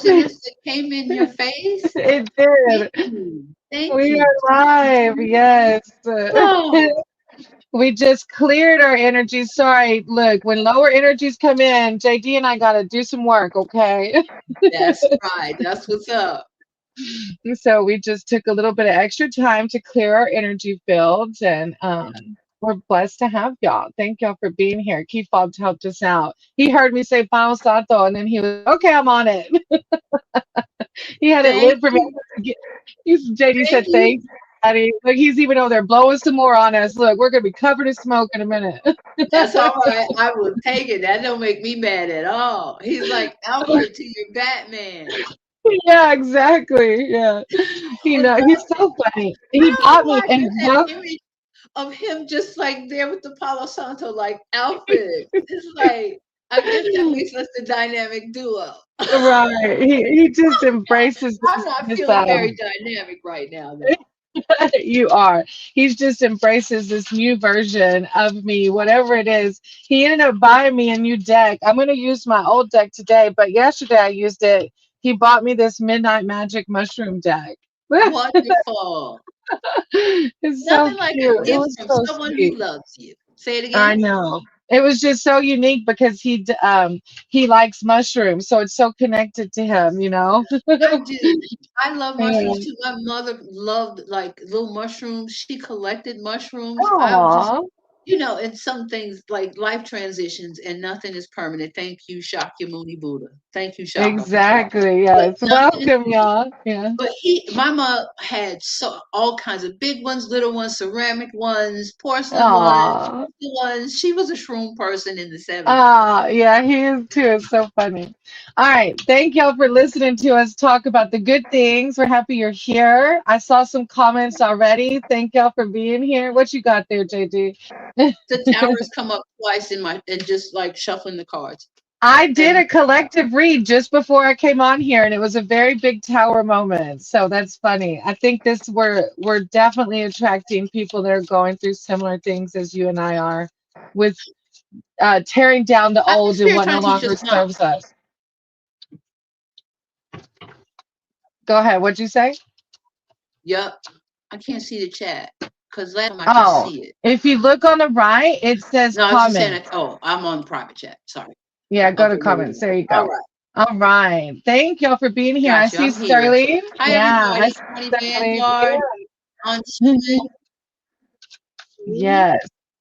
coincidence that came in your face? It Thank did. you. Thank We you. are live. Yes. Oh, We just cleared our energy. Sorry. Look, when lower energies come in, JD and I got to do some work, okay? that's right. That's what's up. So we just took a little bit of extra time to clear our energy fields, and Yeah. we're blessed to have y'all. Thank y'all for being here. Keith Fobbs helped us out. He heard me say Palo Santo, and then he was okay. I'm on it. He had it Thank lit for me. you. JD Thank said you. thanks. Daddy. Look, he's even over there blowing some more on us. Look, we're gonna be covered in smoke in a minute. That's all right. I will take it. That don't make me mad at all. He's like Alfred to your Batman. Yeah, exactly. Yeah, I he's love it. so funny. He I'm bought me and watching that image of him just like there with the Palo Santo, like Alfred. It's like, I guess that makes us the dynamic duo. right. He just embraces I'm this not this feeling very dynamic right now, though. you are. He's just embraces this new version of me, whatever it is. He ended up buying me a new deck. I'm gonna use my old deck today, but yesterday I used it. He bought me this Midnight Magic mushroom deck. Wonderful. It's so Nothing like a cute. It gift was from so someone who sweet. loves you. Say it I again. know. It was just so unique because he likes mushrooms, so it's so connected to him. I do. I love mushrooms Yeah. too. My mother loved like little mushrooms. She collected mushrooms. I was just, Aw. and some things like life transitions and nothing is permanent. Thank you, Shakyamuni Buddha. Thank you, Shaka. Exactly. But Yes. nothing is, Welcome, y'all. Yeah. but my mom had all kinds of big ones, little ones, ceramic ones, porcelain ones, Aw. crystal ones. She was a shroom person in the 70s. Yeah, he is too. It's so funny. All right. Thank y'all for listening to us talk about the good things. We're happy you're here. I saw some comments already. Thank y'all for being here. What you got there, JD? The towers come up twice in my and just like shuffling the cards. I did And a collective read just before I came on here, and it was a very big tower moment. So that's funny. I think we're definitely attracting people that are going through similar things as you and I are, with tearing down the I think old and Spirit what no trying to teach longer us not. serves us. Go ahead. What'd you say? Yup. I can't see the chat because last time I could Oh, see it. if you look on the right, it says No, I was just saying that. comments. Oh, I'm on private chat. Sorry. Yeah, go to Okay, there we comments. go. There you All go. right. All right. Thank y'all for being here. I Got you. see I'm here. Sterling. Hi, Yeah, I everybody. see Tony Sterling. Vanguard on Schumann. Yes.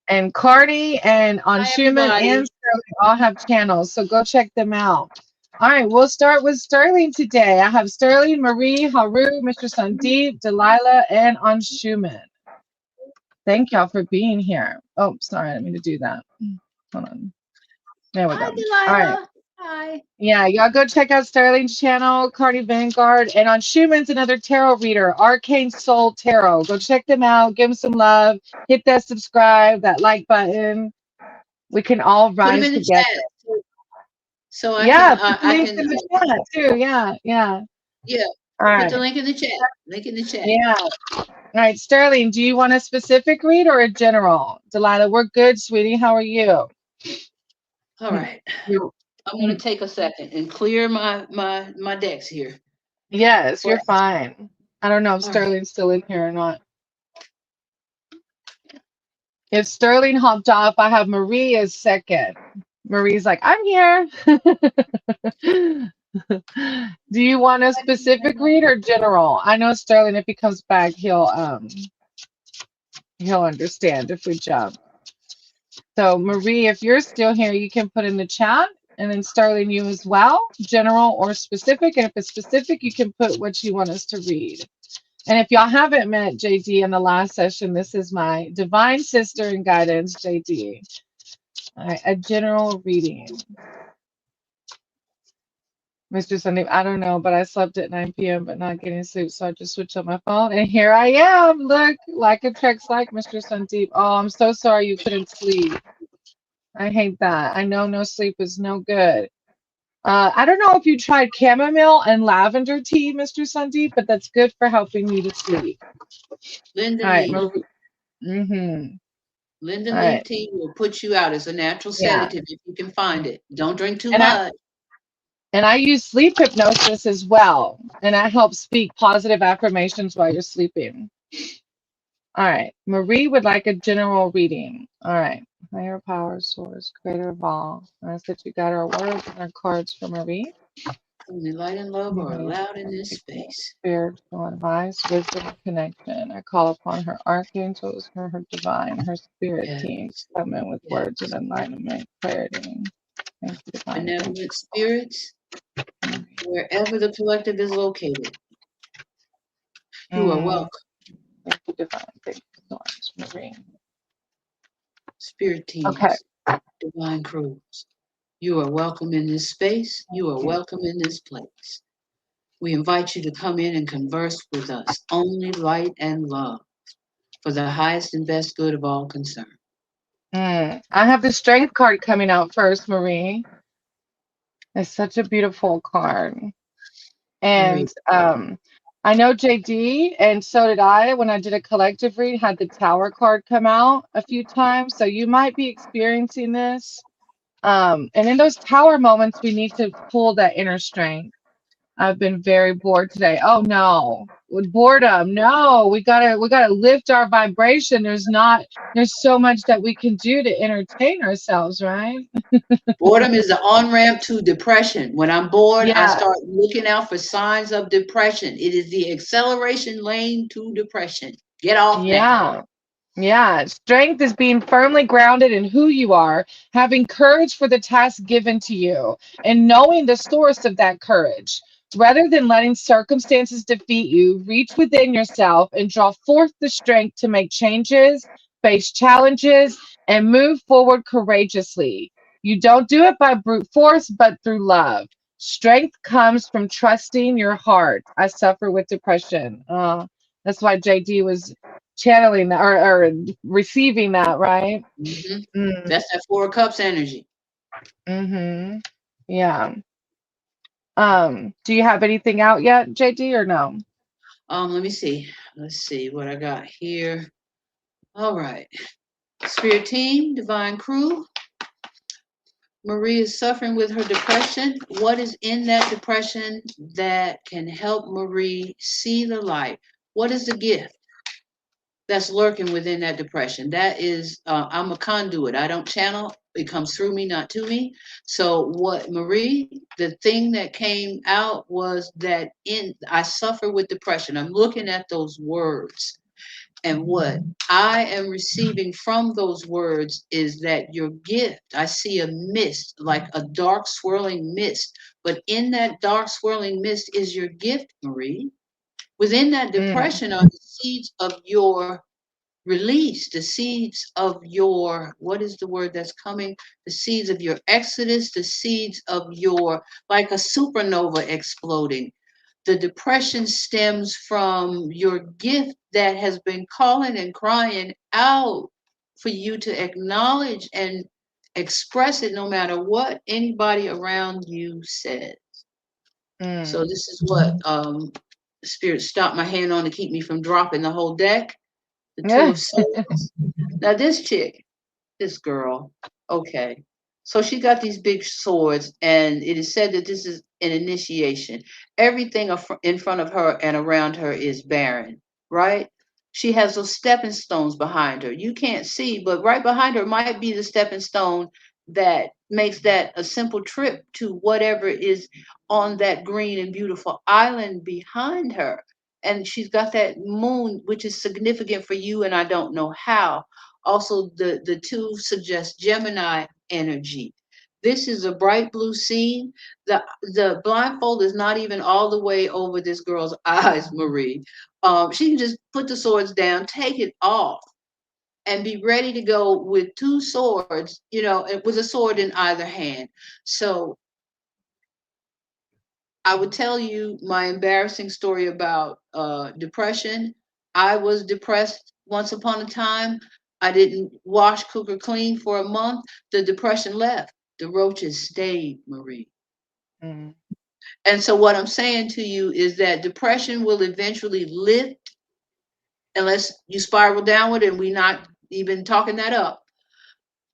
And Cardi and on Hi, Schumann and everybody. Sterling all have channels, so go check them out. All right, we'll start with Sterling today. I have Sterling, Marie, Haru, Mr. Sandeep, Delilah, and on Schumann. Thank y'all for being here. Oh, sorry, I didn't mean to do that. Hold on. There we Hi, go. All right. Delilah. Hi. Yeah, y'all go check out Sterling's channel, Cardi Vanguard, and on Schumann's another tarot reader, Arcane Soul Tarot. Go check them out, give them some love, hit that subscribe, that like button. We can all Put them rise in the together. chat so Yeah, put the I links can, in the chat too. Yeah, yeah. yeah, All put the right. link in the chat. Link in the chat. Yeah. All right, Sterling, do you want a specific read or a general? Delilah, we're good, sweetie. How are you? All right. You- I'm going to take a second and clear my decks here. Yes, For you're fine. I don't know if all right. Sterling's still in here or not. If Sterling hopped off, I have Marie as second. Marie's like, I'm here. Do you want a specific read or general? I know Sterling, if he comes back, he'll understand if we jump. So Marie, if you're still here, you can put in the chat, and then Sterling, you as well, general or specific. And if it's specific, you can put what you want us to read. And if y'all haven't met JD in the last session, this is my divine sister and guidance, JD. All right, a general reading. Mr. Sunday, I don't know, but I slept at 9 p.m. but not getting sleep, so I just switched on my phone, and here I am. Look, like attracts like, Mr. Sundeep. Oh, I'm so sorry you couldn't sleep. I hate that. I know no sleep is no good. I don't know if you tried chamomile and lavender tea, Mr. Sundeep, but that's good for helping you to sleep. All Linden right, leaf. Marie. Mm-hmm. All Linden leaf right, tea will put you out. It's a natural yeah. sedative if you can find it. Don't drink too And much. And I use sleep hypnosis as well. And I help speak positive affirmations while you're sleeping. All right. Marie would like a general reading. All right. Higher power source, creator of all. I said you got our words and our cards for Marie. Only light and love are allowed in this space. Spiritual advice, wisdom, and connection. I call upon her archangels, her divine, her spirit Yes, team to come in with words of yes. enlightenment, clarity. Thank you, divine. Benevolent spirits, wherever the collective is located, you are welcome. Thank you, divine. Thank you so much, Marie. Spirit Okay. teams, divine crews, you are welcome in this space. You are welcome in this place. We invite you to come in and converse with us. Only light and love for the highest and best good of all concerned. I have the strength card coming out first, Marie. It's such a beautiful card. Marie, And I know JD, and so did I, when I did a collective read, had the Tower card come out a few times. So you might be experiencing this. And in those Tower moments, we need to pull that inner strength. I've been very bored today. Oh no, with boredom. No, we gotta lift our vibration. There's so much that we can do to entertain ourselves, right? boredom is the on ramp to depression. When I'm bored, I Yeah, start looking out for signs of depression. It is the acceleration lane to depression. Get off now. yeah. Yeah, strength is being firmly grounded in who you are, having courage for the task given to you, and knowing the source of that courage. Rather than letting circumstances defeat you, reach within yourself and draw forth the strength to make changes, face challenges, and move forward courageously. You don't do it by brute force, but through love. Strength comes from trusting your heart. I suffer with depression. That's why JD was channeling that or receiving that, right? hmm Mm, That's that Four of Cups energy. mm-hmm. Yeah. Do you have anything out yet, JD, or no? Let me see. Let's see what I got here. All right. Spirit team, divine crew. Marie is suffering with her depression. What is in that depression that can help Marie see the light? What is the gift that's lurking within that depression? That is, I'm a conduit. I don't channel. It comes through me, not to me. So, what Marie, the thing that came out was that I suffer with depression. I'm looking at those words. And what I am receiving from those words is that your gift, I see a mist, like a dark swirling mist. But in that dark swirling mist is your gift, Marie. Within that Mm, depression are the seeds of your release, the seeds of your, what is the word that's coming? The seeds of your exodus, the seeds of your, like a supernova exploding. The depression stems from your gift that has been calling and crying out for you to acknowledge and express it no matter what anybody around you said. So mm. this is what Spirit stopped my hand on to keep me from dropping the whole deck. The Two Yeah. of Swords. Now this chick, this girl, okay. So she got these big swords, and it is said that this is an initiation. Everything in front of her and around her is barren, right? She has those stepping stones behind her. You can't see, but right behind her might be the stepping stone that makes that a simple trip to whatever is on that green and beautiful island behind her. And she's got that moon, which is significant for you, and I don't know how. Also, the two suggest Gemini energy. This is a bright blue scene. The blindfold is not even all the way over this girl's eyes, Marie. She can just put the swords down, take it off, and be ready to go with two swords, with a sword in either hand. So I would tell you my embarrassing story about depression. I was depressed once upon a time. I didn't wash, cook, or clean for a month. The depression left. The roaches stayed, Marie. Mm, And so, what I'm saying to you is that depression will eventually lift unless you spiral downward, and we're not even talking that up.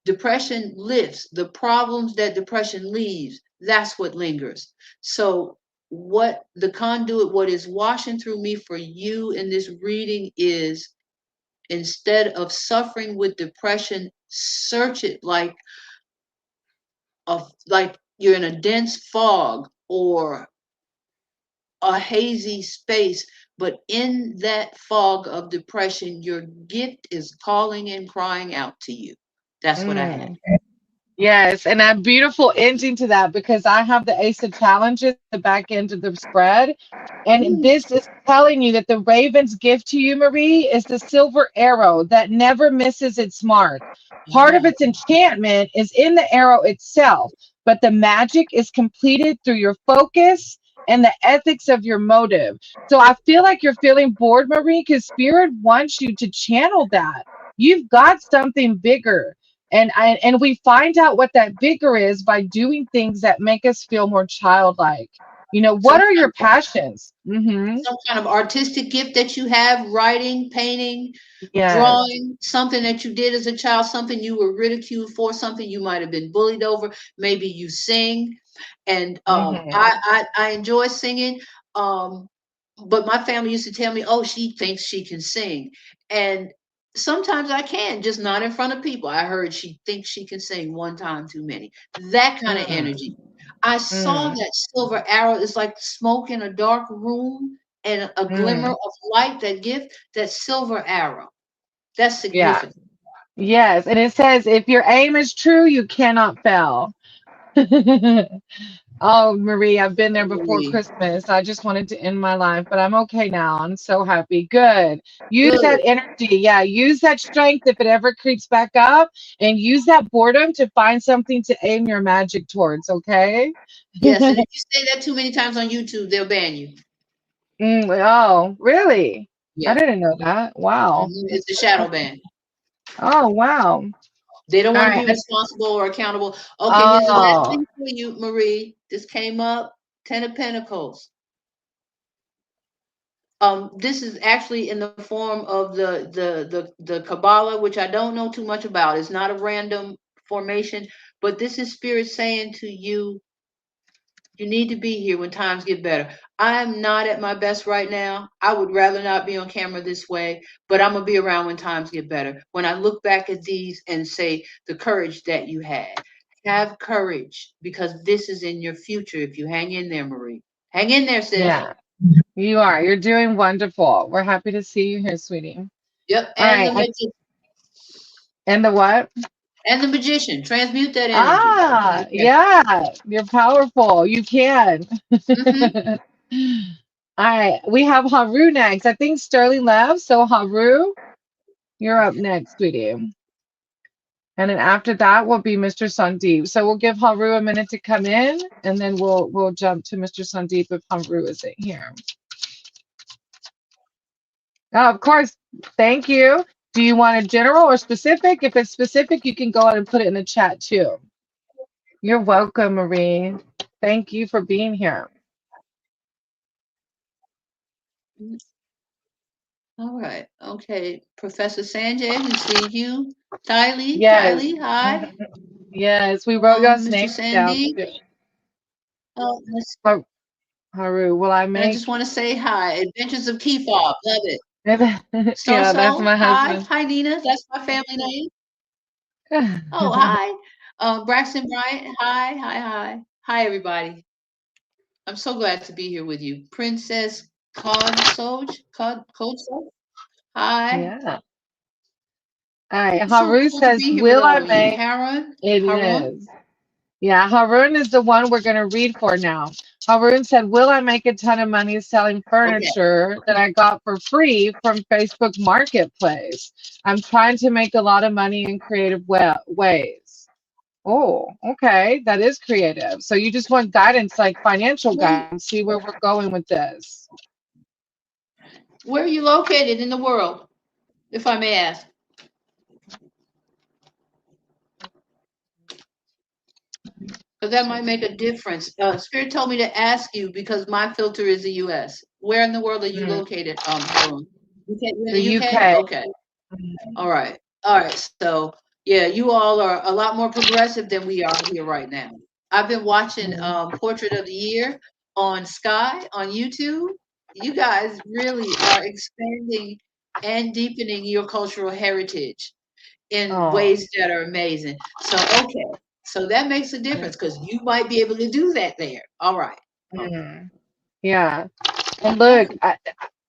Depression lifts. The problems that depression leaves, that's what lingers. So what the conduit, what is washing through me for you in this reading is, instead of suffering with depression, search it like you're in a dense fog or a hazy space, but in that fog of depression, your gift is calling and crying out to you. That's what I had. Mm. Yes, and a beautiful ending to that because I have the Ace of Challenges, the back end of the spread. And Ooh, this is telling you that the Raven's gift to you, Marie, is the silver arrow that never misses its mark. Part of yeah. its enchantment is in the arrow itself, but the magic is completed through your focus and the ethics of your motive. So I feel like you're feeling bored, Marie, because Spirit wants you to channel that. You've got something bigger. And we find out what that bigger is by doing things that make us feel more childlike. What Some are kind your of passions? Mm-hmm. some kind of artistic gift that you have, writing, painting, Yes. drawing, something that you did as a child, something you were ridiculed for, something you might have been bullied over. Maybe you sing, and Mm-hmm. I enjoy singing. Um, but my family used to tell me, "Oh, she thinks she can sing," and sometimes I can, just not in front of people. I heard she thinks she can sing one time too many. That kind of Mm, energy. I saw mm, that silver arrow. It's like smoke in a dark room and a glimmer mm. of light. That gift, that silver arrow. That's Yeah. significant. Yes. And it says if your aim is true, you cannot fail. Oh, Marie, I've been there before Marie. Christmas. I just wanted to end my life, but I'm okay now. I'm so happy. Good. Use Good. that energy. Yeah. Use that strength if it ever creeps back up, and use that boredom to find something to aim your magic towards. Okay. Yes, and if you say that too many times on YouTube, they'll ban you. Oh, really? I Yeah. didn't know that. Wow. It's a shadow ban. Oh, wow. They don't All want to right. be responsible or accountable. Okay, here's the last Oh, thing for you, Marie. This came up, Ten of Pentacles. This is actually in the form of the Kabbalah, which I don't know too much about. It's not a random formation, but this is spirit saying to you, you need to be here when times get better. I'm not at my best right now. I would rather not be on camera this way, but I'm gonna be around when times get better. When I look back at these and say the courage that you had, have courage because this is in your future if you hang in there, Marie. Hang in there, sis. yeah. You are. You're doing wonderful. We're happy to see you here, sweetie. Yep, All right. And the what? and the magician. Transmute that energy. Ah, Okay. yeah. You're powerful. You can. Mm-hmm. All right. We have Haru next. I think Sterling left. So, Haru, you're up next, sweetie. And then after that will be Mr. Sandeep. So we'll give Haru a minute to come in, and then we'll jump to Mr. Sandeep if Haru isn't here. Oh, of course. Thank you. Do you want a general or specific? If it's specific, you can go ahead and put it in the chat too. You're welcome, Marie. Thank you for being here. All right. Okay. Professor Sanjay, we see you. Tylee, Yes. Tylee, hi. Yes, we wrote y'all's Mr. names down Sandy. too. Let's, Haru, will I and I just make? want to say hi. Adventures of Key Fob. Love it. So Yeah, that's so. my Hi. husband. Hi, Nina. That's my family name. Oh, hi. Braxton Bryant. Hi. Hi. Hi. Hi, everybody. I'm so glad to be here with you. Princess Kodsoj. Hi. Yeah. All right. It's so Haru cool to says, be here with will I all of you. make? It Harun. is. Yeah, Harun is the one we're going to read for now. Harun said, will I make a ton of money selling Okay. furniture that I got for free from Facebook Marketplace? I'm trying to make a lot of money in creative ways. Oh, okay. That is creative. So you just want guidance, like financial Where you, guidance, see where we're going with this. where are you located in the world, if I may ask? Because that might make a difference. Spirit told me to ask you because my filter is the U.S. Where in the world are you Mm, located? Harun? UK, you're in the the UK? UK. Okay. All right. All right. So, yeah, you all are a lot more progressive than we are here right now. I've been watching Mhm. Portrait of the Year on Sky on YouTube. You guys really are expanding and deepening your cultural heritage in Oh. ways that are amazing. So, okay. So that makes a difference because you might be able to do that there. All right. Okay. Mhm. Yeah. And look, Okay.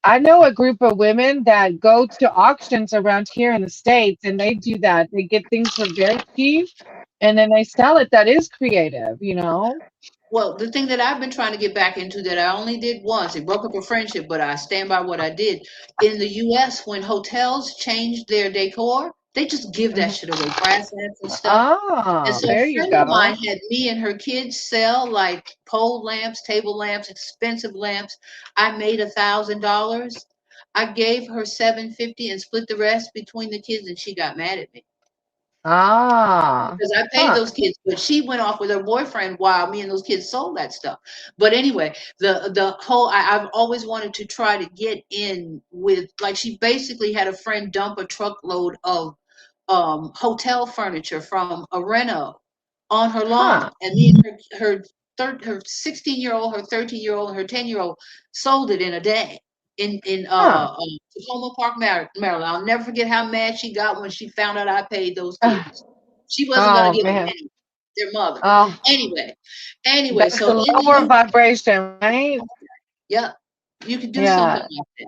I know a group of women that go to auctions around here in the States and they do that. They get things for very cheap and then they sell it. That is creative, you know? Well, the thing that I've been trying to get back into that I only did once, it broke up a friendship, but I stand by what I did. In the US, when hotels change their decor, they just give that Mhm. shit away, grass lamps and stuff. And Ah, so a there you friend of go. mine had me and her kids sell like pole lamps, table lamps, expensive lamps. I made $1,000. I gave her 750 and split the rest between the kids, and she got mad at me Ah, because I paid huh. those kids, but she went off with her boyfriend while me and those kids sold that stuff. But anyway, the whole I've always wanted to try to get in with, like, she basically had a friend dump a truckload of hotel furniture from a reno on her Huh. lawn, and me and her 16-year-old, her 13-year-old, and her 10-year-old sold it in a day in Huh. Tacoma Park, Maryland. I'll never forget how mad she got when she found out I paid those Ah, kids. She wasn't gonna oh give them man. any, their mother. Oh, Anyway, anyway, that's so a in the lower vibration, right? yeah, you could do something Yeah. like that.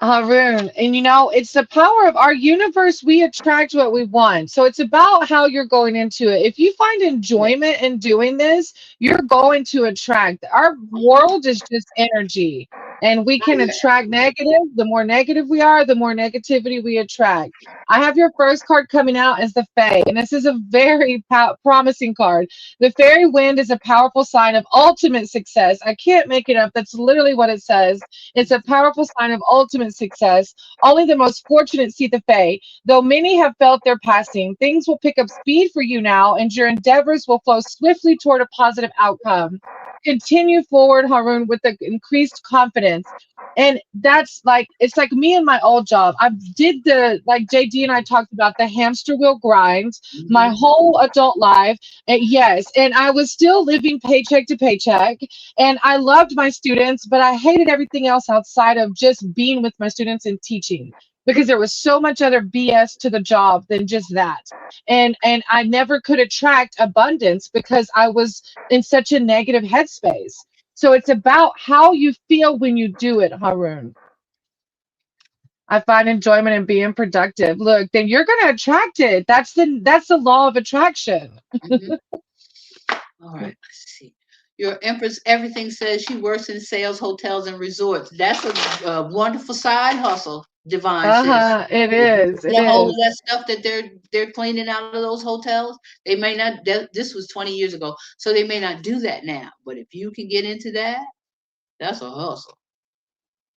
Haroon, and you know, it's the power of our universe. We attract what we want. So it's about how you're going into it. If you find Yeah. enjoyment in doing this, you're going to attract. Our world is just energy, and we can attract negative. The more negative we are, the more negativity we attract. I have your first card coming out as the Fae, and this is a very promising card. The fairy wind is a powerful sign of ultimate success. I can't make it up. That's literally what it says. It's a powerful sign of ultimate success. Only the most fortunate see the Fae. Though many have felt their passing, things will pick up speed for you now, and your endeavors will flow swiftly toward a positive outcome. Continue forward, Haroon, with the increased confidence. And that's like, it's like me and my old job. I did the, like JD and I talked about, the hamster wheel grind my Hmm. whole adult life. And yes, and I was still living paycheck to paycheck. And I loved my students, but I hated everything else outside of just being with my students and teaching because there was so much other BS to the job than just that. And I never could attract abundance because I was in such a negative headspace. So it's about how you feel when you do it, Haroon. I find enjoyment in being productive. Look, then you're gonna attract it. That's the law of attraction. Hmm. All right, let's see. Your Empress, everything says she works in sales, hotels, and resorts. That's a wonderful side hustle, Divine says. Uh-huh. It is. It All of is. that stuff that they're cleaning out of those hotels, they may not. This was 20 years ago, so they may not do that now. But if you can get into that, that's a hustle.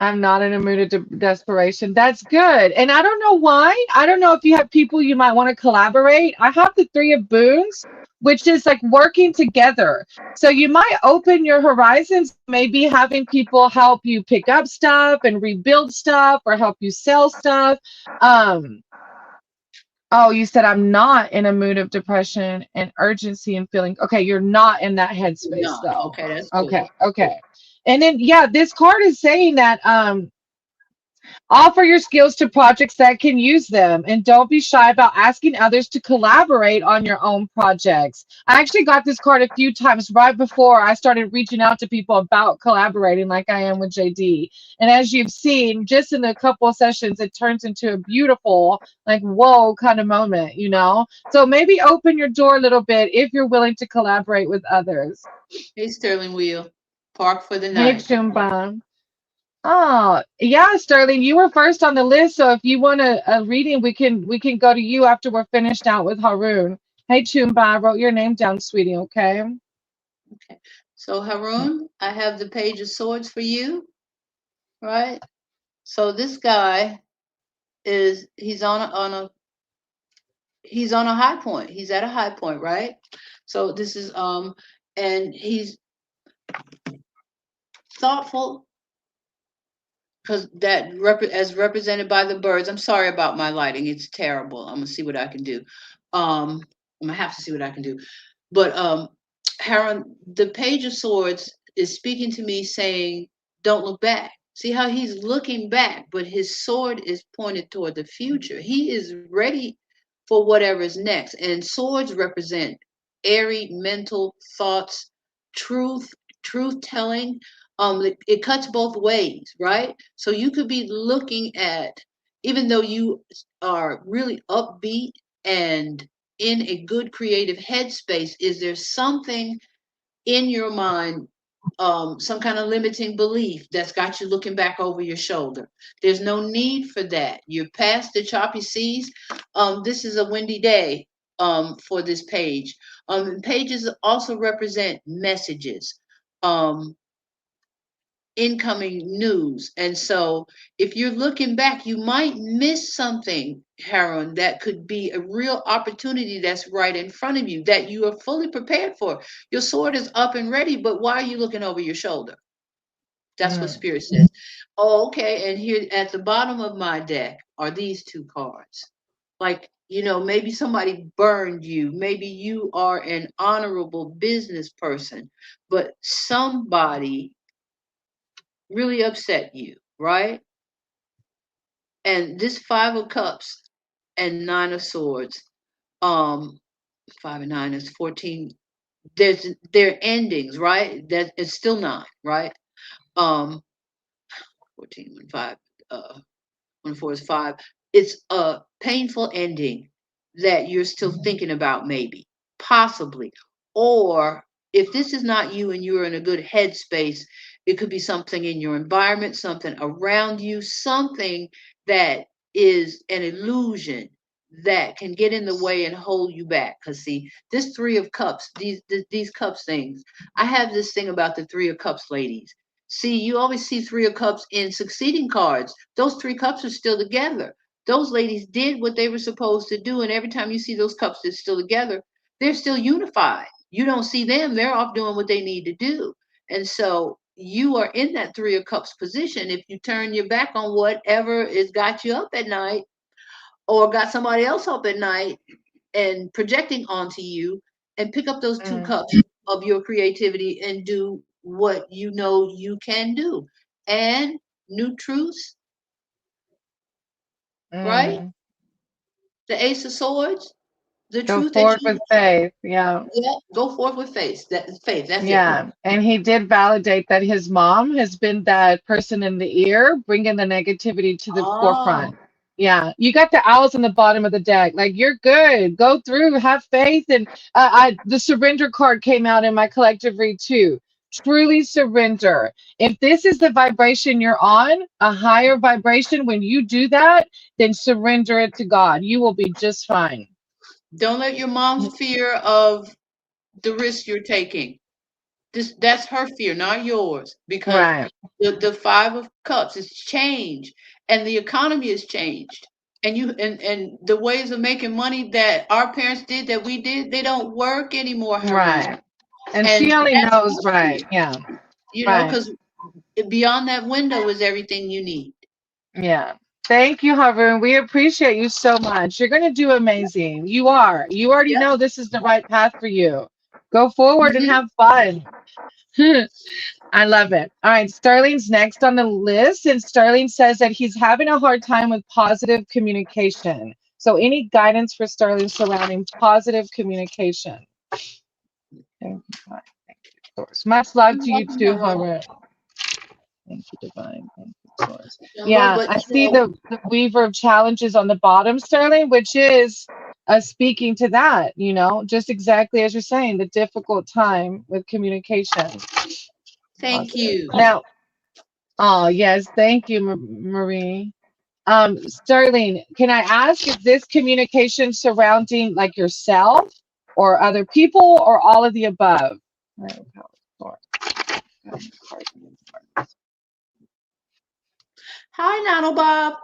I'm not in a mood of desperation. That's good. And I don't know why. I don't know if you have people you might want to collaborate. I have the Three of Boons, which is like working together. So you might open your horizons, maybe having people help you pick up stuff and rebuild stuff or help you sell stuff. Um, oh, you said I'm not in a mood of depression and urgency and feeling. Okay, you're not in that headspace No, though. okay, that's good. Okay, okay. And then yeah, this card is saying that offer your skills to projects that can use them, and don't be shy about asking others to collaborate on your own projects. I actually got this card a few times right before I started reaching out to people about collaborating, like I am with JD. And as you've seen, just in a couple of sessions, it turns into a beautiful, like, whoa kind of moment, you know? So maybe open your door a little bit if you're willing to collaborate with others. Hey, Sterling Wheel, park for the Hey, night. Chumba. Oh, yeah, Sterling, you were first on the list, so if you want a reading, we can go to you after we're finished out with Haroon. Hey, Chumba, I wrote your name down, sweetie, okay? Okay. So Haroon, I have the Page of Swords for you, right? So this guy he's on a high point. He's at a high point, right? So this is and he's thoughtful because as represented by the birds. I'm sorry about my lighting; it's terrible. I'm gonna see what I can do. I'm gonna have to see what I can do. But Harold, the Page of Swords is speaking to me saying, don't look back. See how he's looking back, but his sword is pointed toward the future. He is ready for whatever is next. And swords represent airy mental thoughts, truth, truth telling. It cuts both ways, right? So you could be looking at, even though you are really upbeat and in a good creative headspace, is there something in your mind, some kind of limiting belief that's got you looking back over your shoulder? There's no need for that. You're past the choppy seas. This is a windy day for this page. Pages also represent messages. Um, Incoming news. And so if you're looking back, you might miss something, Harold, that could be a real opportunity that's right in front of you that you are fully prepared for. Your sword is up and ready, but why are you looking over your shoulder? That's what Mm. Spirit says. Oh, okay. And here at the bottom of my deck are these two cards. Like, maybe somebody burned you. Maybe you are an honorable business person, but somebody really upset you, right? And this Five of Cups and Nine of Swords, um, 5 and 9 is 14. There endings, right? That it's still 9, right? Um, 14, 5, 4 is 5. It's a painful ending that you're still thinking about, maybe, possibly. Or if this is not you and you're in a good headspace, it could be something in your environment, something around you, something that is an illusion that can get in the way and hold you back. Because see, this Three of Cups, these cups things, I have this thing about the Three of Cups, ladies. See, you always see Three of Cups in succeeding cards. Those three cups are still together. Those ladies did what they were supposed to do. And every time you see those cups that's still together, they're still unified. You don't see them, they're off doing what they need to do. And so you are in that Three of Cups position. If you turn your back on whatever has got you up at night or got somebody else up at night and projecting onto you, and pick up those two Mm. cups of your creativity and do what you know you can do. And new truths, right? Mm. The Ace of Swords, the Go truth that forward you, with faith. Yeah. yeah, go forth with faith. That's it. Yeah. And he did validate that his mom has been that person in the ear, bringing the negativity to the Oh, forefront. Yeah. You got the owls in the bottom of the deck. Like, you're good. Go through, have faith. And the surrender card came out in my collective read too. Truly surrender. If this is the vibration you're on, a higher vibration, when you do that, then surrender it to God. You will be just fine. don't let your mom fear of the risk you're taking. That's her fear, not yours, because Right. the Five of Cups is change, and the economy has changed. And and the ways of making money that our parents did, that we did, they don't work anymore, Haroon. Right. And And she only that's knows, her fear, right. Yeah. Right. because beyond that window is everything you need. Yeah. Thank you, Haroon. We appreciate you so much. You're going to do amazing. You are. You already Yep. know this is the right path for you. Go forward and Hmm. have fun. I love it. All right. Sterling's next on the list. And Sterling says that he's having a hard time with positive communication. So, any guidance for Sterling surrounding positive communication? Thank you, God. Thank you, Source. Much love to you too, Haroon. Thank you, Divine. Thank you, Source. Yeah, But I see the Weaver of Challenges on the bottom, Sterling, which is speaking to that, just exactly as you're saying, the difficult time with communication. thank Positive. you. Now, oh, yes, thank you, Marie. Sterling, can I ask, is this communication surrounding like yourself or other people or all of the above? Right, Hi, Nano Bob.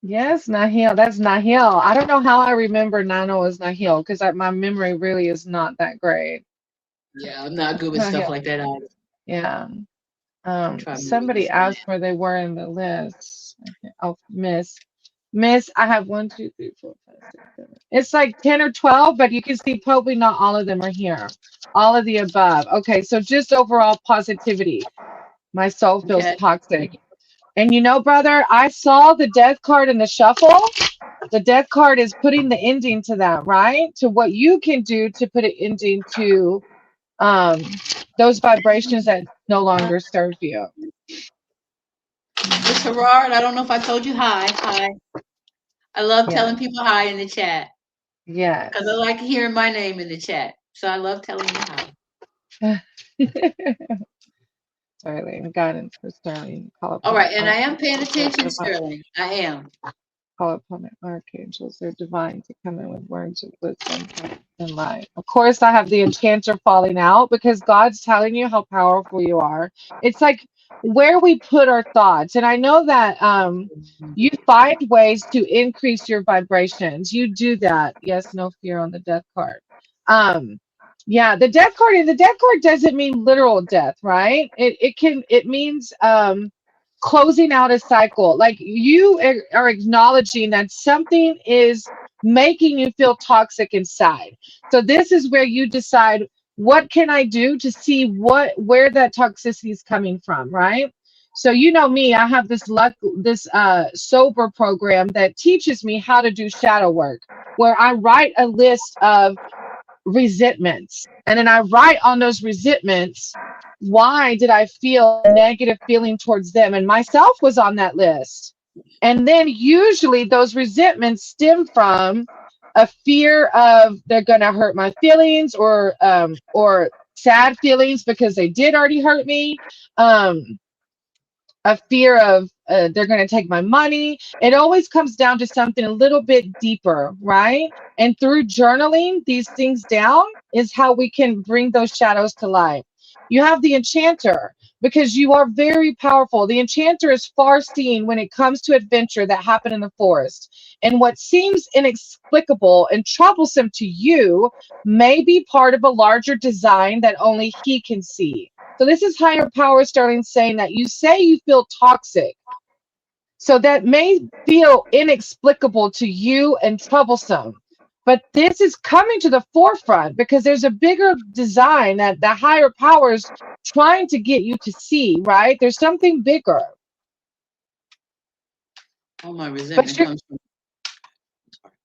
yes, Nahil. That's Nahil. I don't know how I remember Nano as Nahil because my memory really is not that great. Yeah, I'm not good with stuff Nahil. like that either. Yeah. Try me Somebody this one. asked where they were in the list. Okay. Oh, Miss. Miss, I have 1, 2, 3, 4, 5, 6, 7. It's like 10 or 12, but you can see probably not all of them are here. All of the above. Okay, so just overall positivity. My soul feels Okay. toxic. And you know, brother, I saw the death card in the shuffle. The death card is putting the ending to that, right? To what you can do to put an ending to um, those vibrations that no longer serve you. Miss Herard, I don't know if I told you hi. Hi. I love Yeah. telling people hi in the chat because I Yes. like hearing my name in the chat. So I love telling you hi. Sterling, guidance for Sterling. Call All upon right, the and I am paying archangels, their attention, divine. Sterling. I am. Call upon the archangels, they're divine, to come in with words of wisdom and light. Of course, I have the enchanter falling out because God's telling you how powerful you are. It's like where we put our thoughts. And I know that you find ways to increase your vibrations. You do that. Yes, no fear on the death card. Um, yeah, the death card, and the death card doesn't mean literal death, right? It means closing out a cycle. Like you are acknowledging that something is making you feel toxic inside. So this is where you decide, what can I do to see where that toxicity is coming from, right? So you know me, I have this sober program that teaches me how to do shadow work, where I write a list of resentments. And then I write on those resentments, why did I feel a negative feeling towards them? And myself was on that list. And then usually those resentments stem from a fear of they're gonna hurt my feelings, or sad feelings because they did already hurt me. A fear of they're going to take my money. It always comes down to something a little bit deeper, right? And through journaling these things down is how we can bring those shadows to light. You have the enchanter because you are very powerful. The enchanter is far seen when it comes to adventure that happen in the forest. And what seems inexplicable and troublesome to you may be part of a larger design that only he can see. So this is higher power, Sterling, saying that you say you feel toxic. So that may feel inexplicable to you and troublesome. But this is coming to the forefront because there's a bigger design that the higher powers trying to get you to see, right? There's something bigger. All my But resentment you're, comes from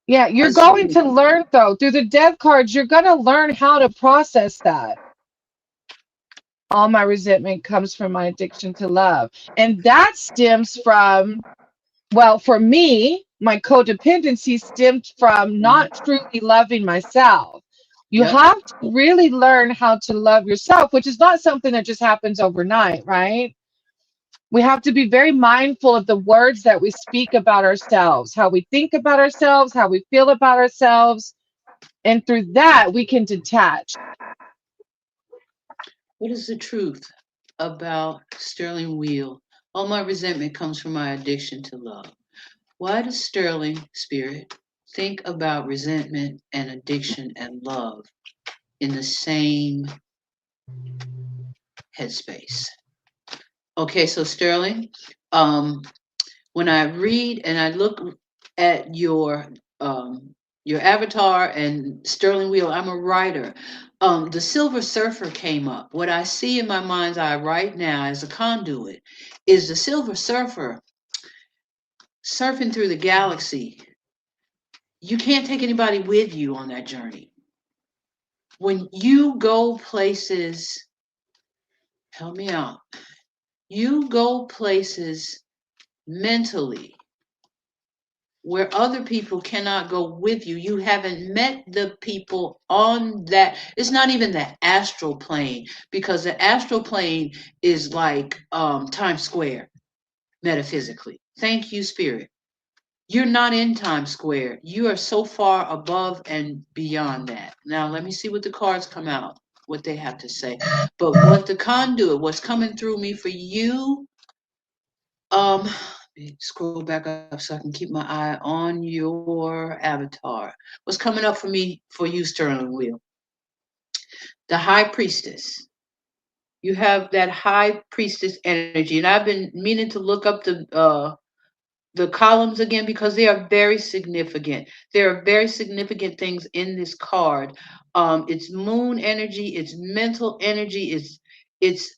yeah, you're going to learn though, through the death cards, you're going to learn how to process that. All my resentment comes from my addiction to love. And that stems from, well, for me, my codependency stemmed from not truly loving myself. You Yep. have to really learn how to love yourself, which is not something that just happens overnight, right? We have to be very mindful of the words that we speak about ourselves, how we think about ourselves, how we feel about ourselves. And through that, we can detach. What is the truth about Sterling Wheel? All my resentment comes from my addiction to love. Why does Sterling Spirit think about resentment and addiction and love in the same headspace? Okay, so Sterling, um, when I read and I look at your avatar and Sterling Wheel, I'm a writer. The Silver Surfer came up. What I see in my mind's eye right now as a conduit is the Silver Surfer surfing through the galaxy. You can't take anybody with you on that journey. When you go places, help me out. You go places mentally where other people cannot go with you. You haven't met the people on that. It's not even the astral plane, because the astral plane is like Times Square metaphysically. Thank you, Spirit. You're not in Times Square. You are so far above and beyond that. Now, let me see what the cards come out, what they have to say. But what the conduit, what's coming through me for you, let me scroll back up so I can keep my eye on your avatar. What's coming up for me for you, Sterling Wheel? The High Priestess. You have that High Priestess energy, and I've been meaning to look up the columns again, because they are very significant. There are very significant things in this card. It's moon energy, it's mental energy, it's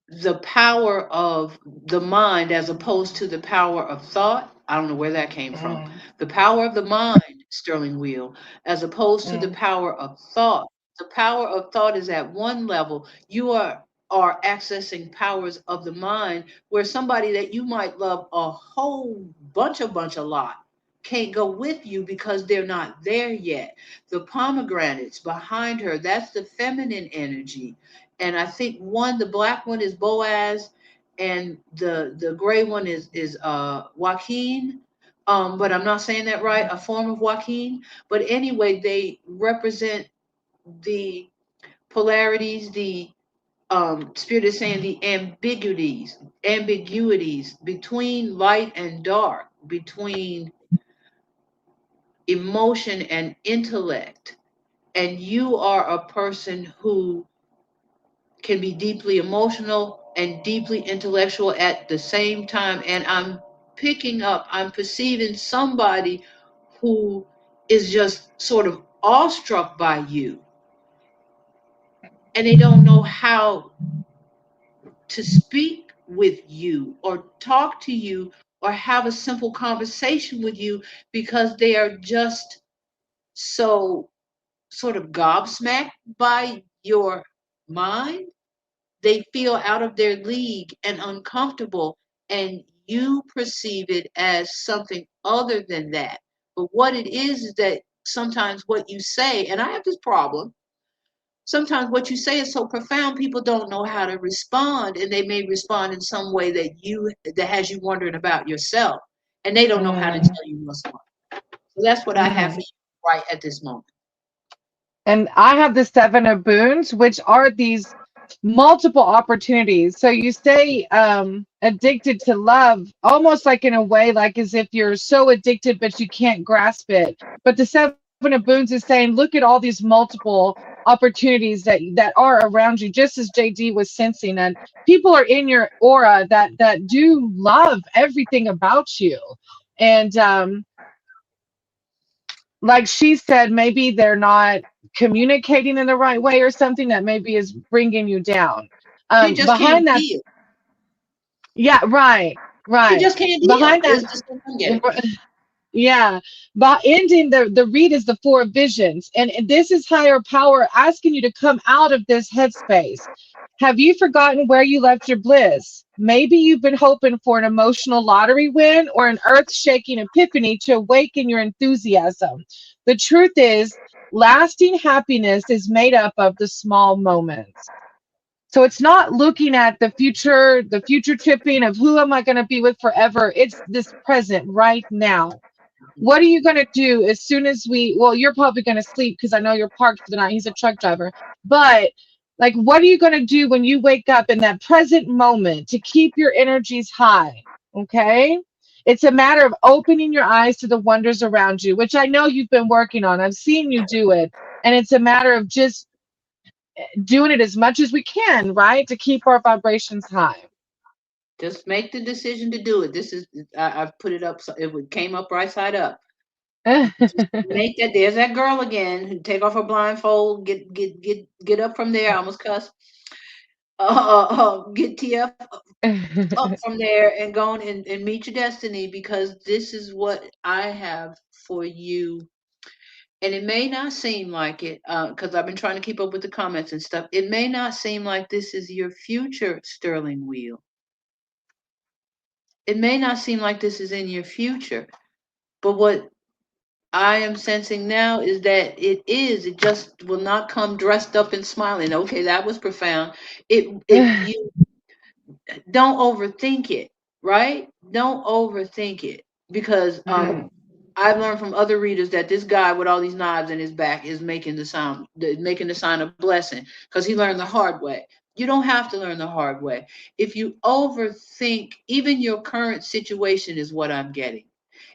the power of the mind as opposed to the power of thought. I don't know where that came from. Mm, The power of the mind, Sterling Wheel, as opposed to the mm, power of thought. The power of thought is at one level. You are accessing powers of the mind where somebody that you might love a whole bunch a lot can't go with you because they're not there yet. The pomegranates behind her, that's the feminine energy. And I think one, the black one is Boaz, and the gray one is Joaquin. But I'm not saying that right. A form of Joaquin. But anyway, they represent the polarities. The spirit is saying the ambiguities between light and dark, between emotion and intellect. And you are a person who can be deeply emotional and deeply intellectual at the same time. And I'm perceiving somebody who is just sort of awestruck by you, and they don't know how to speak with you or talk to you or have a simple conversation with you because they are just so sort of gobsmacked by your mind. They feel out of their league and uncomfortable, and you perceive it as something other than that. But what it is that sometimes what you say, and I have this problem, sometimes what you say is so profound, people don't know how to respond, and they may respond in some way that has you wondering about yourself, and they don't know how to mm, tell you what's going on. So that's what I have for mm. you right at this moment. And I have the seven of boons, which are these multiple opportunities. So you stay addicted to love, almost like in a way, like as if you're so addicted, but you can't grasp it. But the seven of boons is saying, look at all these multiple opportunities that are around you, just as JD was sensing. And people are in your aura that do love everything about you. And like she said, maybe they're not communicating in the right way or something that maybe is bringing you down. They just can't Behind that, deal. yeah, right, They right. just can't deal. Behind that, It's just what I'm getting. yeah. But ending the read is the four visions, and this is higher power asking you to come out of this headspace. Have you forgotten where you left your bliss? Maybe you've been hoping for an emotional lottery win or an earth shaking epiphany to awaken your enthusiasm. The truth is, lasting happiness is made up of the small moments. So it's not looking at the future tripping of who am I going to be with forever. It's this present right now. What are you going to do as soon as well, you're probably going to sleep because I know you're parked for the night. He's a truck driver. But like, what are you going to do when you wake up in that present moment to keep your energies high? Okay. It's a matter of opening your eyes to the wonders around you, which I know you've been working on. I've seen you do it. And it's a matter of just doing it as much as we can, right? To keep our vibrations high. Just make the decision to do it. This is I've put it up so came up right side up. Just make that. There's that girl again who take off her blindfold, get up from there. I almost cuss. Get TF up from there and go on and meet your destiny, because this is what I have for you. And it may not seem like it, because I've been trying to keep up with the comments and stuff. It may not seem like this is your future, Sterling Wheel. It may not seem like this is in your future, but what I am sensing now is that it is. It just will not come dressed up and smiling. Okay, that was profound. It you don't overthink it, right? Don't overthink it, because Mm. I've learned from other readers that this guy with all these knives in his back is making the sign of blessing, because he learned the hard way. You don't have to learn the hard way. If you overthink even your current situation, is what I'm getting.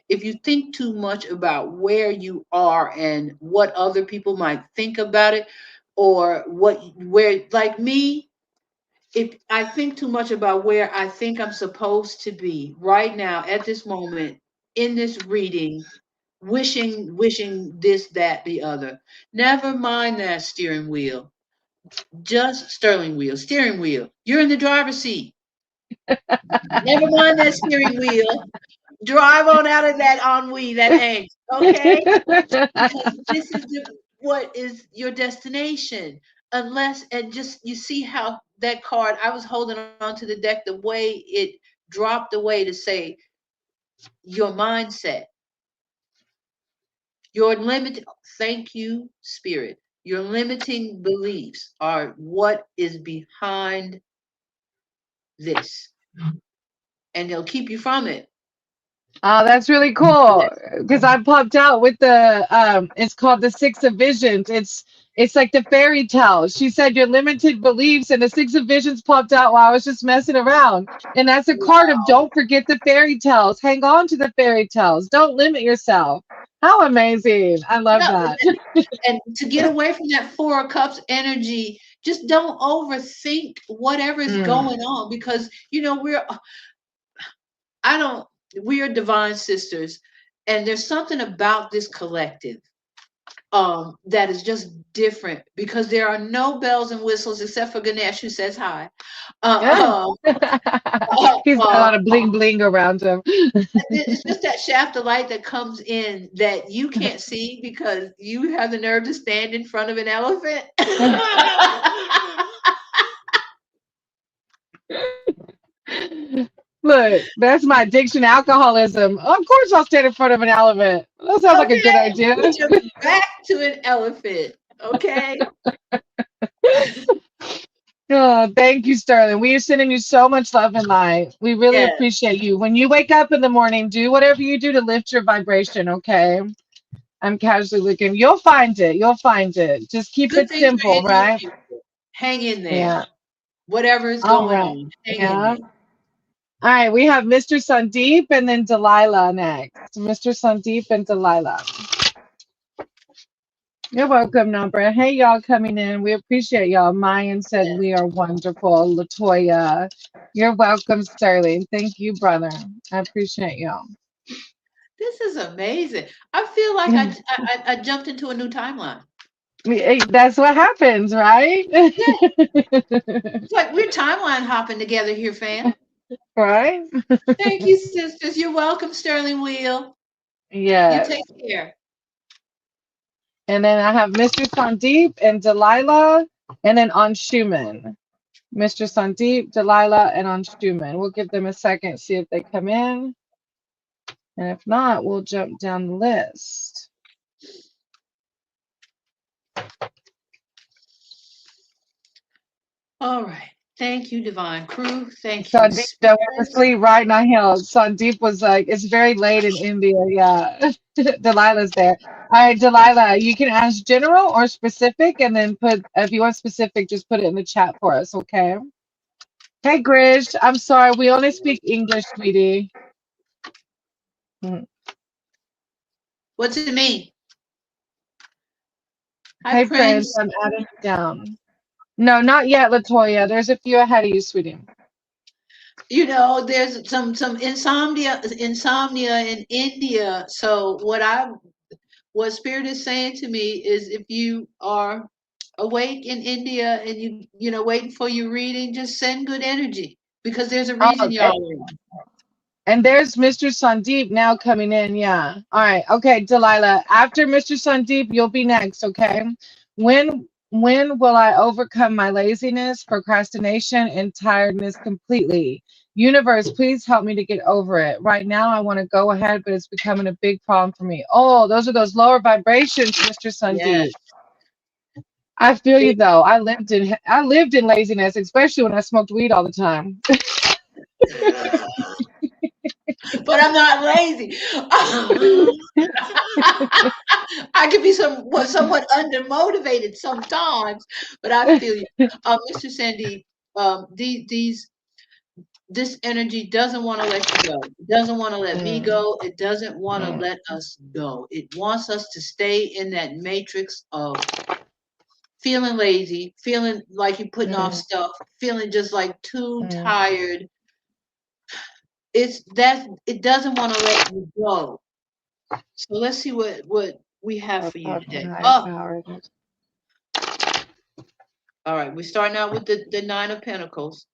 If you think too much about where you are and what other people might think about it, or what where like me, if I think too much about where I think I'm supposed to be right now at this moment in this reading, wishing this, that, the other. Never mind that steering wheel. Just steering wheel. You're in the driver's seat. Never mind that steering wheel. Drive on out of that ennui, that angst. Okay? Because this is what is your destination. Unless, and just you see how that card, I was holding on to the deck, the way it dropped away to say your mindset, your limit. Thank you, spirit. Your limiting beliefs are what is behind this, and they'll keep you from it. Oh, that's really cool because I popped out with the it's called the Six of Visions. It's like the fairy tale. She said your limited beliefs and the Six of Visions popped out while I was just messing around. And that's a card of don't forget the fairy tales. Hang on to the fairy tales. Don't limit yourself. How amazing. I love Yeah, that. and to get away from that Four of Cups energy, just don't overthink whatever is Mm. going on, because I don't we are divine sisters, and there's something about this collective that is just different, because there are no bells and whistles except for Ganesh, who says hi. Yeah. Uh, uh, He's got a uh, lot of bling bling around him. it's just that shaft of light that comes in that you can't see because you have the nerve to stand in front of an elephant. Look, that's my addiction to alcoholism. Of course, I'll stand in front of an elephant. That sounds like a good Okay, idea. put your back to an elephant. Okay. Oh, thank you, Sterling. We are sending you so much love and light. We really Yes. appreciate you. When you wake up in the morning, do whatever you do to lift your vibration, okay? I'm casually looking. You'll find it. You'll find it. Just keep Good it things are simple, in your right? future. Hang in there. Yeah. Whatever is All going right. on, hang in Yeah. there. All right. We have Mr. Sandeep and then Delilah next. Mr. Sandeep and Delilah. You're welcome, Nambra. Hey, y'all coming in. We appreciate y'all. Mayan said Yes. we are wonderful. Latoya, you're welcome, Sterling. Thank you, brother. I appreciate y'all. This is amazing. I feel like I jumped into a new timeline. That's what happens, right? Yeah, it's like we're timeline hopping together here, fam. Right? Thank you, sisters. You're welcome, Sterling Wheel. You take Yes. care. And then I have Mr. Sandeep and Delilah, and then Anshuman. Mr. Sandeep, Delilah, and Anshuman. We'll give them a second, see if they come in. And if not, we'll jump down the list. All right. Thank you, Divine Crew. Thank you, Sandeep don't want to Spirit. sleep right now. Hill. Sandeep was like, it's very late in India. Yeah. Delilah's there. All right, Delilah, you can ask general or specific, and then put, if you want specific, just put it in the chat for us, okay? Hey, Grish, I'm sorry, we only speak English, sweetie. Mm. What's it mean? Hi, Hey, Prince, Prince. I'm adding you down. No, not yet, Latoya. There's a few ahead of you, sweetie. There's some insomnia in India. So what Spirit is saying to me is, if you are awake in India and waiting for your reading, just send good energy, because there's a Oh, reason y'all are in. and there's Mr. Sandeep now coming in. Yeah. All right. Okay, Delilah. After Mr. Sandeep, you'll be next. Okay. When will I overcome my laziness, procrastination, and tiredness completely? Universe, please help me to get over it. Right now, I want to go ahead, but it's becoming a big problem for me. Oh, those are those lower vibrations, Mr. Yes. Sandeep. I feel you though. I lived in laziness, especially when I smoked weed all the time. But I'm not lazy. I can be somewhat undermotivated sometimes, but I feel you. Mr. Sandy, this energy doesn't want to let you go. It doesn't want to let me Mm, go. It doesn't want to mm. let us go. It wants us to stay in that matrix of feeling lazy, feeling like you're putting off Mm, stuff, feeling just like too mm. tired. It's that it doesn't want to let you go. So let's see what we have Our for you powerful and today. higher Oh, power. all right. We're starting out with the Nine of Pentacles.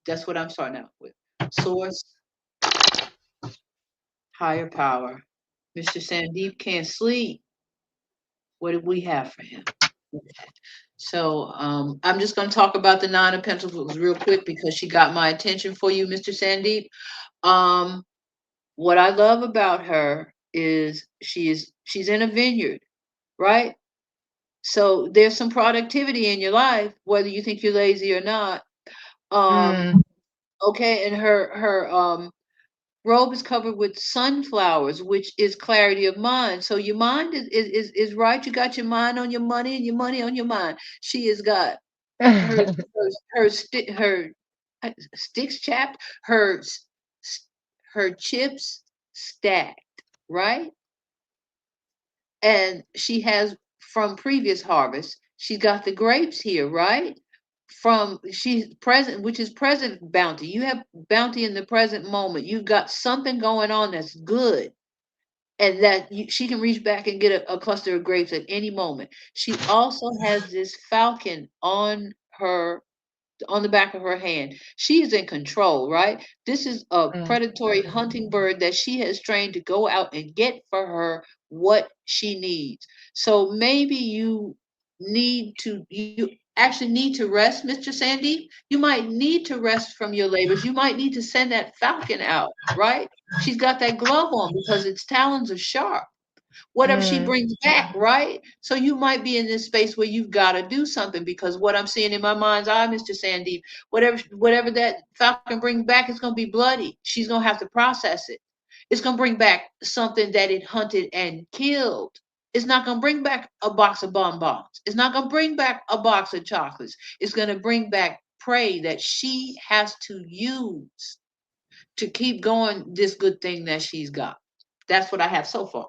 That's what I'm starting out with. Source, higher power. Mr. Sandeep can't sleep. What do we have for him? Okay. So I'm just going to talk about the Nine of Pentacles real quick because she got my attention for you, Mr. Sandeep. Um, what I love about her is she's in a vineyard, right? So there's some productivity in your life, whether you think you're lazy or not. Um, Mm. okay, and her robe is covered with sunflowers, which is clarity of mind. So your mind is right. You got your mind on your money and your money on your mind. She has got her her sticks chapped, her chips stacked, right? And she has from previous harvest. She's got the grapes here, right? From she's present, which is present bounty. You have bounty in the present moment. You've got something going on that's good, and that she can reach back and get a cluster of grapes at any moment. She also has this falcon on the back of her hand. She is in control, right? This is a Mm. predatory hunting bird that she has trained to go out and get for her what she needs. So maybe you actually need to rest, Mr. Sandy. You might need to rest from your labors. You might need to send that falcon out, right? She's got that glove on because its talons are sharp. Whatever she Mm. brings back, right? So you might be in this space where you've got to do something because what I'm seeing in my mind's eye, Mr. Sandeep, whatever that falcon brings back is going to be bloody. She's going to have to process it. It's going to bring back something that it hunted and killed. It's not going to bring back a box of bonbons. It's not going to bring back a box of chocolates. It's going to bring back prey that she has to use to keep going this good thing that she's got. That's what I have so far.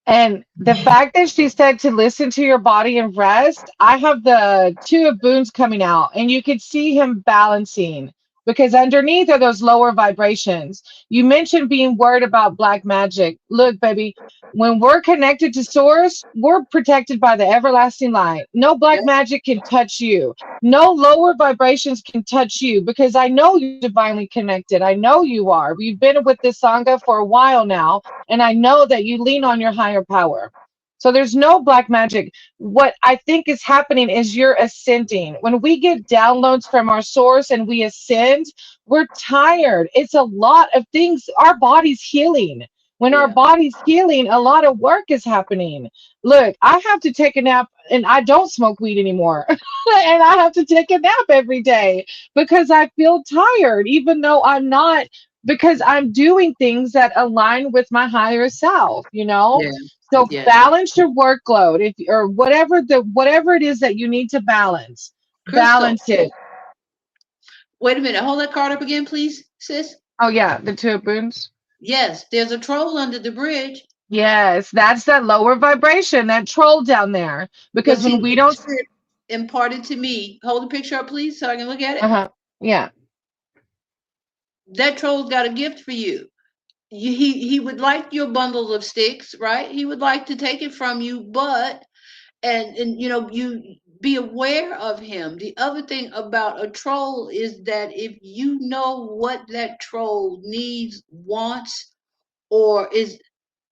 And the fact that she said to listen to your body and rest, I have the two of boons coming out, and you could see him balancing because underneath are those lower vibrations. You mentioned being worried about black magic. Look, baby, when we're connected to source, we're protected by the everlasting light. No black magic can touch you. No lower vibrations can touch you because I know you're divinely connected. I know you are. We've been with this Sangha for a while now, and I know that you lean on your higher power. So there's no black magic. What I think is happening is you're ascending. When we get downloads from our source and we ascend, we're tired. It's a lot of things. Our body's healing. When our Yeah. body's healing, a lot of work is happening. Look, I have to take a nap and I don't smoke weed anymore. And I have to take a nap every day because I feel tired, even though I'm not, because I'm doing things that align with my higher self, you know? Yeah. So Yeah. balance your workload if or whatever it is that you need to balance. Crystal, Balance it. wait a minute. Hold that card up again, please, sis. Oh yeah, the two of boons. Yes, there's a troll under the bridge. Yes, that's that lower vibration, that troll down there. But Because see, when we the don't, spirit imparted to me. Hold the picture up, please, so I can look at it. uh-huh, yeah. That troll's got a gift for you. He would like your bundle of sticks, right? He would like to take it from you, but and you be aware of him. The other thing about a troll is that if you know what that troll needs, wants, or is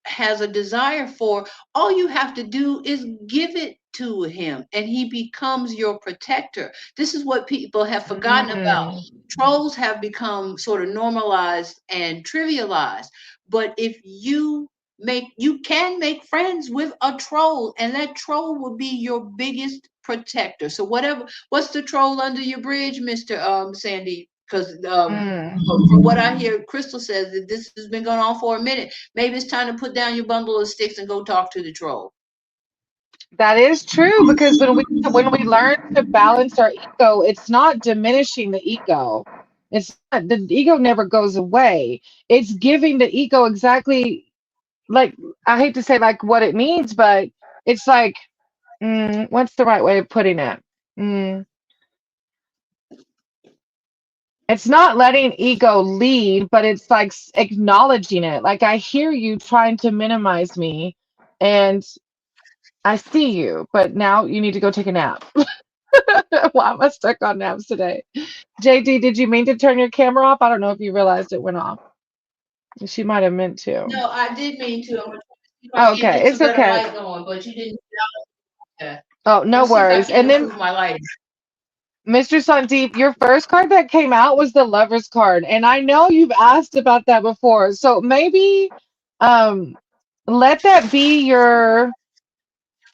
has a desire for, all you have to do is give it to him and he becomes your protector. This is what people have forgotten about. Mm, Trolls have become sort of normalized and trivialized. But if you can make friends with a troll, and that troll will be your biggest protector. So what's the troll under your bridge, Mr. Sandy? Because mm. from what I hear, Crystal says that this has been going on for a minute. Maybe it's time to put down your bundle of sticks and go talk to the troll. That is true because when we learn to balance our ego, it's not diminishing the ego. It's not, the ego never goes away. It's giving the ego exactly, like, I hate to say like what it needs, but it's like What's the right way of putting it? Mm, it's not letting ego lead, but it's like acknowledging it. Like I hear you trying to minimize me, and I see you, but now you need to go take a nap. Why am I stuck on naps today? JD, did you mean to turn your camera off? I don't know if you realized it went off. She might have meant to. No, I did mean to. I'm gonna see if I can't Okay, get some it's better okay. light going, but you didn't. Okay. Oh, I'm no gonna see if I worries. can't And then improve my lighting. Mr. Sandeep, your first card that came out was the Lover's card, and I know you've asked about that before. So maybe um let that be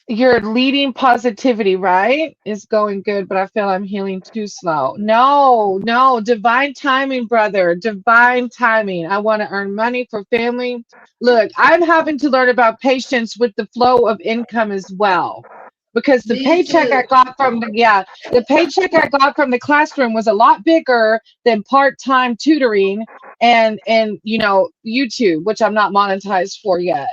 your leading positivity, right? Is going good, but I feel I'm healing too slow. No, no, divine timing, brother. Divine timing. I want to earn money for family. Look, I'm having to learn about patience with the flow of income as well. Because the Me paycheck I too. got from the paycheck I got from the classroom was a lot bigger than part-time tutoring and YouTube, which I'm not monetized for yet.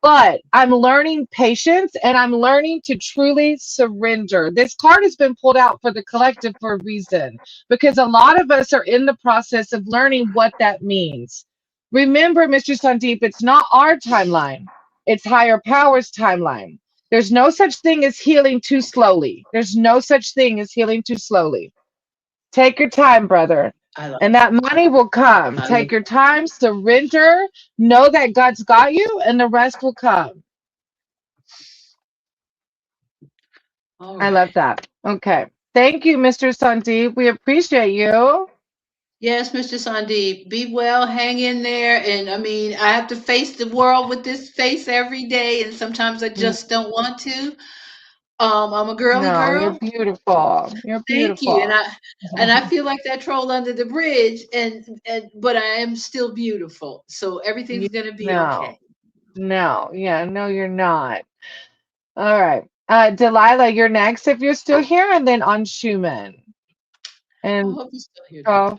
But I'm learning patience and I'm learning to truly surrender. This card has been pulled out for the collective for a reason because a lot of us are in the process of learning what that means. Remember, Mr. Sandeep, it's not our timeline, it's higher power's timeline. There's no such thing as healing too slowly. There's no such thing as healing too slowly. Take your time, brother. I love. And that money will come. I Take love. your time, surrender, know that God's got you, and the rest will come. All I love right. that. Okay. Thank you, Mr. Sandeep. We appreciate you. Yes, Mr. Sandeep, be well, hang in there. And I mean, I have to face the world with this face every day, and sometimes I N- just don't want to. I'm a girly No, you're girl. beautiful. You're Thank you. beautiful. And I feel like that troll under the bridge, and but I am still beautiful. So You- everything's gonna be no, okay. no, yeah, no, you're not. All right. Delilah, you're next if you're still here, and then on Schumann. I And hope you're still here, oh, darling.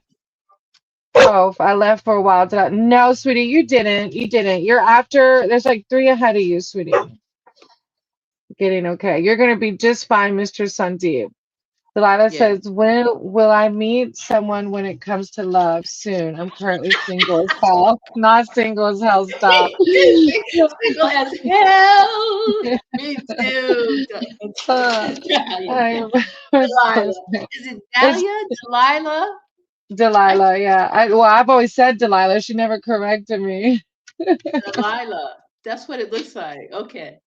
oh, I left for a while. No, sweetie, you didn't. You didn't. You're after, there's like three ahead of you, sweetie. Getting okay. You're going to be just fine, Mr. Sandeep. Delilah Yeah. says, when will I meet someone when it comes to love? Soon. I'm currently single as hell. Not single as hell. Stop. Single as hell. Me too. I Dahlia. was so Delilah. sad. Is it It's Dahlia? Delilah? I Delilah, yeah. I've always said Delilah. She never corrected me. Delilah. That's what it looks like. Okay.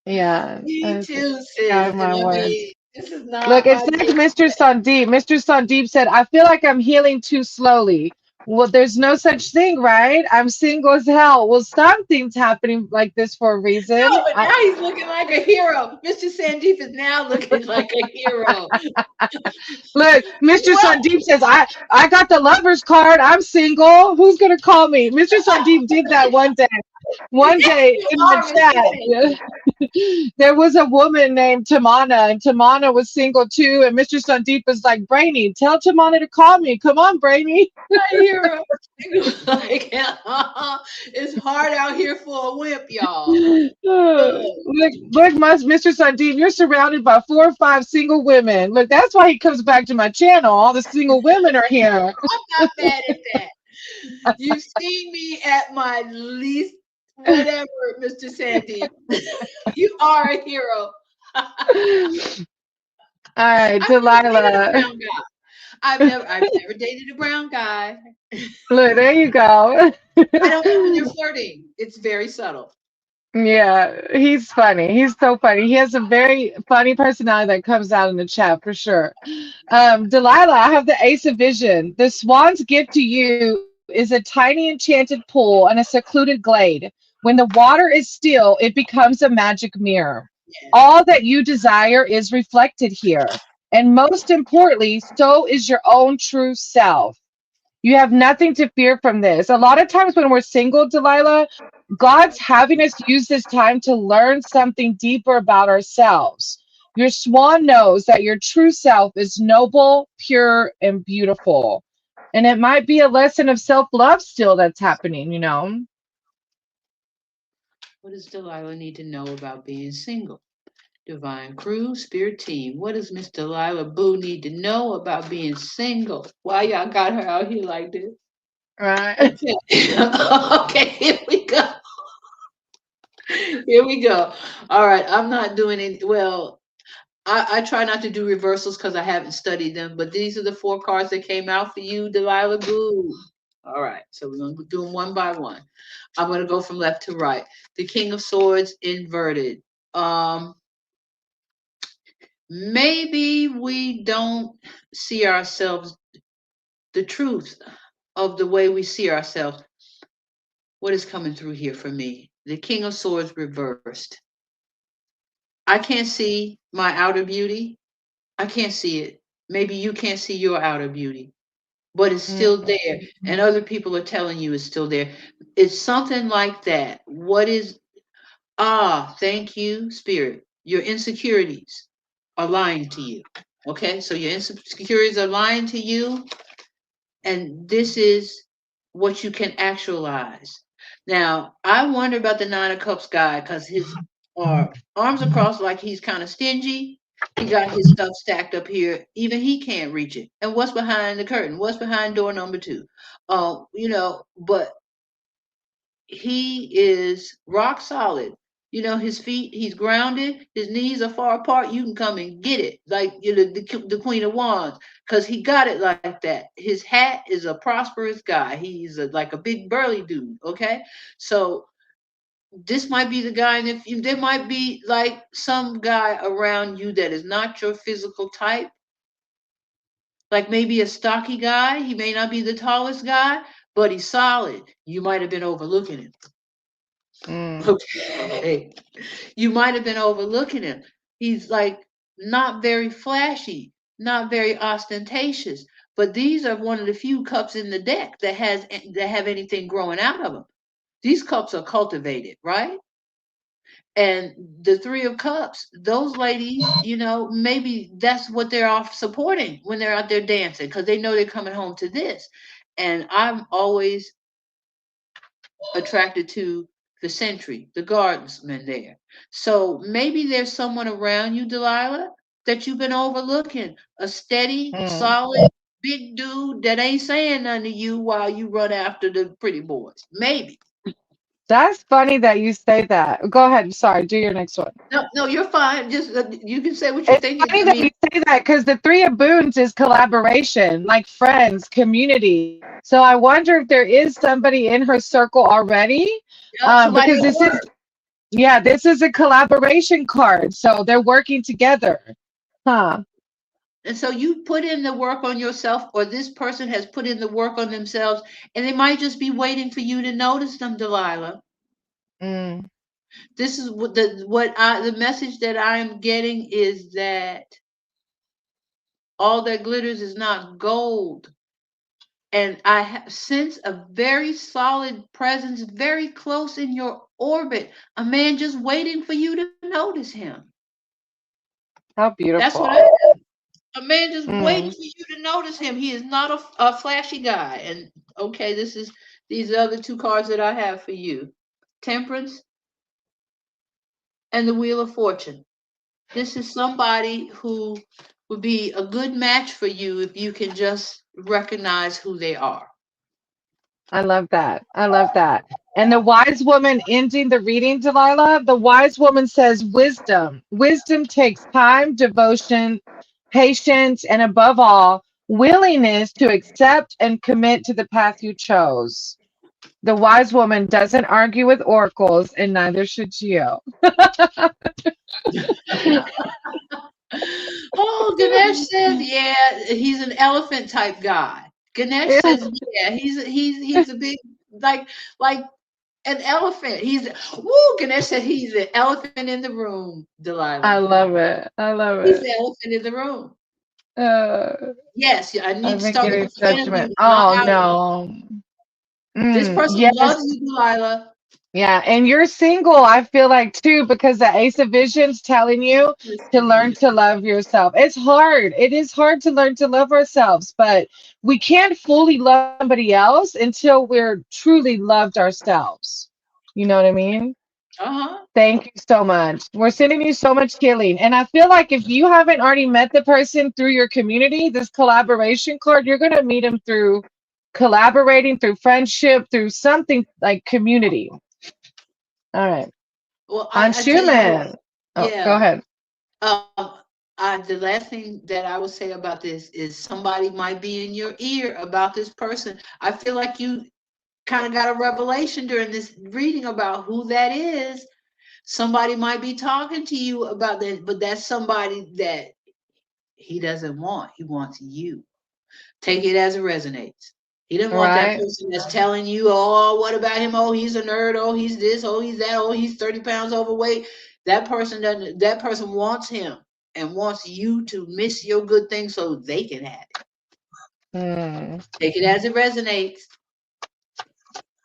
Yeah. Me I said, too, God, sis. And my I word. mean, this is Look, not it my says day. Mr. Sandeep. Mr. Sandeep said, I feel like I'm healing too slowly. Well, there's no such thing, right? I'm single as hell. Well, something's happening like this for a reason. No, but now he's looking like a hero. Mr. Sandeep is now looking like a hero. Look, Mr. Well, Sandeep says, I got the lover's card. I'm single. Who's gonna call me? Mr. Sandeep did that one day. One yes, day you in are, the Mr. chat. Sandeep. There was a woman named Tamana, and Tamana was single too. And Mr. Sandeep was like, Brainy, tell Tamana to call me. Come on, Brainy. A hero. Like, it's hard out here for a wimp, y'all. Look, Look, Mr. Sandeep, you're surrounded by 4 or 5 single women. Look, that's why he comes back to my channel. All the single women are here. I'm not mad at that. You've seen me at my least whatever, Mr. Sandeep. You are a hero. All right, I've never dated a Delilah. brown guy. I've never dated a brown guy. Look, there you go. I don't know when they're flirting. It's very subtle. Yeah, he's funny. He's so funny. He has a very funny personality that comes out in the chat for sure. Delilah, I have the Ace of Vision. The swan's gift to you is a tiny enchanted pool and a secluded glade. When the water is still, it becomes a magic mirror. Yes. All that you desire is reflected here. And most importantly, so is your own true self. You have nothing to fear from this. A lot of times when we're single, Delilah, God's having us use this time to learn something deeper about ourselves. Your swan knows that your true self is noble, pure, and beautiful. And it might be a lesson of self love still that's happening. What does Delilah need to know about being single? Divine Crew, Spirit Team. What does Miss Delilah Boo need to know about being single? Why y'all got her out here like this? Right. Okay. Okay, here we go. Here we go. All right. I'm not doing it. Well, I try not to do reversals because I haven't studied them, but these are the four cards that came out for you, Delilah Boo. All right. So we're going to do them one by one. I'm going to go from left to right. The King of Swords inverted. Um, Maybe we don't see ourselves, the truth of the way we see ourselves. What is coming through here for me? The King of Swords reversed. I can't see my outer beauty. I can't see it. Maybe you can't see your outer beauty, but it's Mm. still there. And other people are telling you it's still there. It's something like that. What is, thank you, Spirit. Your insecurities are lying to you. Okay, so your insecurities are lying to you, and this is what you can actualize. Now, I wonder about the Nine of Cups guy because his arms are crossed like he's kind of stingy. He got his stuff stacked up here. Even he can't reach it. And what's behind the curtain? What's behind door number two? But he is rock solid. His feet, he's grounded. His knees are far apart. You can come and get it, like the Queen of Wands, because he got it like that. His hat is a prosperous guy. He's like a big burly dude. Okay, so this might be the guy, and if you, there might be like some guy around you that is not your physical type, like maybe a stocky guy. He may not be the tallest guy, but he's solid. You might have been overlooking him. Mm. Okay. You might have been overlooking him. He's like not very flashy, not very ostentatious, but these are one of the few cups in the deck that have anything growing out of them. These cups are cultivated, right? And the Three of Cups, those ladies, maybe that's what they're off supporting when they're out there dancing because they know they're coming home to this. And I'm always attracted to the sentry, the guardsman there. So maybe there's someone around you, Delilah, that you've been overlooking. A steady, Mm. solid, big dude that ain't saying nothing to you while you run after the pretty boys. Maybe. That's funny that you say that. Go ahead. Sorry. Do your next one. No, no, you're fine. Just you can say what you're It's thinking. funny I that you mean, say that because the Three of Boons is collaboration, like friends, community. So I wonder if there is somebody in her circle already, yep, somebody because at this is, work. yeah, this is a collaboration card. So they're working together. Huh. And so you put in the work on yourself, or this person has put in the work on themselves, and they might just be waiting for you to notice them, Delilah. Mm. This is the message that I'm getting is that all that glitters is not gold. And I sense a very solid presence, very close in your orbit. A man just waiting for you to notice him. How That's what beautiful. I have. A man just waiting Mm. for you to notice him. He is not a flashy guy. And okay, these are the two cards that I have for you. Temperance and the Wheel of Fortune. This is somebody who would be a good match for you if you can just recognize who they are. I love that. I love that. And the wise woman ending the reading, Delilah, the wise woman says wisdom. Wisdom takes time, devotion, patience, and above all, willingness to accept and commit to the path you chose. The wise woman doesn't argue with oracles, and neither should you. Oh, Ganesh says, yeah, he's an elephant type guy. Ganesh says, yeah, he's a big like an elephant. Ganesh said he's the elephant in the room, Delilah. I love it. I love He's it. the elephant in the room. Uh, Yes, yeah, I need I've to been start with getting the inner judgment. beauty, not Oh outer beauty. no. This person Yes. loves you, Delilah. Yeah, and you're single, I feel like too, because the Ace of Visions telling you to learn Listen, to love yourself. It's hard. It is hard to learn to love ourselves, but we can't fully love somebody else until we're truly loved ourselves. You know what I mean? Uh-huh. Thank you so much. We're sending you so much healing. And I feel like if you haven't already met the person through your community, this collaboration card, you're going to meet them through collaborating, through friendship, through something like community. All right. Well, On I tell you what, Schumann. Oh, go yeah. ahead. The last thing that I would say about this is somebody might be in your ear about this person. I feel like you kind of got a revelation during this reading about who that is. Somebody might be talking to you about that, but that's somebody that he doesn't want. He wants you. Take it as it resonates. He didn't want that Right. person that's telling you, oh, what about him? Oh, he's a nerd. Oh, he's this. Oh, he's that. Oh, he's 30 pounds overweight. That person doesn't, that person wants him and wants you to miss your good thing so they can have it. Hmm. Take it as it resonates.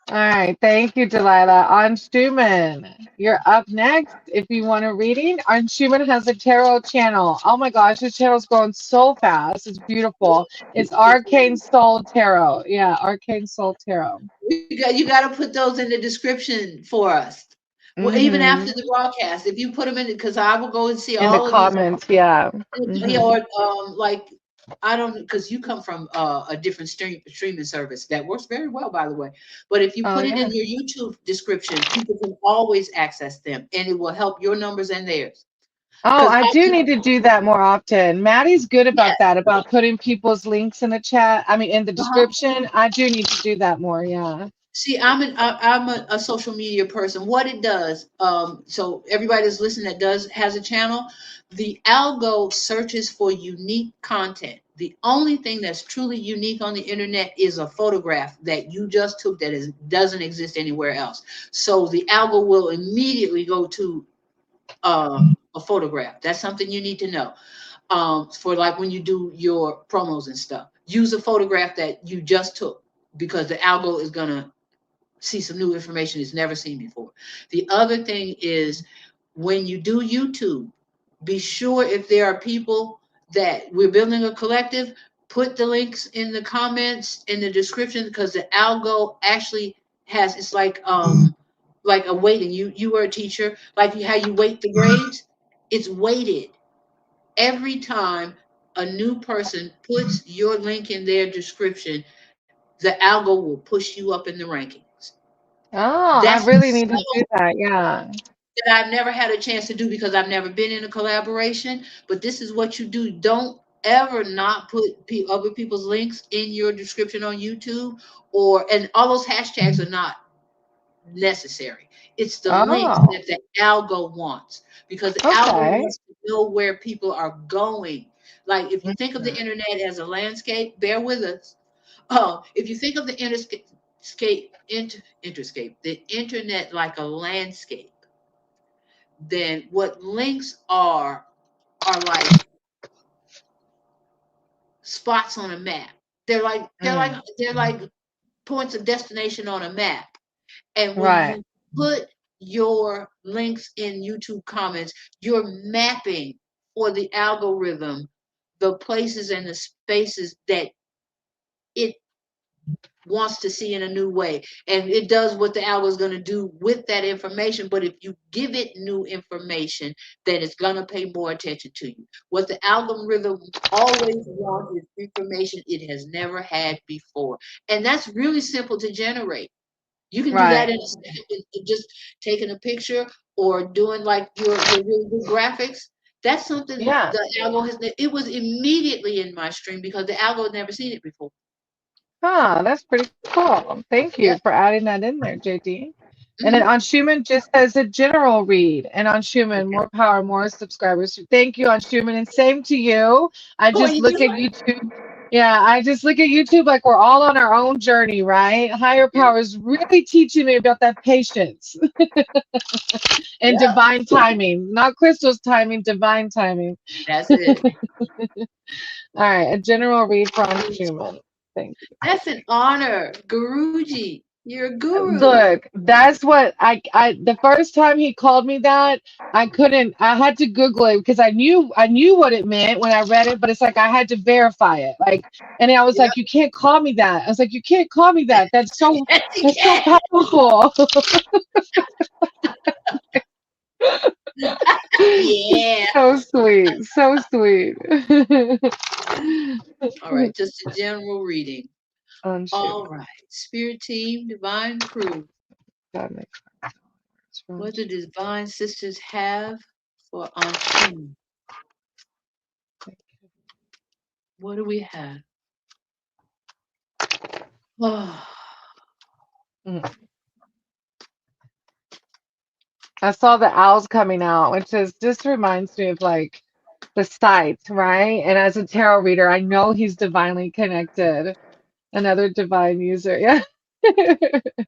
All right, thank you, Delilah. On Schumann, you're up next. If you want a reading, On Schumann has a tarot channel. Oh my gosh, this channel's going so fast. It's beautiful. It's Arcane Soul Tarot. Yeah, Arcane Soul Tarot. You got to put those in the description for us. Well, even after Mm-hmm. the broadcast, if you put them in, because I will go and see In the all of these. comments, yeah. Yeah, Mm-hmm. or like I don't, because you come from a different streaming service that works very well, by the way. But if you Oh put it yeah. in your YouTube description, people can always access them, and it will help your numbers and theirs. Oh, Because I do need to do that more often. Maddie's good yeah, about that, about putting people's links in the chat. I mean, in the uh-huh. description. I do need to do that more. Yeah. See, I'm a social media person. What it does, so everybody that's listening that does has a channel, the algo searches for unique content. The only thing that's truly unique on the internet is a photograph that you just took that is doesn't exist anywhere else. So the algo will immediately go to a photograph. That's something you need to know. For like when you do your promos and stuff, use a photograph that you just took because the algo is gonna see some new information it's never seen before. The other thing is when you do YouTube, be sure if there are people that we're building a collective, put the links in the comments in the description because the algo actually has it's like a weighting. You were a teacher, like how you weight the grades, it's weighted every time a new person puts your link in their description, the algo will push you up in the rankings. Oh, I That's really need to do so that. Yeah. that I've never had a chance to do because I've never been in a collaboration. But this is what you do. Don't ever not put other people's links in your description on YouTube, or and all those hashtags are not necessary. It's the links Oh, that the algo wants because the algo okay. wants to know where people are going. Like if you think of the Mhm. internet as a landscape, bear with us. If you think of the interscape, the internet like a landscape, then what links are like spots on a map. Mm. They're like points of destination on a map. And when Right. you put your links in YouTube comments, you're mapping for the algorithm the places and the spaces that it wants to see in a new way. And it does what the algo is going to do with that information. But if you give it new information, then it's going to pay more attention to you. What the algorithm always wants is information it has never had before. And that's really simple to generate. You can do that Right. in a second, just taking a picture or doing like your really good graphics. That's something Yeah. the algo has. It was immediately in my stream because the algo had never seen it before. Ah, that's pretty cool. Thank Yeah. you for adding that in there, JD. And then Hmm. on Schumann just as a general read, and on Schumann, more power, more subscribers. Thank you on Schumann, and same to you. I Oh, just you look do at YouTube. Yeah, I just look at YouTube like we're all on our own journey, right? Higher it? power is really teaching me about that patience and Yeah. divine timing, not Crystal's timing, divine timing. That's it. All right, a general read from Schumann. Thank you. That's an honor, Guruji. You're a guru. Look, that's what the first time he called me that, I couldn't I had to Google it because I knew what it meant when I read it, but it's like I had to verify it. Like and I was Yeah. like, you can't call me that. I was like, you can't call me that. Yes, you That's so can. powerful. Yeah. So sweet. So sweet. All right, just a general reading. Unsure. All right, spirit team, divine crew. That makes What sense. do the divine sisters have for Anshin? What do we have? Oh, Mm. I saw the owls coming out, which is just reminds me of like the sight, right? And as a tarot reader, I know he's divinely connected. Another divine user. Yeah.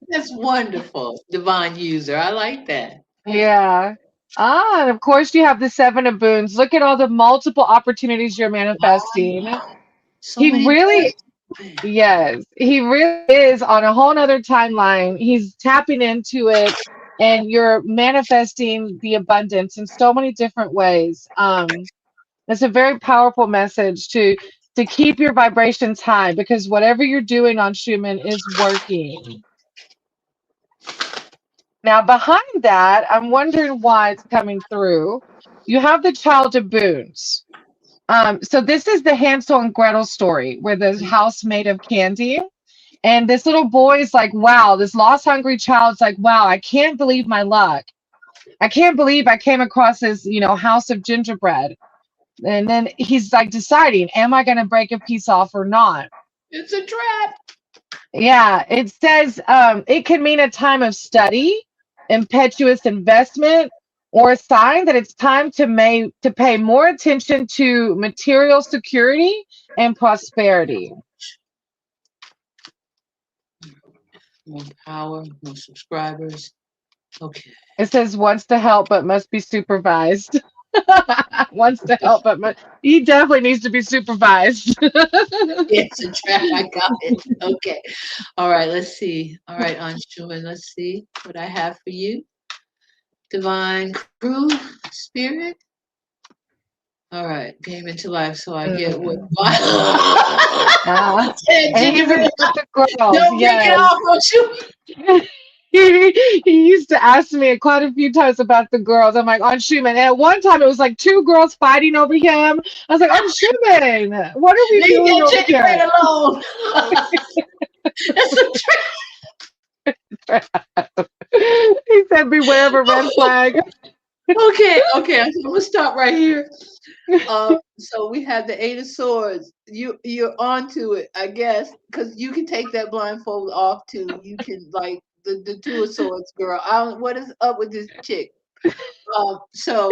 that's wonderful. Divine user. I like that. Yeah. Ah, and of course you have the Seven of Boons. Look at all the multiple opportunities you're manifesting. Wow. So He many doors really, open. yes, he really is on a whole nother timeline. He's tapping into it, and you're manifesting the abundance in so many different ways. It's a very powerful message to keep your vibrations high because whatever you're doing on Schumann is working. Now, behind that, I'm wondering why it's coming through. You have the Child of Boons. So this is the Hansel and Gretel story where the house made of candy. And this little boy is like, wow, this lost hungry child's like, wow, I can't believe my luck. I can't believe I came across this, house of gingerbread. And then he's like deciding, am I going to break a piece off or not? It's a trap. Yeah, it says it can mean a time of study, impetuous investment, or a sign that it's time to pay more attention to material security and prosperity. More power, more subscribers. Okay. It says wants to help but must be supervised. Wants to help but he definitely needs to be supervised. It's a trap. I got it. Okay. All right. Let's see. All right, Anshuman. Let's see what I have for you. Divine crew, spirit. All right. Came into life, so I get what. Mm. Ah, and he's Gingerbread. about the girls, Don't break it yes. off, Anshuman. He used to ask me quite a few times about the girls. I'm like, on Schumann. And at one time, it was like two girls fighting over him. I was like, on Schumann, what are we Leave doing that over here? gingerbread alone. That's a He said, beware of a red trap. flag. Okay, okay. I'm gonna stop right here. So we have the Eight of Swords. You're onto it, I guess, because you can take that blindfold off too. You can like the Two of Swords girl. I don't, what is up with this chick? So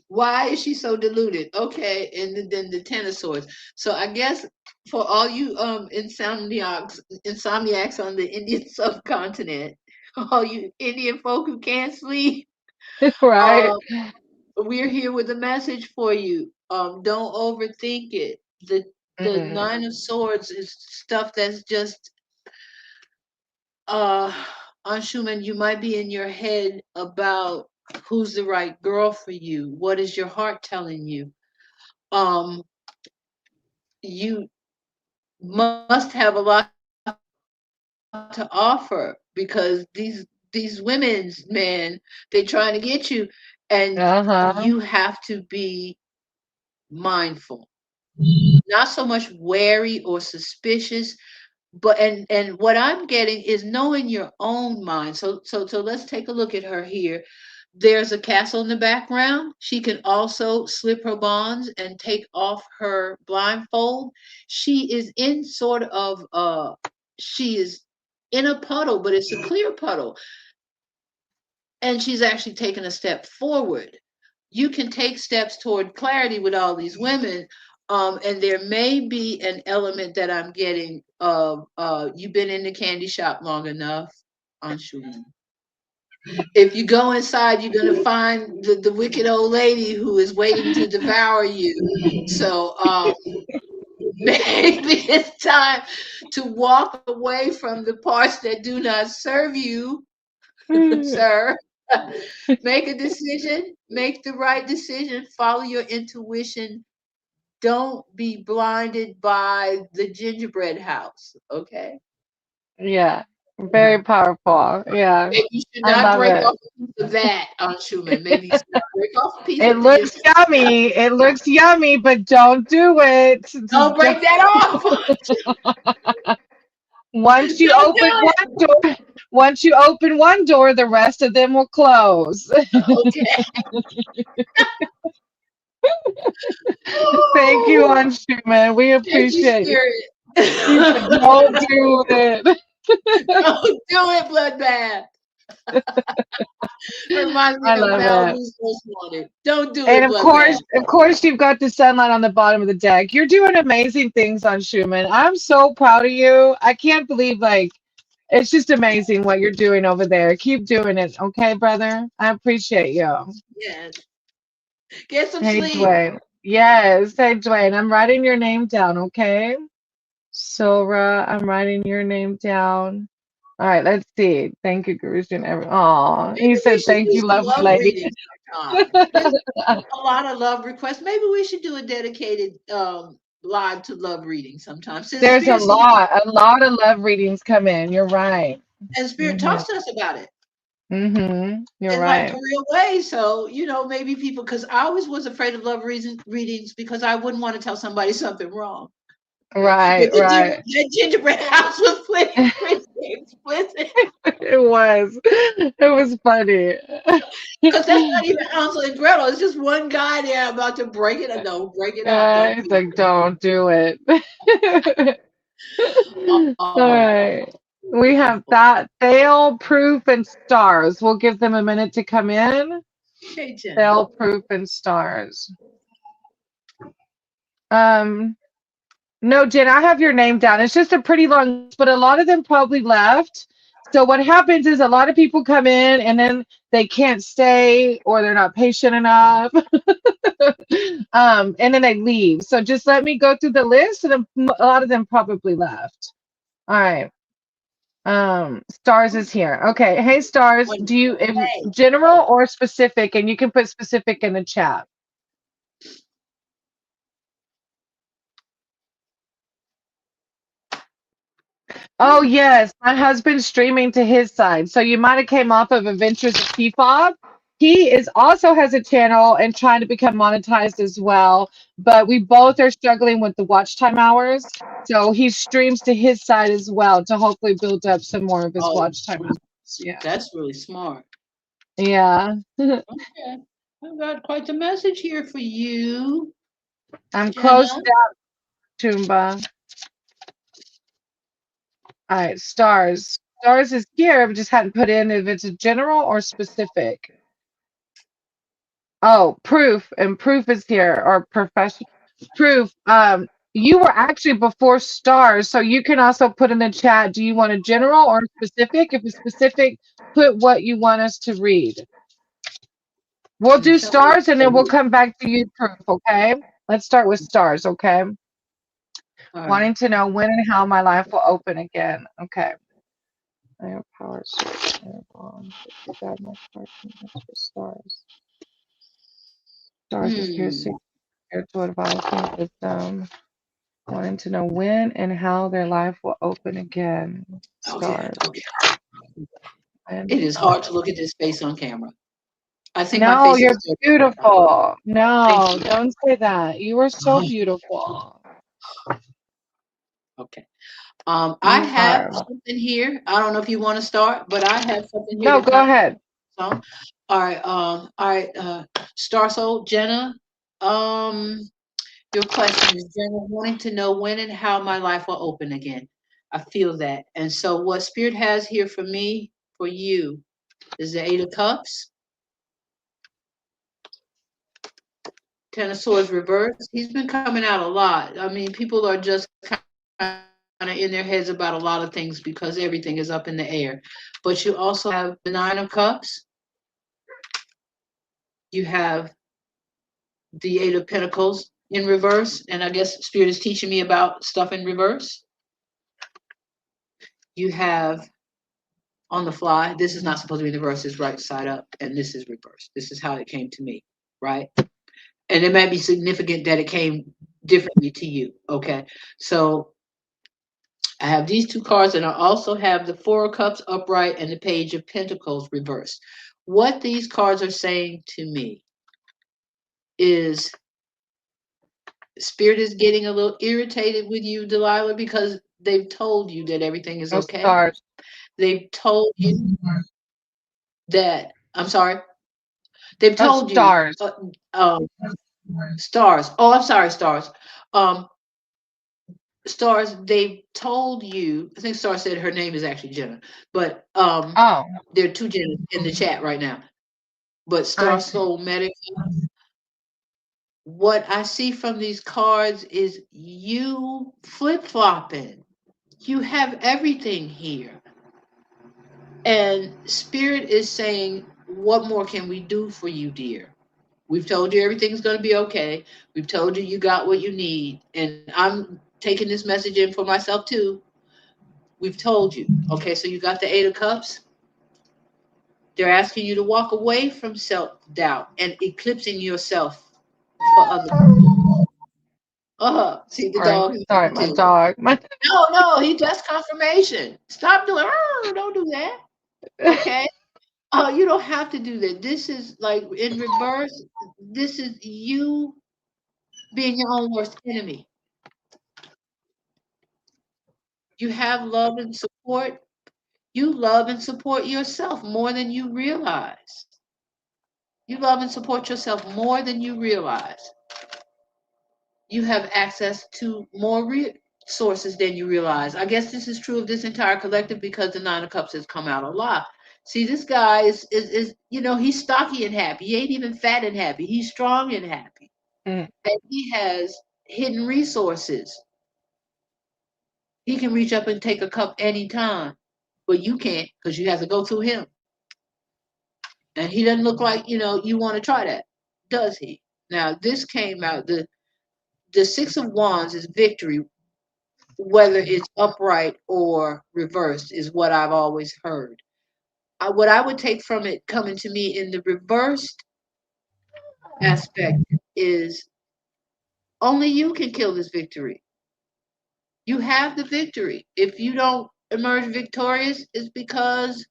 why is she so deluded? Okay, and then the Ten of Swords. So I guess for all you insomniacs on the Indian subcontinent, all you Indian folk who can't sleep. Right? Um, we're here with a message for you. Don't overthink it. The Mm. Nine of Swords is stuff that's just uh on Schumann, you might be in your head about who's the right girl for you. What is your heart telling you? Um, you must have a lot to offer because these women's men, they're trying to get you, and Uh-huh. you have to be mindful, not so much wary or suspicious, but and what I'm getting is knowing your own mind. So let's take a look at her here. There's a castle in the background. She can also slip her bonds and take off her blindfold. She is in sort of she is in a puddle, but it's a clear puddle, and she's actually taken a step forward. You can take steps toward clarity with all these women. And there may be an element that I'm getting of you've been in the candy shop long enough, Anshuman. If you go inside, you're gonna find the wicked old lady who is waiting to devour you. So maybe it's time to walk away from the parts that do not serve you, sir. Make a decision, make the right decision, follow your intuition. Don't be blinded by the gingerbread house, okay? Yeah. Very powerful. Yeah. Maybe you should I not love break it. off a piece of that, Schumann. Maybe you should not break off a piece It of this. looks yummy. It looks yummy, but don't do it. Don't Just break that off. once you Don't do open it. one door, once you open one door, the rest of them will close. Okay. Thank you, Oh, Anshuman. We thank you, appreciate you. Spirit. You said, don't do it. Don't do it, bloodbath. Reminds me I of love it. Malibu's Most Wanted. Don't do And it, bloodbath. of course, you've got the sunlight on the bottom of the deck. You're doing amazing things on Schumann. I'm so proud of you. I can't believe, like, it's just amazing what you're doing over there. Keep doing it, okay, brother? I appreciate you. Yes. Get some Hey, sleep. Dwayne. Yes, hey, Dwayne. I'm writing your name down, okay? Sora, I'm writing your name down. All right, let's see. Thank you, Guruji. Oh, Maybe he we said, should thank do you, some lovely love lady. readings sometime. There's a lot of love requests. Maybe we should do a dedicated live to love reading sometime. Since There's Spirit seems a lot of love readings come in. You're right. and Spirit Mm-hmm. talks to us about it You're in like right. a real way. So, maybe people, because I always was afraid of readings because I wouldn't want to tell somebody something wrong. But Right, right. that gingerbread house was pretty explicit. It was. It was funny. Because that's not even Hansel and Gretel. It's just one guy there about to break it. No, break it up. Don't It's do like, don't do it. it. All right. We have that fail proof and stars. We'll give them a minute to come in. Okay, Jen. Fail proof and stars. No, Jen, I have your name down. It's just a pretty long list, but a lot of them probably left. So what happens is a lot of people come in and then they can't stay or they're not patient enough. And then they leave. So just let me go through the list, and a lot of them probably left. All right. Stars is here. Okay. Hey, Stars, do you general or specific? And you can put specific in the chat. Oh yes, my husband's streaming to his side. So you might have came off of Adventures of PFOB. He is also has a channel and trying to become monetized as well. But we both are struggling with the watch time hours. So he streams to his side as well to hopefully build up some more of his watch time hours. Yeah. That's really smart. Yeah. Okay. I've got quite the message here for you. I'm close out, Tumba. All right, stars. Stars is here, but just hadn't put in if it's a general or specific. Oh, proof, and proof is here, or professional proof. You were actually before stars, so you can also put in the chat, do you want a general or specific? If it's specific, put what you want us to read. We'll do stars and then we'll come back to you, proof, okay? Let's start with stars, okay? Wanting to know when and how my life will open again. Okay. I have power source. God, my heart for stars. Stars is here, spiritual advice and wisdom. Wanting to know when and how their life will open again. Stars. Okay. It is hard to look at this face on camera. I think no, my face you're is beautiful. No, don't say that. You are so beautiful. Okay. I have something here. I don't know if you want to start, but I have something here. No, go ahead. All right. Star Soul, Jenna. Your question is Jenna wanting to know when and how my life will open again. I feel that. And so what Spirit has here for me, for you, is the Eight of Cups. Ten of Swords reversed. He's been coming out a lot. I mean, people are just kind of in their heads about a lot of things because everything is up in the air. But you also have the Nine of Cups. You have the Eight of Pentacles in reverse. And I guess Spirit is teaching me about stuff in reverse. You have on the fly. This is not supposed to be in reverse. It's right side up. And this is reverse. This is how it came to me. Right? And it might be significant that it came differently to you. Okay. So I have these two cards, and I also have the Four of Cups upright and the Page of Pentacles reversed. What these cards are saying to me is Spirit is getting a little irritated with you, Delilah, because they've told you that everything is No okay. stars. They've told you that, I'm sorry, they've Oh, told you, stars. um, stars. Oh, I'm sorry, stars. Um, stars, they've told you, I think Star said her name is actually Jenna, but Oh, there are two Jennas in the chat right now. But I Star see. Soul Medic, what I see from these cards is you flip-flopping. You have everything here. And Spirit is saying, what more can we do for you, dear? We've told you everything's going to be okay. We've told you you got what you need. And I'm taking this message in for myself too. We've told you. Okay, so you got the Eight of Cups. They're asking you to walk away from self-doubt and eclipsing yourself for other people. See the Sorry, dog is sorry, here my too. dog. My No, no, he just confirmation. Stop doing, don't do that. Okay. You don't have to do that. This is like in reverse. This is you being your own worst enemy. You have love and support. You love and support yourself more than you realize. You love and support yourself more than you realize. You have access to more resources than you realize. I guess this is true of this entire collective because the Nine of Cups has come out a lot. See, this guy is he's stocky and happy. He ain't even fat and happy. He's strong and happy. Mm, And he has hidden resources. He can reach up and take a cup anytime, but you can't because you have to go through him. And he doesn't look like, you want to try that, does he? Now, this came out, the Six of Wands is victory, whether it's upright or reversed, is what I've always heard. What I would take from it coming to me in the reversed aspect is only you can kill this victory. You have the victory. If you don't emerge victorious, it's because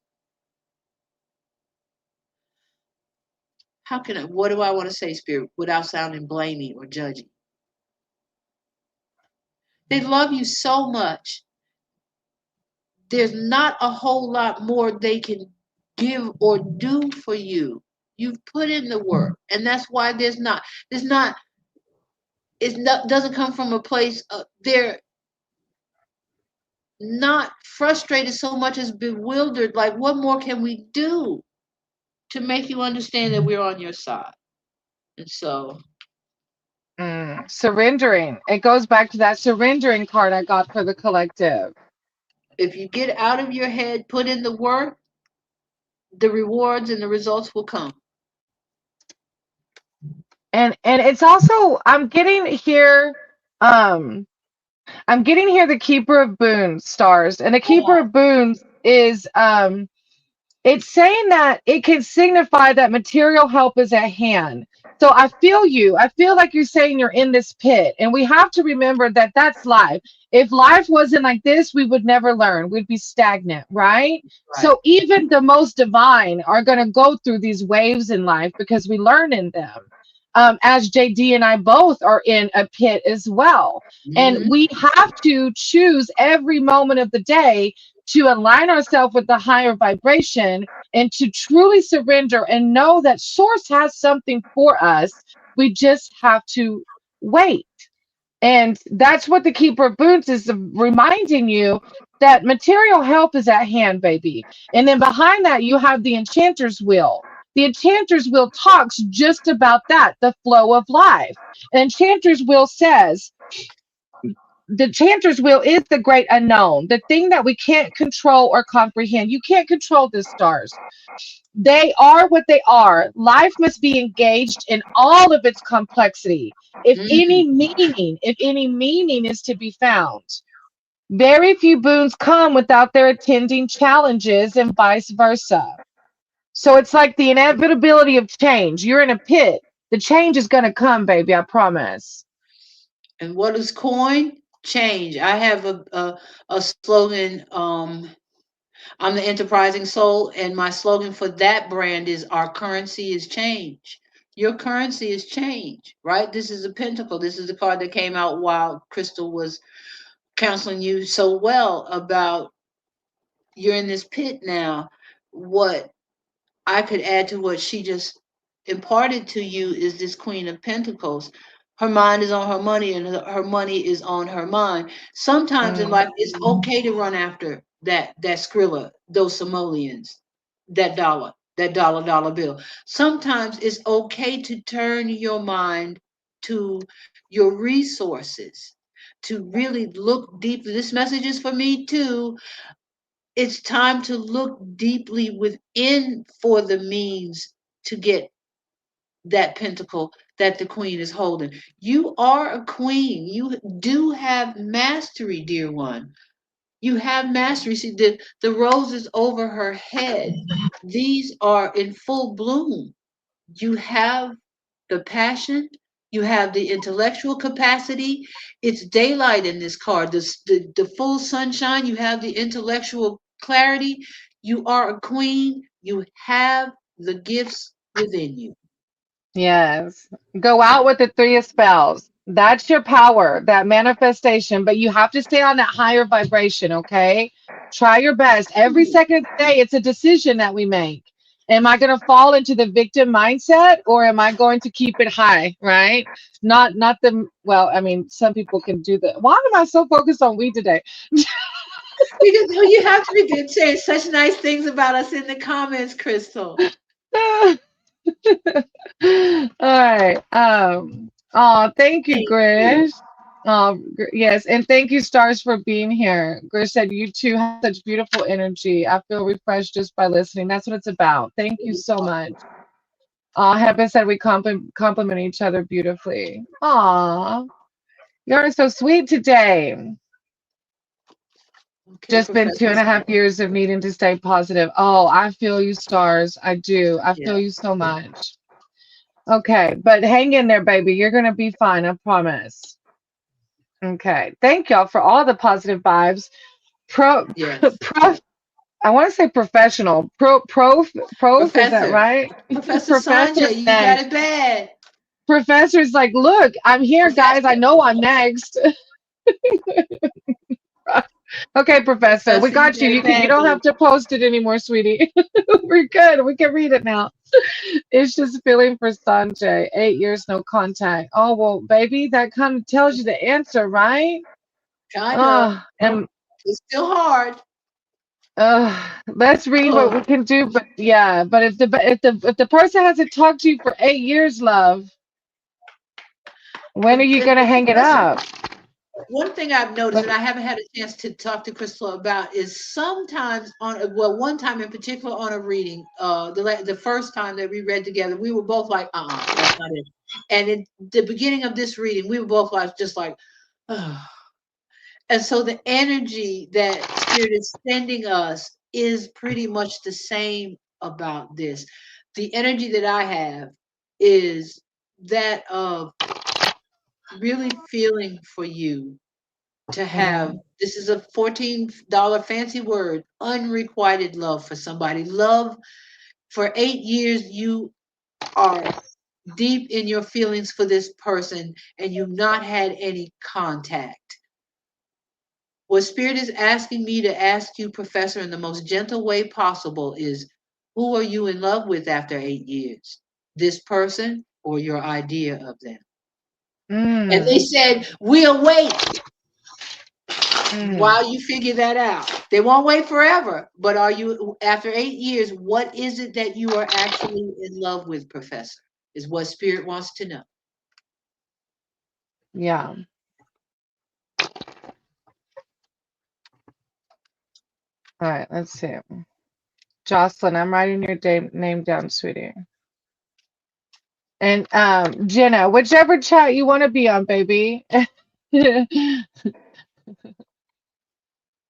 what do I want to say, Spirit, without sounding blaming or judging? They love you so much. There's not a whole lot more they can give or do for you. You've put in the work, and that's why doesn't come from a place of they're not frustrated so much as bewildered. Like, what more can we do to make you understand that we're on your side? And so, surrendering. It goes back to that surrendering card I got for the collective. if you get out of your head, put in the work, the rewards and the results will come. And it's also I'm getting here the Keeper of Boons stars. And the Keeper of Boons is it's saying that it can signify that material help is at hand. So I feel you. I feel like you're saying you're in this pit. And we have to remember that that's life. If life wasn't like this, we would never learn. We'd be stagnant, right? So even the most divine are going to go through these waves in life because we learn in them. As JD and I both are in a pit as well. And we have to choose every moment of the day to align ourselves with the higher vibration and to truly surrender and know that source has something for us. We just have to wait. And that's what the Keeper of Boons is reminding you, that material help is at hand, baby. And then behind that, you have the Enchanter's Wheel. The Enchanter's Wheel talks just about that, the flow of life. The Enchanter's Wheel says, the Enchanter's Wheel is the great unknown, the thing that we can't control or comprehend. You can't control the stars. They are what they are. Life must be engaged in all of its complexity. If any meaning is to be found. Very few boons come without their attending challenges and vice versa. So it's like the inevitability of change. You're in a pit. The change is going to come, baby, I promise. And what is coin? change. I have a slogan. I'm the enterprising soul, and my slogan for that brand is our currency is change. Your currency is change, right? This is a pentacle. This is the card that came out while Crystal was counseling you so well about you're in this pit now. What I could add to what she just imparted to you is this Queen of Pentacles. Her mind is on her money, and her money is on her mind. Sometimes in Mm. life, it's okay to run after that Skrilla, those simoleons, that dollar bill. Sometimes it's okay to turn your mind to your resources, to really look deeply. This message is for me too. It's time to look deeply within for the means to get that pentacle that the queen is holding. You are a queen. You do have mastery, dear one. You have mastery. See, the roses over her head, these are in full bloom. You have the passion, you have the intellectual capacity. It's daylight in this card. The full sunshine, you have the intellectual clarity. You are a queen. You have the gifts within you. Yes. Go out with the three of spells. That's your power, that manifestation, but you have to stay on that higher vibration, okay? Try your best. Every second day, it's a decision that we make. Am I going to fall into the victim mindset or am I going to keep it high, right? Not the well, I mean, some people can do that. Why am I so focused on weed today? Because you have to be good saying such nice things about us in the comments, Crystal. All right. Oh, thank you, Thank you. Grish. Yes, and thank you, Stars, for being here. Grish said you two have such beautiful energy. I feel refreshed just by listening. That's what it's about. Thank you so much. Heba said we compliment each other beautifully. Aw, you're so sweet today. Okay, Just been two Professor. and a half years of needing to stay positive. Oh, I feel you, Stars. I do. I Yeah. feel you so much. Okay, but hang in there, baby. You're gonna be fine, I promise. Okay. Thank y'all for all the positive vibes. Yes. Pro, I want to say professional. Prof, is that Professor. right? Professor Sanja, Professor's you got next. it bad. Professor's like, look, I'm here, guys. I Professor. know I'm next. Okay, Professor, we Professor, you got you. got it You bad, don't boo. have to post it anymore, sweetie. We're good. We can read it now. It's just feeling for Sanjay. 8 years no contact. Oh well, baby, that kind of tells you the answer, right? Kind of. Oh, and It's still hard. let's read what we Oh, can do. But yeah, but if the person hasn't talked to you for 8 years, love, when are you gonna and hang it Professor, up? one thing I've noticed, But and I haven't had a chance to talk to Crystal about, is sometimes well, one time in particular on a reading, the first time that we read together, we were both like, that's not it. And in the beginning of this reading, we were both like, just like, oh. And so the energy that Spirit is sending us is pretty much the same about this. The energy that I have is that of really feeling for you to have, mm, this is a $14 fancy word, unrequited love for somebody. Love for 8 years, you are deep in your feelings for this person and you've not had any contact. What Spirit is asking me to ask you, Professor, in the most gentle way possible is, who are you in love with after 8 years? This person or your idea of them? And they mm, said, we'll wait mm. while you figure that out. They won't wait forever, but are you, after 8 years, what is it that you are actually in love with, Professor? Is what Spirit wants to know. Yeah. All right. Let's see. Jocelyn, I'm writing your name down, sweetie. And Jenna, whichever chat you want to be on, baby.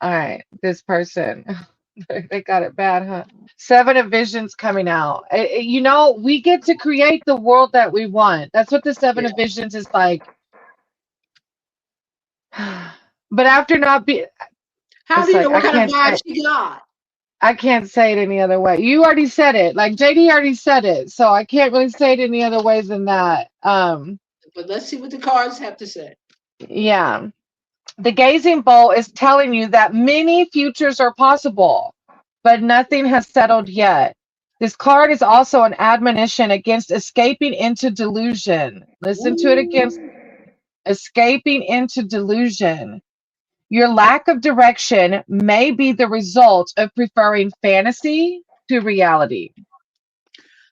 All right, this person. They got it bad, huh? Seven of Visions coming out. We get to create the world that we want. That's what the Seven Yeah. of Visions is like. But after not be, How do it's you like know what kind of vibe say, she got? I can't say it any other way. You already said it. Like JD already said it, so I can't really say it any other ways than that. But let's see what the cards have to say. Yeah. The gazing bowl is telling you that many futures are possible, but nothing has settled yet. This card is also an admonition against escaping into delusion. Listen to it again. Ooh, Escaping into delusion. Your lack of direction may be the result of preferring fantasy to reality.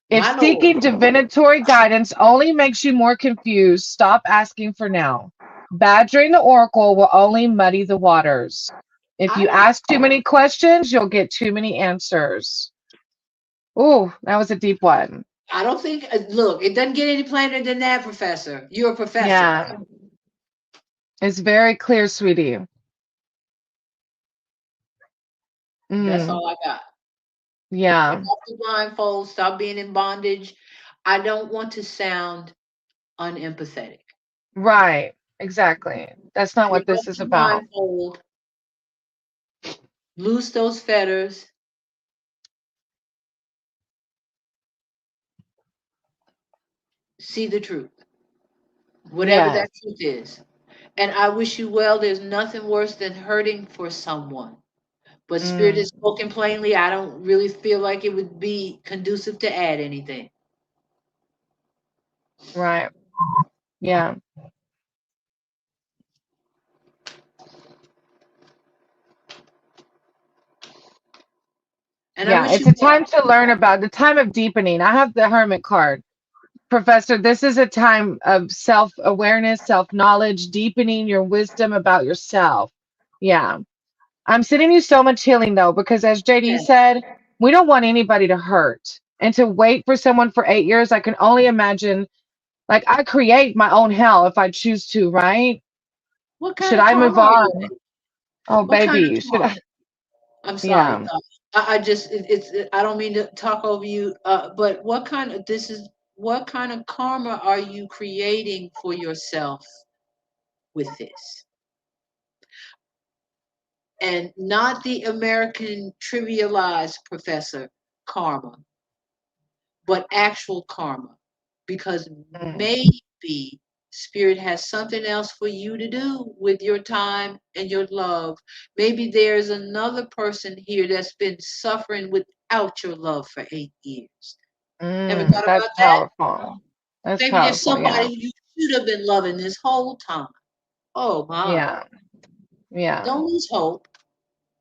If my lord. seeking divinatory guidance only makes you more confused, stop asking for now. Badgering the oracle will only muddy the waters. If I you don't ask too many questions, you'll get too many answers. Ooh, that was a deep one. I don't think look, it doesn't get any plainer than that, Professor. You're a professor. Yeah, it's very clear, sweetie. That's Mm, all I got. Take yeah, off the blindfold, stop being in bondage. I don't want to sound unempathetic. right. Exactly. That's not what Take this off is the about. blindfold, loose those fetters, see the truth, whatever Yes. that truth is. And I wish you well. There's nothing worse than hurting for someone. But Spirit Mm, has spoken plainly. I don't really feel like it would be conducive to add anything. right. Yeah. And I Yeah. wish It's you a time well. to learn about the time of deepening. I have the Hermit card. Professor, this is a time of self awareness, self knowledge, deepening your wisdom about yourself. Yeah. I'm sending you so much healing though, because as JD Yeah. said, we don't want anybody to hurt. And to wait for someone for 8 years, I can only imagine, like, I create my own hell if I choose to, right? What kind Should of I move karma are you? on? Oh, What kind baby. of Should I? karma? I'm sorry. Yeah. I just I don't mean to talk over you. But what kind of what kind of karma are you creating for yourself with this? And not the American trivialized professor karma, but actual karma. Because Mm, maybe Spirit has something else for you to do with your time and your love. Maybe there's another person here that's been suffering without your love for 8 years. Ever thought that's about that? powerful. That's Maybe there's powerful. Yeah. somebody you should have been loving this whole time. Oh my. Yeah. Yeah. Don't lose hope.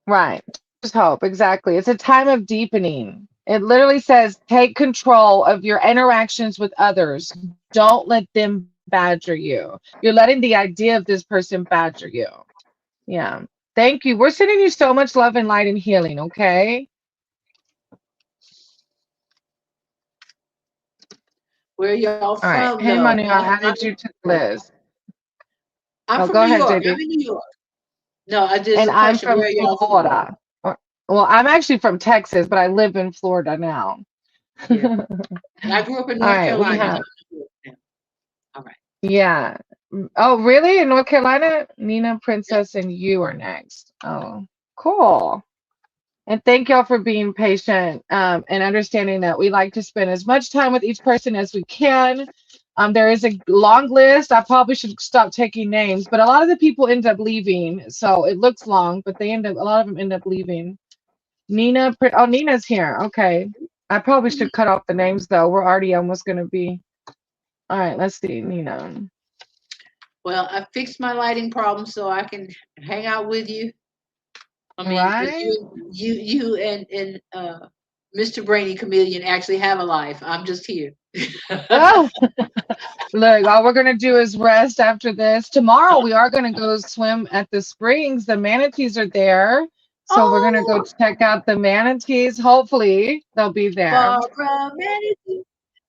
Right. Just hope. Exactly. It's a time of deepening. It literally says take control of your interactions with others. Don't let them badger you. You're letting the idea of this person badger you. Yeah. Thank you. We're sending you so much love and light and healing. Okay. Where y'all All right. from Hey, though? Manu, I added you to the list. I'm Oh, from go New ahead, York. I'm JD. in New York. No, I just And a I'm question. from Where are y'all from? Florida. Well, I'm actually from Texas, but I live in Florida now. Yeah. All I grew up in North right. We Carolina. have, Now. All right. yeah. Oh, really? In North Carolina? Nina, Yep. Princess, and you are next. Oh, cool. And thank y'all for being patient and understanding that we like to spend as much time with each person as we can. There is a long list. I probably should stop taking names, but a lot of the people end up leaving. So it looks long, but a lot of them end up leaving. Oh, Nina's here. Okay. I probably should cut off the names though. We're already almost going to be. All right, let's see. Nina. Well, I fixed my lighting problem so I can hang out with you. I mean, because Right? you and Mr. Brainy Chameleon actually have a life. I'm just here. Oh, look, all we're gonna do is rest after this. Tomorrow we are gonna go swim at the springs. The manatees are there. So we're gonna go Oh, check out the manatees. Hopefully they'll be there. Barbara Manatee.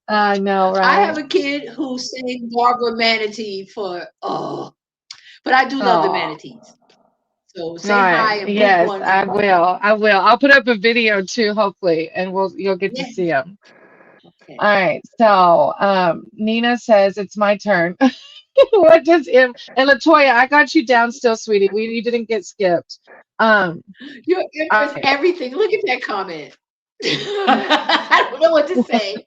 I know, I have right? a kid who sings Barbara Manatee but I do love the Oh, manatees. So all say right. hi and put Yes, one. I will. I will. I'll put up a video too, hopefully, and you'll get to Yeah. see them. Okay. All right. So Nina says it's my turn. What does M and Latoya, I got you down still, sweetie. You didn't get skipped. Um, Your is I everything. Look at that comment. I don't know what to say.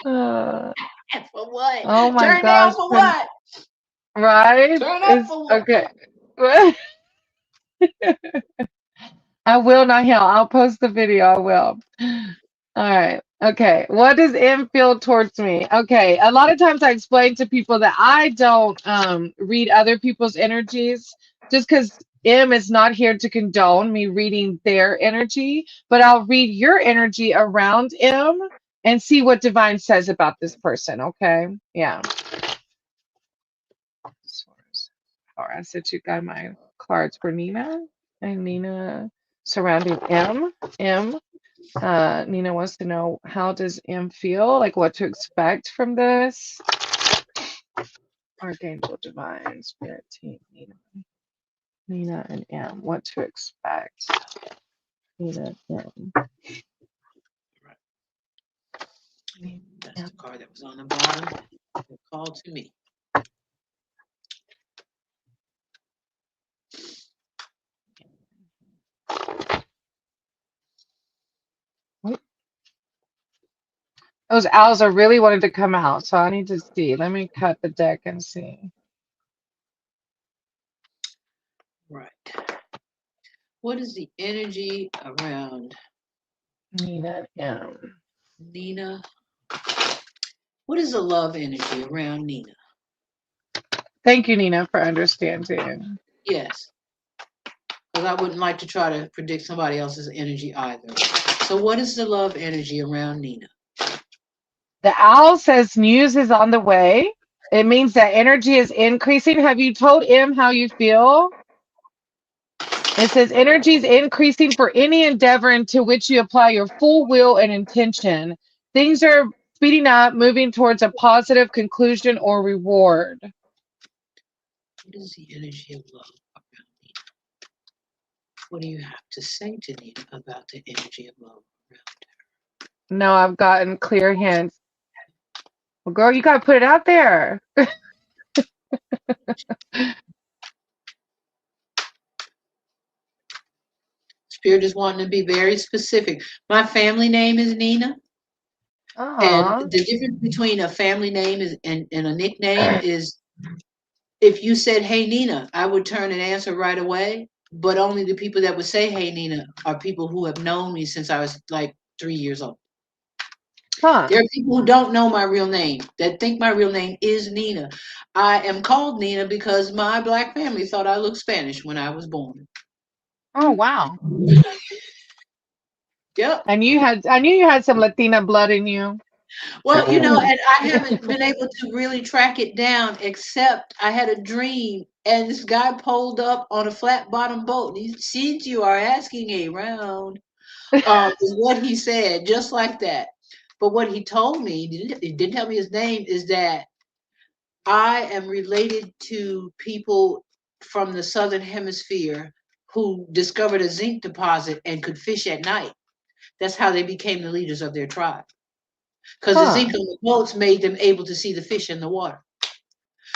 uh, For what? oh my Turn down gosh, for what? right? Turn up It's for what? okay. I will not heal. I'll post the video. I will. All right. Okay. What does M feel towards me? Okay. A lot of times I explain to people that I don't read other people's energies just because M is not here to condone me reading their energy, but I'll read your energy around M and see what divine says about this person. Okay. Yeah. Source. Or I said you got my cards for Nina and Nina surrounding M. M. Nina wants to know, how does M feel? Like what to expect from this? Archangel Divine Spirit Team, Nina and M. What to expect? Nina and M. That's the card that was on the bottom. It called to me. Those owls are really wanting to come out, so I need to see. Let me cut the deck and see. Right. What is the energy around Nina and M. Nina? What is the love energy around Nina? Thank you, Nina, for understanding. Yes, because I wouldn't like to try to predict somebody else's energy either. So, what is the love energy around Nina? The owl says news is on the way. It means that energy is increasing. Have you told M how you feel? It says energy is increasing for any endeavor into which you apply your full will and intention. Things are speeding up, moving towards a positive conclusion or reward. What is the energy of love around Nina? What do you have to say to Nina about the energy of love around No, I've gotten clear hints. Well, girl, you got to put it out there. Spirit is wanting to be very specific. My family name is Nina, and Aw. the difference between a family name and a nickname is if you said, "Hey Nina," I would turn and answer right away. But only the people that would say, "Hey Nina," are people who have known me since I was like 3 years old. Huh. There are people who don't know my real name that think my real name is Nina. I am called Nina because my black family thought I looked Spanish when I was born. Oh, wow. Yep. I knew you had some Latina blood in you. Well, and I haven't been able to really track it down, except I had a dream, and this guy pulled up on a flat bottom boat. And he sees you are asking around, is what he said, just like that. But what he told me, he didn't tell me his name, is that I am related to people from the southern hemisphere who discovered a zinc deposit and could fish at night. That's how they became the leaders of their tribe. Because the zinc Huh. on the boats made them able to see the fish in the water.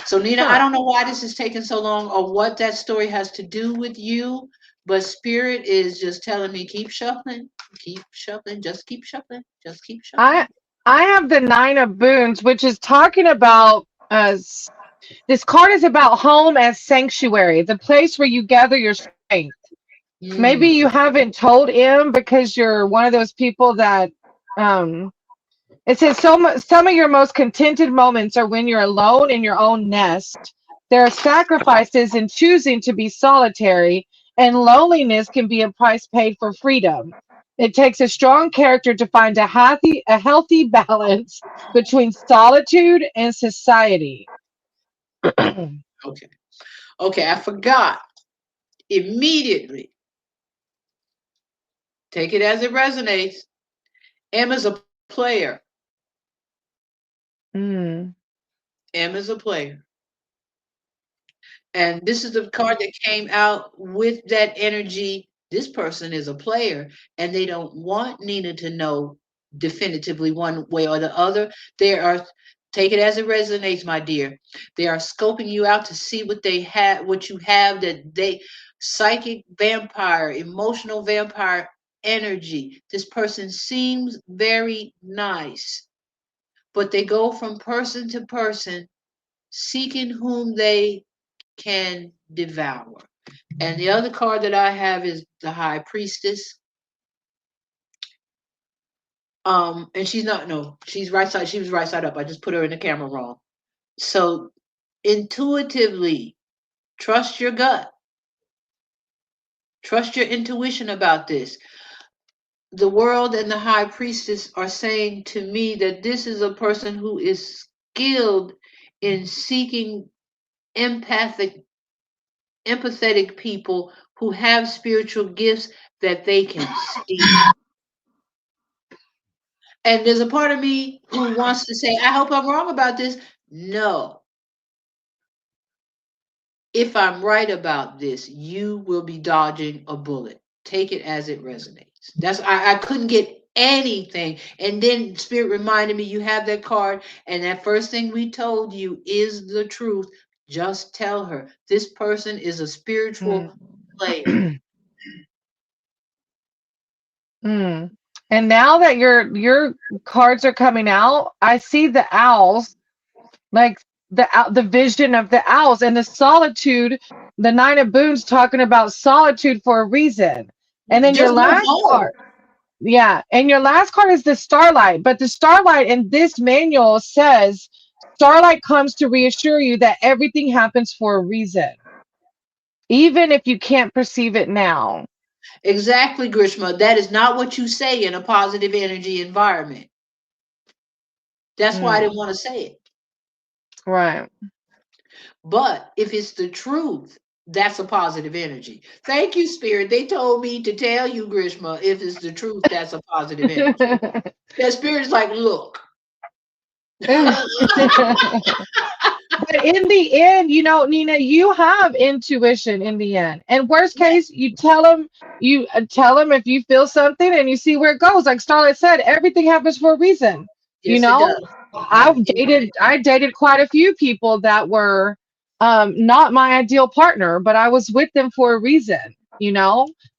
So Nina, I Huh. don't know why this is taking so long or what that story has to do with you, but Spirit is just telling me keep shuffling, just keep shuffling, just keep I shuffling. I have the Nine of Boons, which is talking about this card is about home as sanctuary, the place where you gather your strength. Maybe Mm, you haven't told him because you're one of those people that um it says some of your most contented moments are when you're alone in your own nest. There are sacrifices in choosing to be solitary, and loneliness can be a price paid for freedom. It takes a strong character to find a healthy balance between solitude and society. okay. Okay, I forgot. Immediately. Take it as it resonates. M is a player. Mm. M is a player. And this is the card that came out with that energy. This person is a player, and they don't want Nina to know definitively one way or the other. They are Take it as it resonates, my dear. They are scoping you out to see what they have, what you have, that they psychic vampire, emotional vampire energy. This person seems very nice, but they go from person to person seeking whom they can devour. And the other card that I have is the High Priestess. And she's not, no, she's right side, she was right side up. I just put her in the camera wrong. So intuitively, trust your gut, trust your intuition about this. The world and the High Priestess are saying to me that this is a person who is skilled in seeking empathic empathetic people who have spiritual gifts that they can see. And there's a part of me who wants to say, I hope I'm wrong about this. No. If I'm right about this, you will be dodging a bullet. Take it as it resonates. I couldn't get anything. And then Spirit reminded me, you have that card, and that first thing we told you is the truth. Just tell her this person is a spiritual player. Mm. And now that your cards are coming out, I see the owls, like the vision of the owls and the solitude. The Nine of Boons talking about solitude for a reason. And then your Just no last more. card, yeah, and your last card is the starlight. But the starlight in this manual says starlight comes to reassure you that everything happens for a reason, even if you can't perceive it now. Exactly, Grishma. That is not what you say in a positive energy environment. That's why I Mm, didn't want to say it. right. But if it's the truth, that's a positive energy. Thank you, Spirit. They told me to tell you, Grishma, if it's the truth, that's a positive energy. That Spirit is like, look. But in the end, Nina, you have intuition in the end. And worst Yeah, case, you tell them if you feel something and you see where it goes. Like Starlet said, everything happens for a reason. You yes, it know, does. Yeah. I dated quite a few people that were not my ideal partner, but I was with them for a reason.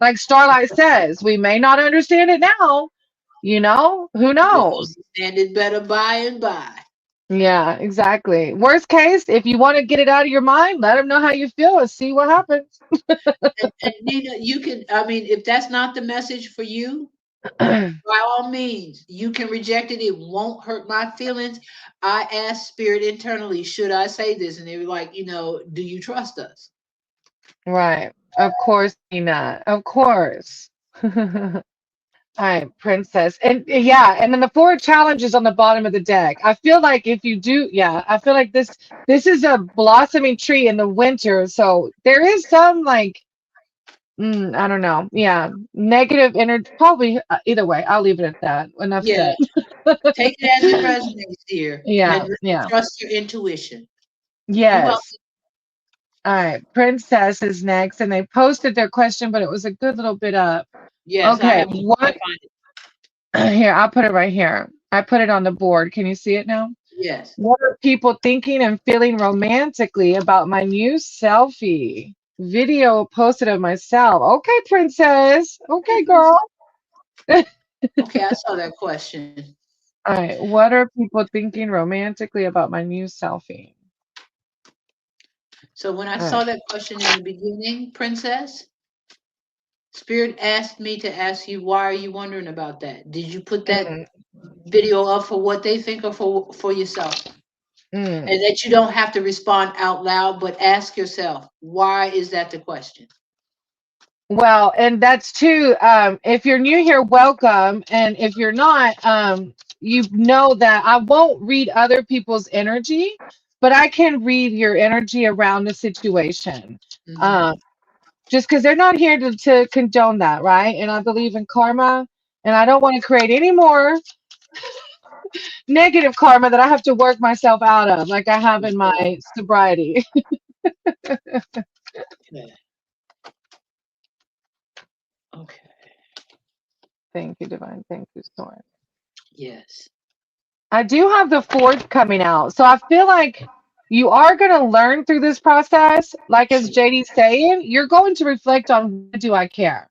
Like Starlight says, we may not understand it now. Who We'll knows? understand it better by and by. Yeah, exactly. Worst case, if you want to get it out of your mind, let them know how you feel and see what happens. And Nina, you can, I mean, if that's not the message for you, by all means, you can reject it. It won't hurt my feelings. I asked Spirit internally, should I say this? And they were like, do you trust us? Right. Of course, Nina. Of course. All right, Princess. And yeah, and then the four challenges on the bottom of the deck. I feel like if you do, yeah, I feel like this is a blossoming tree in the winter, so there is some like I don't know. Yeah, negative energy. Probably either way. I'll leave it at that. Enough Yeah, said. take it as it resonates, dear, Yeah, and yeah. trust your intuition. You welcome. Yes. All right. Princess is next, and they posted their question, but it was a good little bit up. Yes, I Okay, have to what find it. here, I'll put it right here. I put it on the board. Can you see it now? Yes. What are people thinking and feeling romantically about my new selfie video posted of myself? Okay, Princess. Okay, girl. Okay, I saw that question. All right. What are people thinking romantically about my new selfie? So when I All saw right. that question in the beginning, Princess, Spirit asked me to ask you, why are you wondering about that? Did you put that Mm, video up for what they think or for yourself? mm. And that you don't have to respond out loud, but ask yourself, why is that the question? Well, and that's too, if you're new here, welcome. And if you're not, you know that I won't read other people's energy, but I can read your energy around the situation. Mhm. Um, just because they're not here to condone that, right? And I believe in karma, and I don't want to create any more negative karma that I have to work myself out of, like I have in my sobriety. Okay. Okay. Thank you, Divine. Thank you, Source. Yes. I do have the fourth coming out. So I feel like you are going to learn through this process. Like as JD's saying, you're going to reflect on why do I care?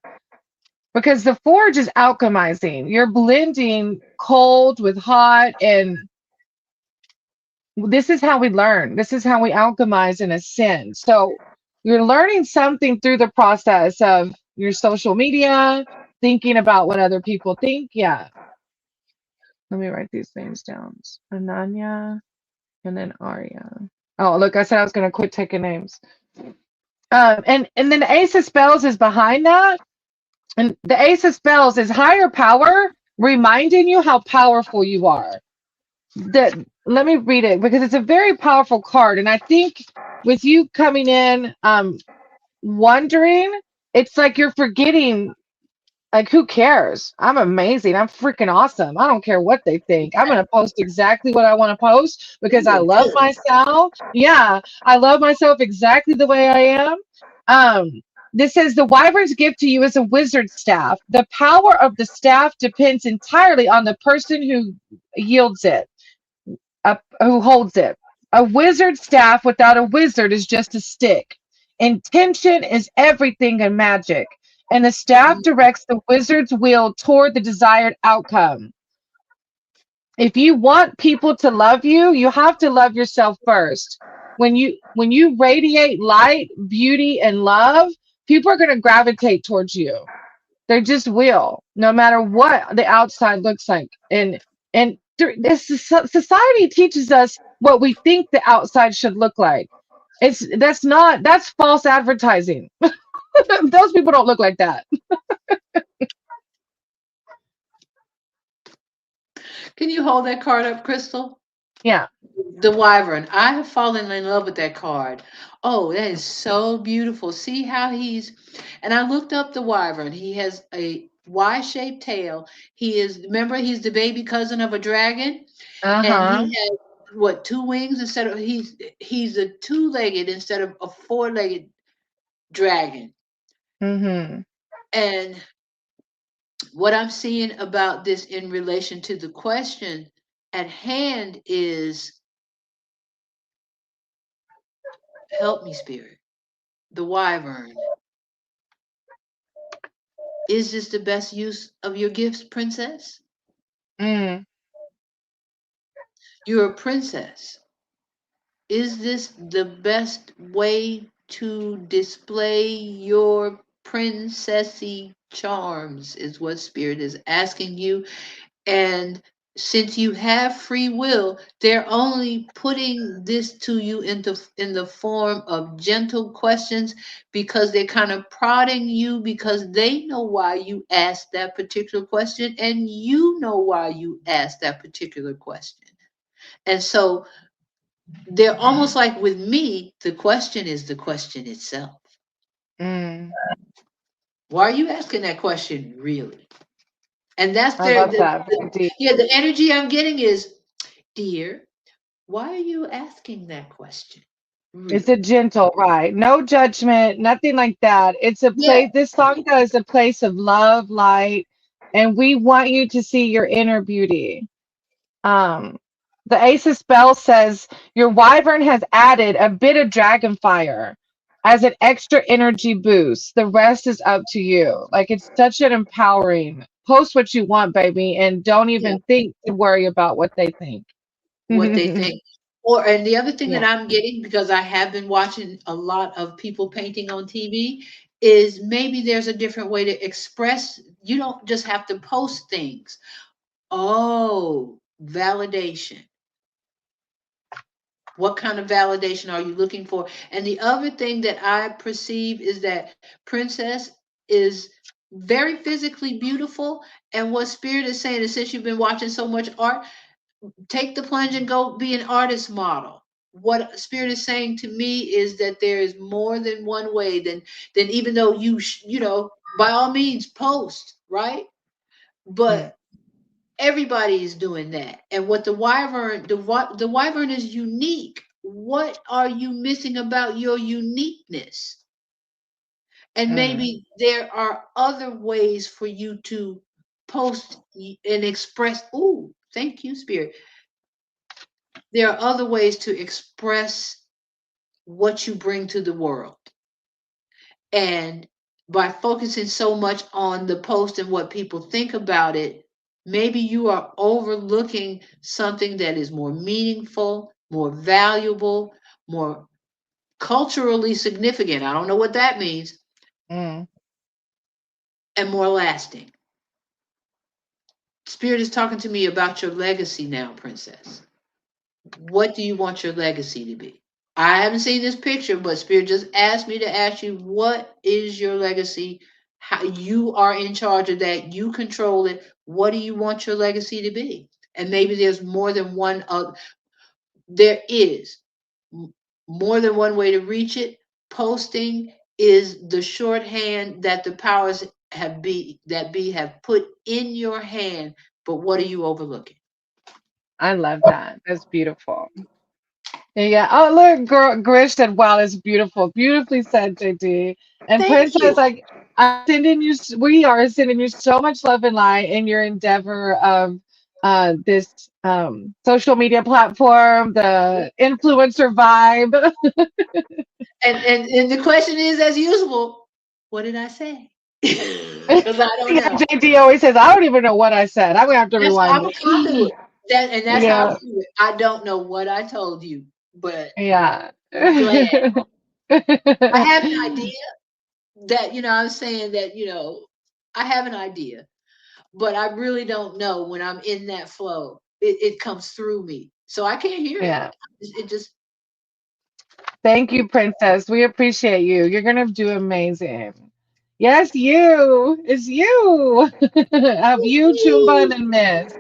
Because the forge is alchemizing. You're blending cold with hot, and this is how we learn. This is how we alchemize and ascend. So you're learning something through the process of your social media, thinking about what other people think. Yeah. Let me write these names down. Ananya and then Arya. Oh, look, I said I was going to quit taking names. And then the Ace of Spells is behind that. And the Ace of Spells is higher power, reminding you how powerful you are. Let me read it because it's a very powerful card. And I think with you coming in, wondering, it's like you're forgetting, like, who cares? I'm amazing. I'm freaking awesome. I don't care what they think. I'm going to post exactly what I want to post You because I look love good. myself. Yeah, I love myself exactly the way I am. This says the wyvern's gift to you is a wizard staff. The power of the staff depends entirely on the person who yields it, who holds it. A wizard staff without a wizard is just a stick. Intention is everything in magic, and the staff directs the wizard's will toward the desired outcome. If you want people to love you, you have to love yourself first. When you radiate light, beauty, and love, people are going to gravitate towards you. They just will, no matter what the outside looks like. And this society teaches us what we think the outside should look like. That's false advertising. Those people don't look like that. Can you hold that card up, Crystal? Yeah. The Wyvern. I have fallen in love with that card. Oh, that is so beautiful. See how and I looked up the Wyvern. He has a Y-shaped tail. Remember, he's the baby cousin of a dragon, and he Uh-huh. has what, two wings instead of, he's a two-legged instead of a four-legged dragon. Mm-hmm. And what I'm seeing about this in relation to the question at hand is, help me, Spirit. The Wyvern. Is this the best use of your gifts, princess? Mm. You're a princess. Is this the best way to display your princessy charms? Is what Spirit is asking you. And since you have free will, they're only putting this to you in the form of gentle questions, because they're kind of prodding you, because they know why you asked that particular question, and you know why you asked that particular question. And so they're almost like, with me, the question is the question itself. Mm. Why are you asking that question, really? And that's I love that. Very deep. yeah, the energy I'm getting is, dear, why are you asking that question? It's a Really? gentle, right? No judgment, nothing like that. It's a Yeah. place, this song is a place of love, light, and we want you to see your inner beauty. Um, the Ace of Spells says your wyvern has added a bit of dragon fire as an extra energy boost. The rest is up to you. Like, it's such an empowering. Post what you want, baby, and don't Yeah. even think to worry about what they think. What they think. Or, and the other thing that Yeah. I'm getting, because I have been watching a lot of people painting on TV, is maybe there's a different way to express. You don't just have to post things. Oh, validation. What kind of validation are you looking for? And the other thing that I perceive is that Princess is very physically beautiful. And what Spirit is saying is, since you've been watching so much art, take the plunge and go be an artist model. What Spirit is saying to me is that there is more than one way than even though by all means post, right? Mm, But everybody is doing that. And what the wyvern is unique. What are you missing about your uniqueness? And mm, maybe there are other ways for you to post and express. Oh, thank you, Spirit. There are other ways to express what you bring to the world. And by focusing so much on the post and what people think about it, maybe you are overlooking something that is more meaningful, more valuable, more culturally significant. I don't know what that means, Mm. and more lasting. Spirit is talking to me about your legacy now, Princess. What do you want your legacy to be? I haven't seen this picture, but Spirit just asked me to ask you, what is your legacy? How you are in charge of that, you control it. What do you want your legacy to be? And maybe there's more than one there is more than one way to reach it. Posting is the shorthand that the powers have put in your hand, but what are you overlooking? I love that. That's beautiful. Yeah. Oh, look, girl, Grish said, "Wow, that's beautiful. Beautifully said, JD." And Thank Princess, you. like, I'm sending you. We are sending you so much love and light in your endeavor of this social media platform, the influencer vibe. And the question is, as usual, what did I say? Because I don't Yeah, know. JD always says, "I don't even know what I said. I'm gonna have to That's rewind I'm a it." conduit. That's how I Yeah. do it. I don't know what I told you, but Yeah. I'm glad. I have an idea that I'm saying that I have an idea, but I really don't know when I'm in that flow. It comes through me, so I can't hear it. Yeah. It just Thank you, Princess. We appreciate you. You're gonna do amazing. Yes, you. It's you. Of you, Chumba, and then Miss.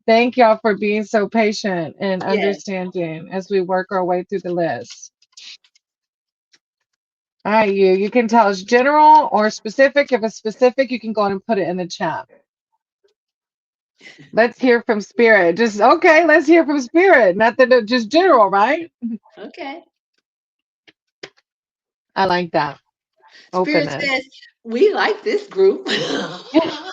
Thank y'all for being so patient and yeah. understanding as we work our way through the list. All right, you. You can tell us general or specific. If it's specific, you can go on and put it in the chat. Let's hear from Spirit. Just okay, let's hear from Spirit. Nothing to just general, right? Okay. I like that. Spirit Openness. says we like this group. I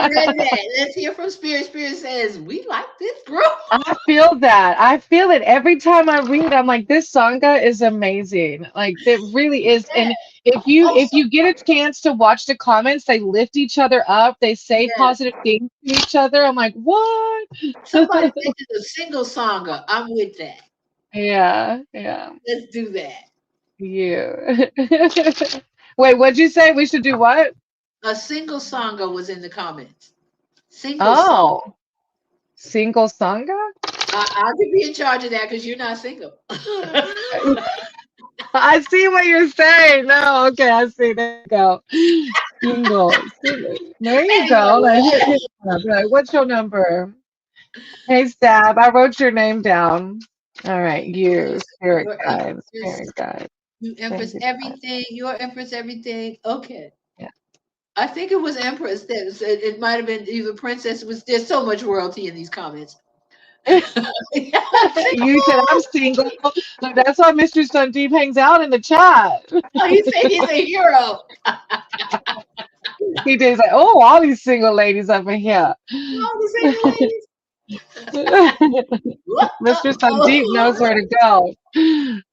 read that. Let's hear from Spirit. Spirit says, we like this group. I feel that. I feel it every time I read. I'm like, this sangha is amazing. Like it really is. And if Also, you get a chance to watch the comments, they lift each other up. They say yes. positive things to each other. I'm like, what? Somebody mentioned a single sangha. I'm with that. Yeah, yeah. Let's do that. You. Wait, what'd you say? We should do what? A single sangha was in the comments. Single song. Oh, single sangha? I could be in charge of that because you're not single. I see what you're saying. No, okay, I see. There you go. Single, single. There you go. Anyway, Like, hit me up. Like, what's your number? Hey, Stab, I wrote your name down. All right, you, spirit your guide, empress, spirit guide. you Thank empress you. everything. Your empress everything. Okay. Yeah. I think it was Empress that said it might have been either Princess. It was there's so much royalty in these comments. You said I'm single. Look, that's why Mr. Sundeep hangs out in the chat. Oh, he said he's a hero. He did say, "Oh, all these single ladies up in here." All the single ladies. What? Mr. Sandeep knows Oh, where to go.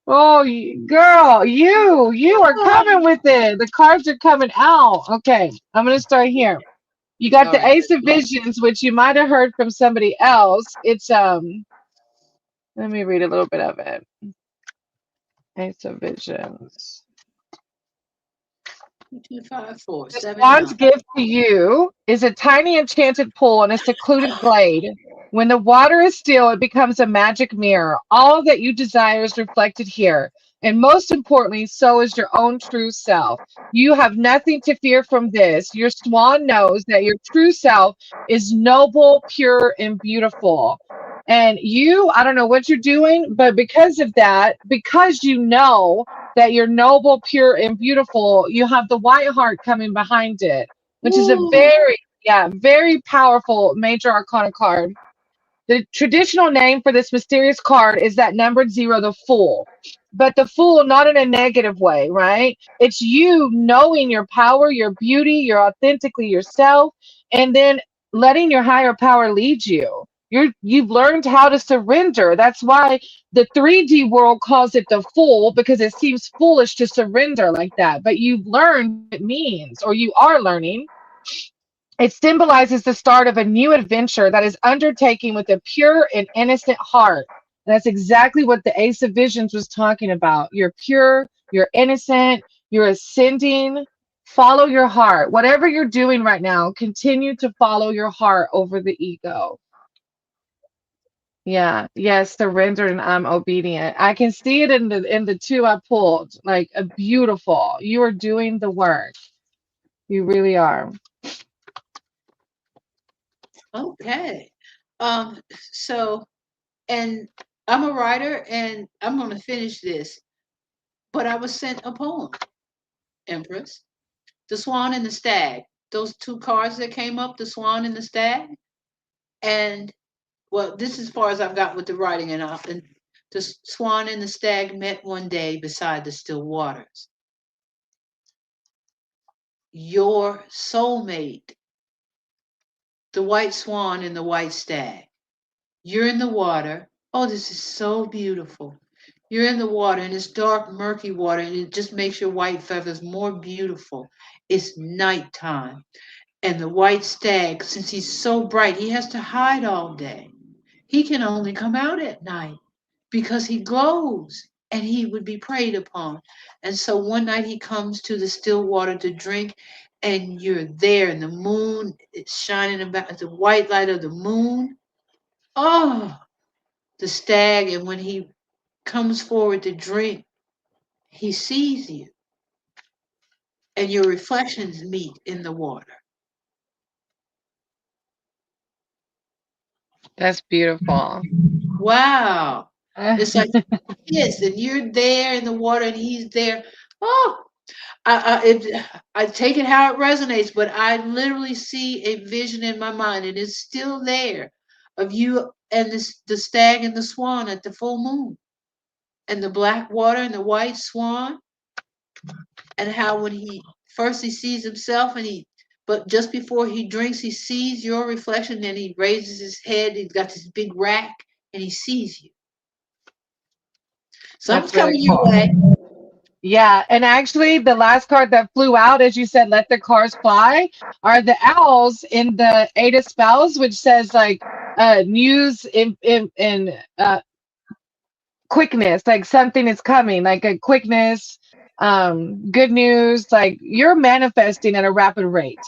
Oh, girl, you are coming with it. The cards are coming out. Okay, I'm gonna start here. You got all the right. Ace of Visions, which you might have heard from somebody else. It's let me read a little bit of it. Ace of Visions. 2, 5, 4, The 7, swan's 9. gift to you is a tiny enchanted pool in a secluded glade. When the water is still, it becomes a magic mirror. All that you desire is reflected here. And most importantly, so is your own true self. You have nothing to fear from this. Your swan knows that your true self is noble, pure, and beautiful. And you, I don't know what you're doing, but because of that, because you know that you're noble, pure, and beautiful, you have the white heart coming behind it, which is a Ooh. very, yeah, very powerful major arcana card. The traditional name for this mysterious card is that numbered zero, the Fool. But the Fool, not in a negative way, right? It's you knowing your power, your beauty, you're authentically yourself, and then letting your higher power lead you. You've learned how to surrender. That's why the 3D world calls it the fool, because it seems foolish to surrender like that. But you've learned what it means, or you are learning. It symbolizes the start of a new adventure that is undertaken with a pure and innocent heart. And that's exactly what the Ace of Visions was talking about. You're pure, you're innocent, you're ascending. Follow your heart. Whatever you're doing right now, continue to follow your heart over the ego. Yeah, yes, surrendered and I'm obedient. I can see it in the two I pulled. Like a beautiful. You are doing the work. You really are. Okay. So, and I'm a writer and I'm going to finish this, but I was sent a poem, Empress. The Swan and the Stag. Those two cards that came up, the Swan and the Stag. And well, this is as far as I've got with the writing. And the Swan and the Stag met one day beside the still waters. Your soulmate, the white swan and the white stag. You're in the water. Oh, this is so beautiful. You're in the water, and it's dark, murky water, and it just makes your white feathers more beautiful. It's nighttime. And the white stag, since he's so bright, he has to hide all day. He can only come out at night because he glows and he would be preyed upon. And so one night he comes to the still water to drink, and you're there, and the moon is shining about the white light of the moon. Oh, the stag, and when he comes forward to drink, he sees you, and your reflections meet in the water. That's beautiful. Wow. It's like yes, and you're there in the water, and he's there. Oh, I take it how it resonates, but I literally see a vision in my mind, and it's still there, of you and this the stag and the swan at the full moon, and the black water and the white swan, and how when he first he sees himself, and he but just before he drinks, he sees your reflection, and he raises his head. He's got this big rack, and he sees you. Something's That's really coming your cool. way. Yeah, and actually, the last card that flew out, as you said, let the cars fly, are the owls in the Eight of Spells, which says like news in quickness, like something is coming, like a quickness, good news, like you're manifesting at a rapid rate.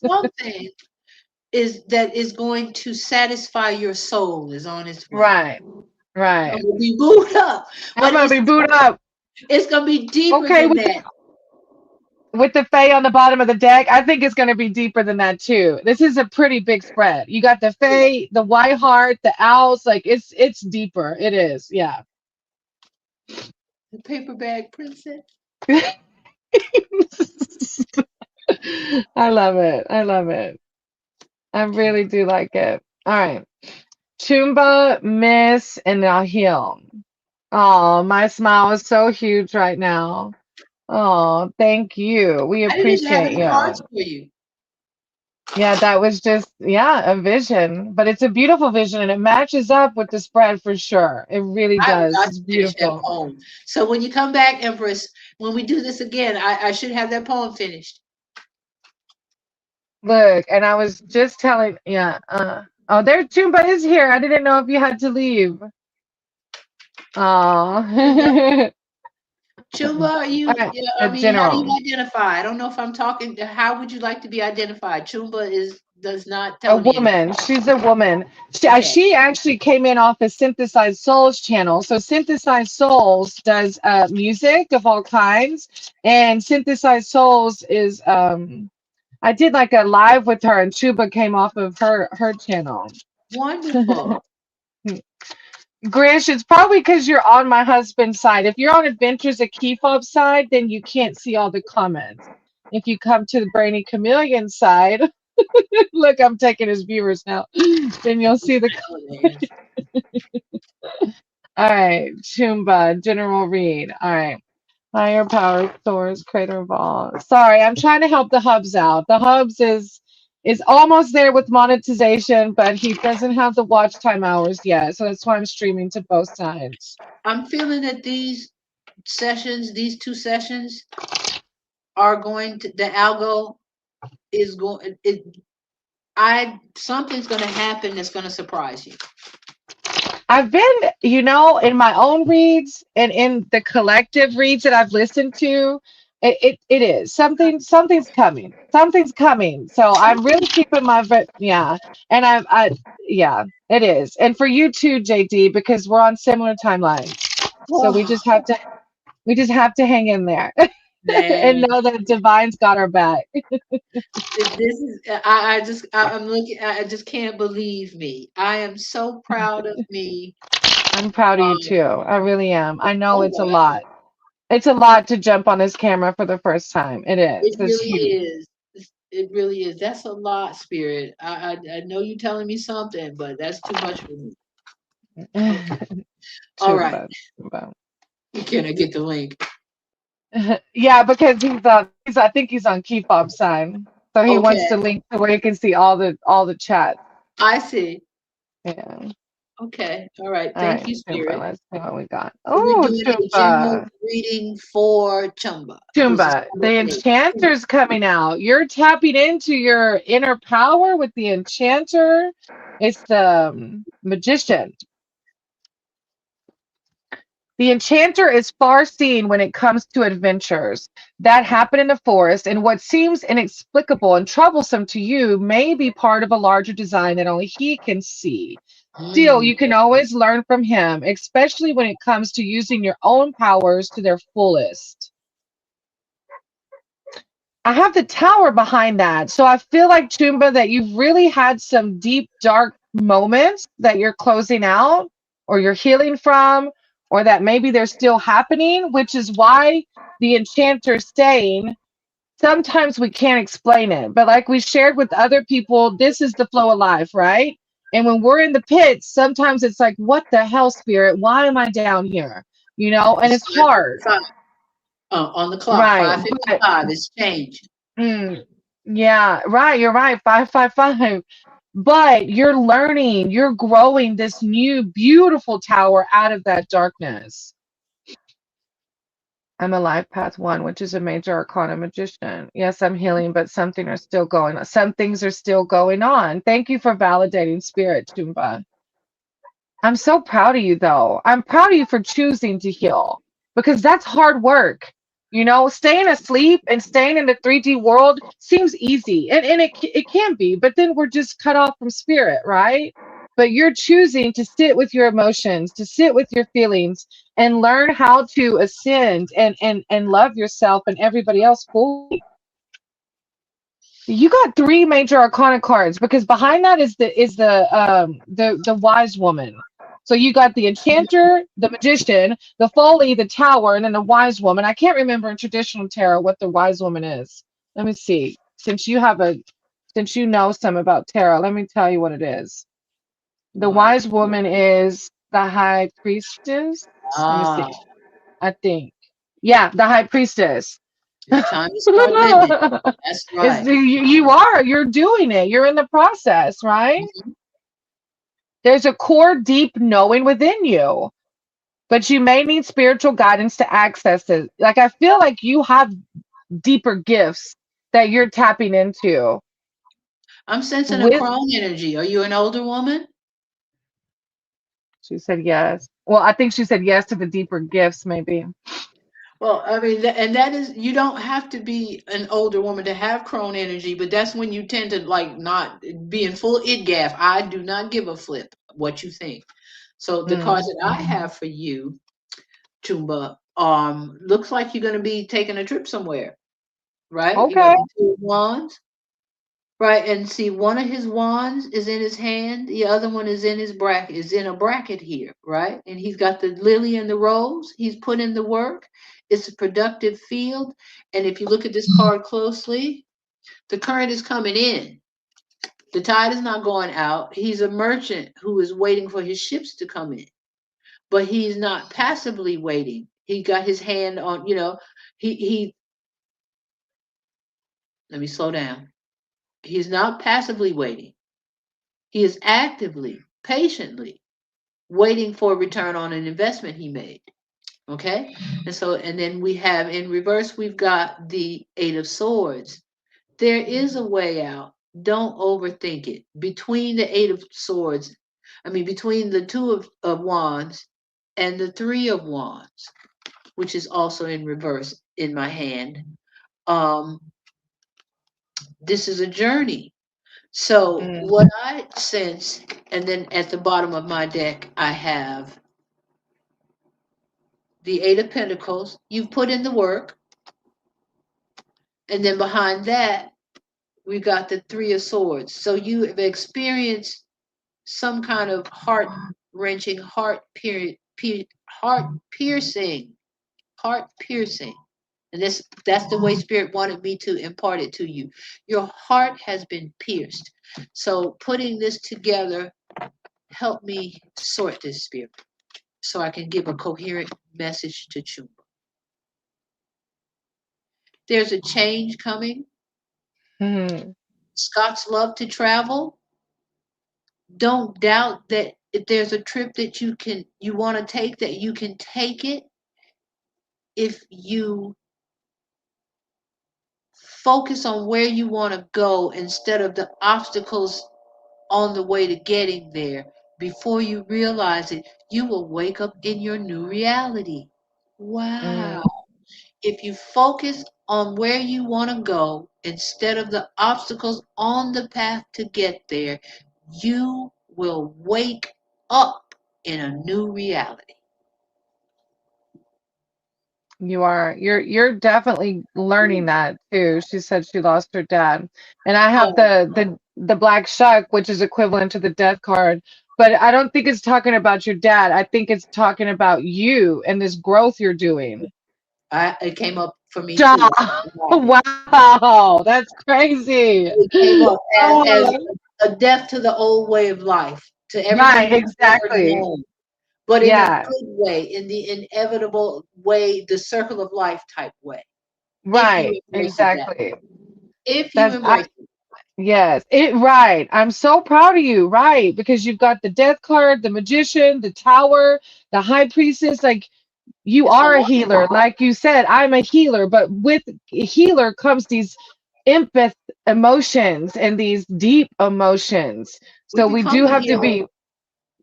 Something is that is going to satisfy your soul is on its way. Right, right. I'm gonna be booed up, I'm but gonna be booed up. it's gonna be deeper Okay, than with that. the Fae on the bottom of the deck, I think it's going to be deeper than that too. This is a pretty big spread. You got the Fae, the White Heart, the Owls. Like it's deeper. It is. Yeah. The paper bag princess. I love it. I love it. I really do like it. All right. Chumba, Miss, and now heal. Oh, my smile is so huge right now. Oh, thank you. We I didn't even have appreciate any you. cards for you. Yeah, that was just, yeah, a vision, but it's a beautiful vision and it matches up with the spread for sure. It really I've does. got It's to finish that beautiful. poem. So when you come back, Empress, when we do this again, I should have that poem finished. Look, and I was just telling, yeah, oh, there Chumba is here. I didn't know if you had to leave. Oh, Chumba, are all you? right, Yeah, the I mean, how do you general, identify? I don't know if I'm talking. How would you like to be identified? Chumba is does not a tell me anything. woman. She's a woman. Okay. She actually came in off the Synthesized Souls channel. So Synthesized Souls does music of all kinds, and Synthesized Souls is I did like a live with her, and Chuba came off of her channel. Wonderful. Grish, it's probably because you're on my husband's side. If you're on Adventures of Kefob's side, then you can't see all the comments. If you come to the Brainy Chameleon side, look, I'm taking his viewers now. Then you'll see the. All right, Chumba, General Read. All right. Higher power source, creator of all. Sorry, I'm trying to help the hubs out. The hubs is is almost there with monetization, but he doesn't have the watch time hours yet. So that's why I'm streaming to both sides. I'm feeling that these 2 sessions are going to, the algo is going, something's going to happen that's going to surprise you. I've been, in my own reads and in the collective reads that I've listened to, it is something's coming. Something's coming. So I'm really keeping yeah. And yeah, it is. And for you too, JD, because we're on similar timelines. So Oh, we just have to hang in there and man, know that Divine's got our back. this is, I'm looking, I just can't believe me. I am so proud of me. I'm proud of you Um, too. I really am. I know oh, it's a wow. lot. It's a lot to jump on this camera for the first time. It is. It It's really huge. is. It really is. That's a lot, Spirit. I know you're telling me something, but that's too much for me. Okay. All Too right. bad. Too bad. Can I get the link? Yeah, because I think he's on Key Fob sign. So he wants Okay. to link to where you can see all the chat. I see. Yeah. Okay. All right. All Thank right, you, Tumba. Spirit. Let's see what we got. So we're Oh, doing a general Tumba. reading for Chumba, who's the Tumba. spirit The lady. Enchanter's coming out. You're tapping into your inner power with the Enchanter. It's the Magician. The enchanter is far seen when it comes to adventures that happen in the forest, and what seems inexplicable and troublesome to you may be part of a larger design that only he can see. Still, Mm. you can always learn from him, especially when it comes to using your own powers to their fullest. I have the tower behind that. So I feel like, Chumba, that you've really had some deep, dark moments that you're closing out or you're healing from, or that maybe they're still happening, which is why the enchanter's saying sometimes we can't explain it. But like we shared with other people, this is the flow of life, right? And when we're in the pits, sometimes it's like, what the hell, spirit? Why am I down here? And It's it's hard, 5:55 on the clock. right? Five But fifty-five. It's changed. yeah, right. You're right. 555. But you're learning, you're growing this new beautiful tower out of that darkness. I'm a life path one, which is a major arcana magician. Yes, I'm healing, but some things are still going on. Thank you for validating spirit, Tumba. I'm so proud of you, though. I'm proud of you for choosing to heal because that's hard work. Staying asleep and staying in the 3D world seems easy, and it can be, but then we're just cut off from spirit, right? But you're choosing to sit with your emotions, to sit with your feelings, and learn how to ascend and love yourself and everybody else fully. You got three major arcana cards because behind that is the wise woman. So you got the enchanter, the magician, the folly, the tower, and then the wise woman. I can't remember in traditional tarot what the wise woman is. Let me see. Since you know some about tarot, let me tell you what it is. The Wise. wise woman is the high priestess. Let me Ah, see. I think. Yeah, the high priestess. it's time to start living. That's right. You're doing it. You're in the process, right? Mhm. There's a core deep knowing within you, but you may need spiritual guidance to access it. Like I feel like you have deeper gifts that you're tapping into I'm sensing a with. crone energy. Are you an older woman? She said yes. Well, I think she said yes to the deeper gifts, maybe. Well, I mean, and that is, you don't have to be an older woman to have crone energy, but that's when you tend to like not be in full it gaff. I do not give a flip what you think. So the cards Mm. that I have for you, Chumba, looks like you're going to be taking a trip somewhere, right? You got Okay. the 2 of Wands. Right, and see, one of his wands is in his hand, the other one is in his bracket, is in a bracket here, right? And he's got the lily and the rose. He's put in the work. It's a productive field. And if you look at this card closely, the current is coming in. The tide is not going out. He's a merchant who is waiting for his ships to come in, but he's not passively waiting. He got his hand on, he let me slow down. He is not passively waiting. He is actively, patiently waiting for a return on an investment he made. Okay? And then we have in reverse, we've got the Eight of Swords. There is a way out. Don't overthink it. Between the Eight of Swords, between the Two of Wands and the Three of Wands, which is also in reverse in my hand, um, this is a journey. So, Mm. what I sense, and then at the bottom of my deck, I have the Eight of Pentacles. You've put in the work. And then behind that, we got the Three of Swords. So you have experienced some kind of heart wrenching, heart piercing, heart piercing. And that's the way Spirit wanted me to impart it to you. Your heart has been pierced. So putting this together, help me sort this, Spirit, so I can give a coherent message to Chumba. There's a change coming. Mm. Scots love to travel. Don't doubt that if there's a trip that you want to take, that you can take it if you focus on where you want to go instead of the obstacles on the way to getting there. Before you realize it, you will wake up in your new reality. Mm. Wow. If you focus on where you want to go instead of the obstacles on the path to get there, you will wake up in a new reality. You're definitely learning that too. She said she lost her dad. And I have Oh, the black shuck, which is equivalent to the death card. But I don't think it's talking about your dad. I think it's talking about you and this growth you're doing. it came up for me Stop. too. Right. Wow, that's crazy. It came up as Oh, a death to the old way of life, to everything right, you've ever exactly. known, but in a Yeah, good way, in the inevitable way, the circle of life type way, if you right, embrace it that exactly. way. If you That's embrace it. yes, it right. I'm so proud of you, right? Because you've got the death card, the magician, the tower, the high priestess. Like you It's are a all healer. Like you said, I'm a healer, but with a healer comes these empath emotions and these deep emotions. we So we become do a have to healer be,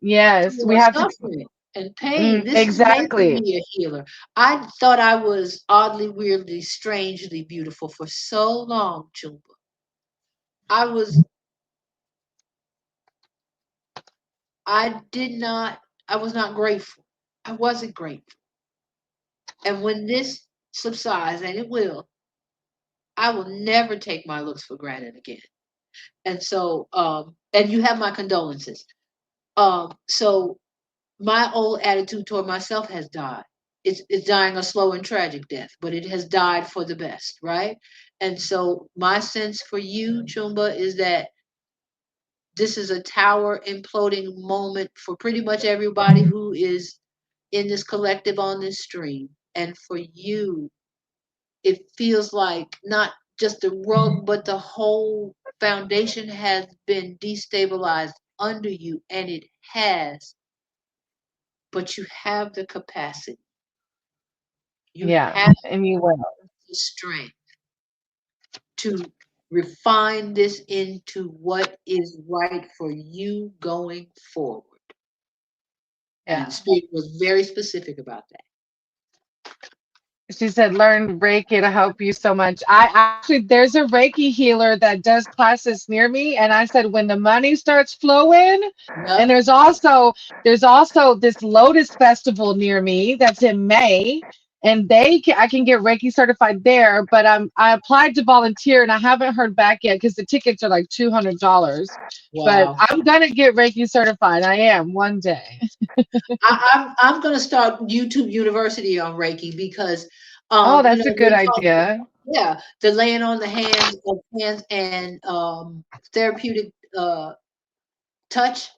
yes, through we our have to, suffering and pain. This is making exactly. me a healer. I thought I was oddly, weirdly, strangely beautiful for so long, Chumba. I was, I did not, I was not grateful. I wasn't grateful. And when this subsides, and it will, I will never take my looks for granted again. And so, and you have my condolences. So my old attitude toward myself has died. It's dying a slow and tragic death, but it has died for the best, right? And so my sense for you, Chumba, is that this is a tower imploding moment for pretty much everybody who is in this collective on this stream. And for you, it feels like not just the rug, but the whole foundation has been destabilized under you, and it has, but you have the capacity. You Yeah, have and you will. the strength to refine this into what is right for you going forward. And Yeah. Spirit was very specific about that. She said, learn Reiki to help you so much. I actually, there's a Reiki healer that does classes near me. And I said, when the money starts flowing, and Yep. there's also this Lotus Festival near me that's in May. And I can get Reiki certified there, but I applied to volunteer and I haven't heard back yet because the tickets are like $200. But Wow. I'm gonna get Reiki certified. I am one day. I'm going to start YouTube University on Reiki because, Oh, that's a good we talk, idea. yeah, the laying on the hands and therapeutic touch.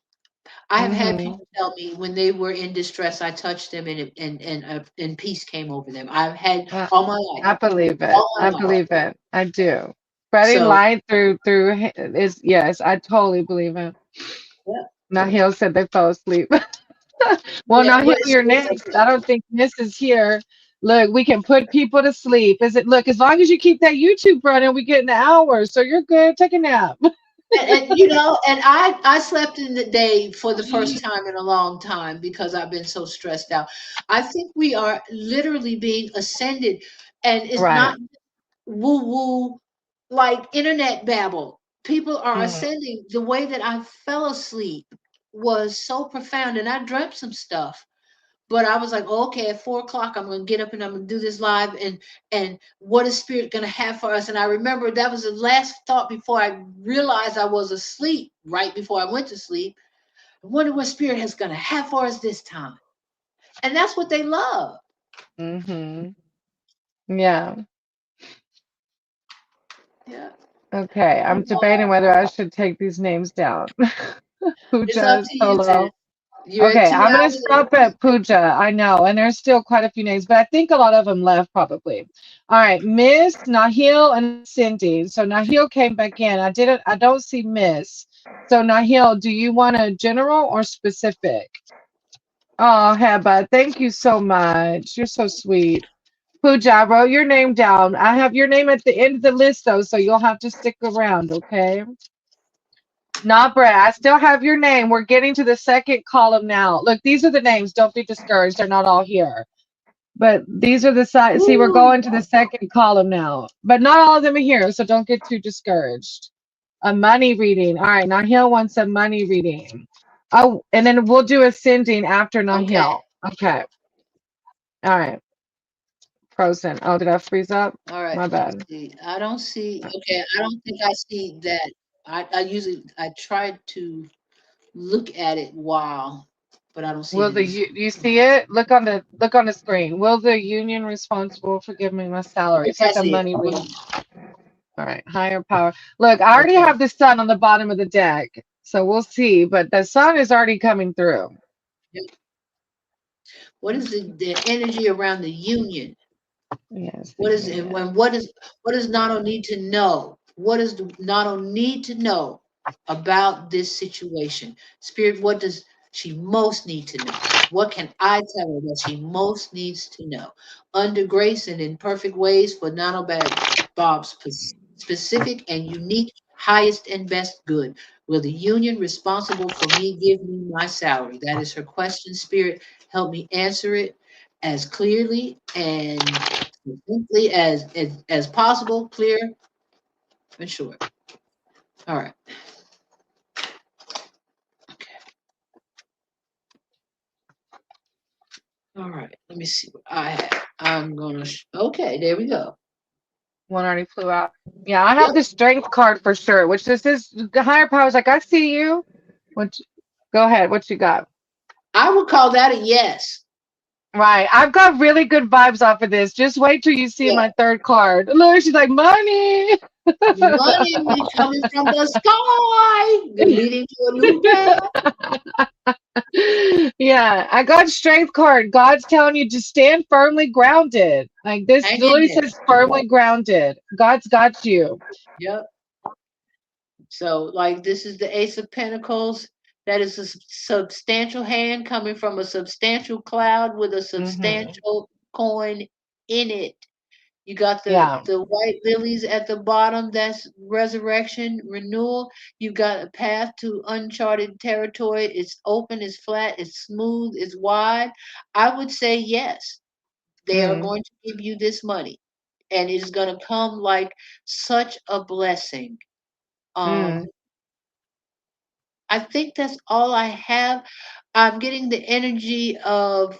I have had Hmm. people tell me when they were in distress, I touched them and peace came over them. I've had all my life, I believe it. all I my life. believe it. I do. Spreading So light through is yes, I totally believe it. yeah, Now Hill said they fell asleep. Well, yeah, now but Hill, you're it's next. okay. I don't think Miss is here. Look, we can put people to sleep. Is it look, as long as you keep that YouTube running, we get an hour. So you're good. Take a nap. And you know, and I slept in the day for the first time in a long time because I've been so stressed out. I think we are literally being ascended, and it's Right. not woo woo like internet babble. People are Mm, ascending. The way that I fell asleep was so profound, and I dreamt some stuff. But I was like, oh, okay, at 4 o'clock, I'm gonna get up and I'm gonna do this live, and what is Spirit gonna have for us? And I remember that was the last thought before I realized I was asleep. Right before I went to sleep, I wonder what Spirit is gonna have for us this time. And that's what they love. mm-hmm. Yeah. Yeah, Okay. I I'm debating know. whether I should take these names down. It's up Pooja, to you, Solo. Jen. You're at Okay, two I'm gonna hours and stop at Pooja. I know, and there's still quite a few names, but I think a lot of them left probably. All right, Miss, Nahil, and Cindy. So Nahil came back in. I don't see Miss. So Nahil, do you want a general or specific? Oh, Heba, thank you so much. You're so sweet. Pooja, I wrote your name down. I have your name at the end of the list though, so you'll have to stick around, okay? Not Brett. I still have your name. We're getting to the second column now. Look, these are the names. Don't be discouraged. They're not all here. But these are the sides. See, we're Woo! going to the second column now. But not all of them are here, so don't get too discouraged. A money reading. All right, Nahil wants a money reading. Oh, and then we'll do ascending after Okay. Nahil. Okay. All right. Frozen. Oh, did I freeze up? All right. My Let me bad. see. I don't see. Okay. I don't think I see that. I try to look at it while, but I don't see Will that the it's. you see it? Look on the screen. Will the union responsible for giving me my salary? It's like That's a it. money reading. All right, higher power. Look, I already Okay. have the sun on the bottom of the deck, so we'll see. But the sun is already coming through. Yep. What is the energy around the union? Yes, the What is and union. when what does Nano need to know? What does Nano need to know about this situation? Spirit, what does she most need to know? What can I tell her that she most needs to know? Under grace and in perfect ways for Nano Bob's specific and unique, highest and best good. Will the union responsible for me give me my salary? That is her question, Spirit. Help me answer it as clearly and simply as possible, clear and short. All right. Okay. All right. Let me see what I have. I'm gonna. Okay. There we go. One already flew out. Yeah, I have Yep. the strength card for sure. Which this is the higher powers. Like I see you. What? Go ahead. What you got? I would call that a yes. Right. I've got really good vibes off of this. Just wait till you see Yeah. my third card. Look, she's like money. Money coming from the sky, leading to a new path. Yeah, I got strength card. God's telling you to stand firmly grounded. Like this Hang in literally there. says firmly grounded. God's got you. Yep. So, like, this is the Ace of Pentacles. That is a substantial hand coming from a substantial cloud with a Hmm. substantial coin in it. You got Yeah. the white lilies at the bottom. That's resurrection, renewal. You got a path to uncharted territory. It's open, it's flat, it's smooth, it's wide. I would say yes. They are Mm, going to give you this money, and it's going to come like such a blessing. Um, mm. I think that's all I have. I'm getting the energy of,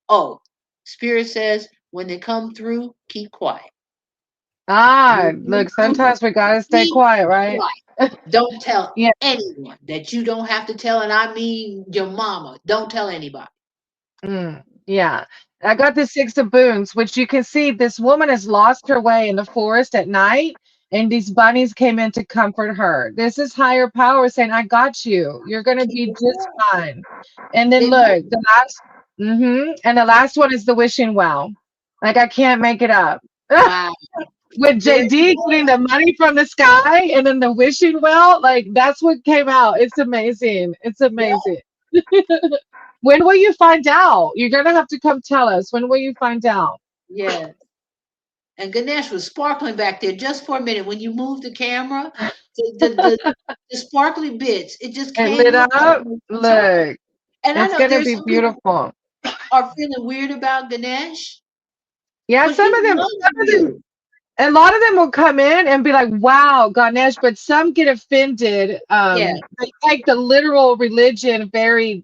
oh, Spirit says when they come through, keep quiet. Ah, When they come look, through, sometimes we gotta stay keep quiet, right? quiet. Don't tell Yeah. anyone that you don't have to tell, and I mean your mama. Don't tell anybody. Yeah. I got the Six of Boons, which you can see this woman has lost her way in the forest at night, and these bunnies came in to comfort her. This is higher power saying, I got you. You're gonna Keep be it just quiet. fine. And then They will. look, the last and the last one is the wishing well. Like I can't make it up. Wow. with There you JD getting the money from the sky and then the wishing well, like that's what came out. It's amazing. It's go. amazing. When will you find out? You're gonna have to come tell us. When will you find out? Yeah. And Ganesh was sparkling back there just for a minute. When you moved the camera, the sparkly bits, it just It came lit up like up. no tomorrow. Look, And I it's know gonna there's be some people beautiful. are feeling weird about Ganesh, Yeah, but he loves some of them, you. a lot of them will come in and be like, "Wow, Ganesh," but some get offended. Yeah. They take the literal religion very,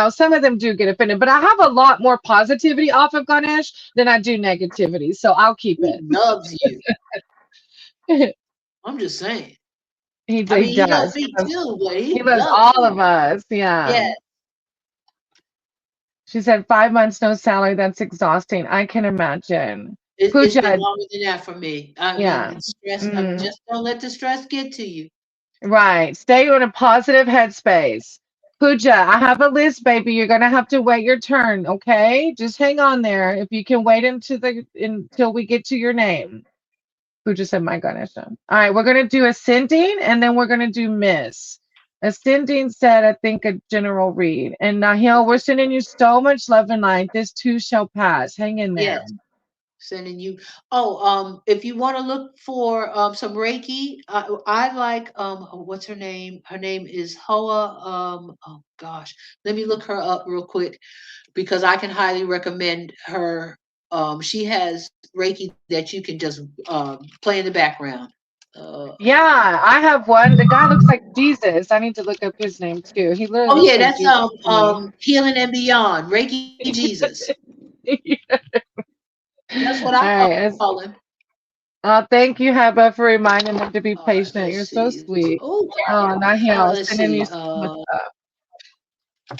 some of them do get offended. But I have a lot more positivity off of Ganesh than I do negativity, so I'll keep He it. loves you. I'm just saying. He I he mean, he loves does. me too, but He he loves loves all of you. us. Yeah. Yeah. She said 5 months no salary. That's exhausting. I can imagine. It's been Pooja, longer than that for me. I mean, yeah. the stress, Mm. just don't let the stress get to you. Right. Stay in a positive headspace. Pooja, I have a list, baby. You're gonna have to wait your turn, okay? Just hang on there. If you can wait until we get to your name. Pooja said, "My goodness." All right, we're gonna do ascending and then we're gonna do miss. Ascending said, I think a general read. And Nahil, we're sending you so much love and light. This too shall pass. Hang in Yes. there. Sending you. Oh, if you want to look for some Reiki, I like what's her name? Her name is Hoa. Oh gosh, let me look her up real quick because I can highly recommend her. She has Reiki that you can just play in the background. Uh, Yeah, I have one. The guy looks like Jesus. I need to look up his name too. He literally oh looks yeah, like that's Jesus to me. Healing and Beyond Reiki Jesus. That's what I All right. call him. Thank you, Heba, for reminding them to be All right, patient. let's You're so see. sweet. Oh, Oh, Nahil, let's sending you see. so much love.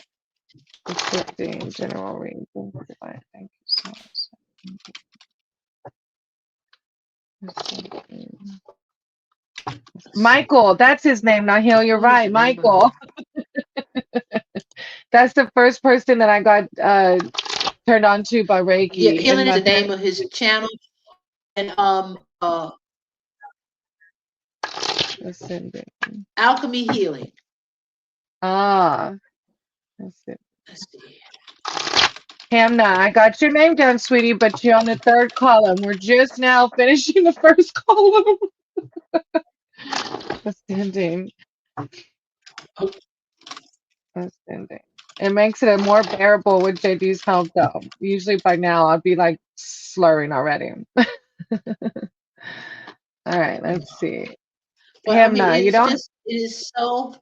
Accepting general reading. Thank you so much. Michael, that's his name, Nahil. You're What is the right, name of Michael. That's the first person that I got turned on to by Yeah, Reiki. And Healing is my the name parents, of his channel, and ascending. Alchemy Healing. Ah, that's it. Let's see. Hamna, I got your name down, sweetie, but you're on the third column. We're just now finishing the first column. Ascending. Ascending. It makes it a more bearable with JD's help, though. Usually by now I'd be like slurring already. All right, let's see. But I mean, Hamna, you don't. it is so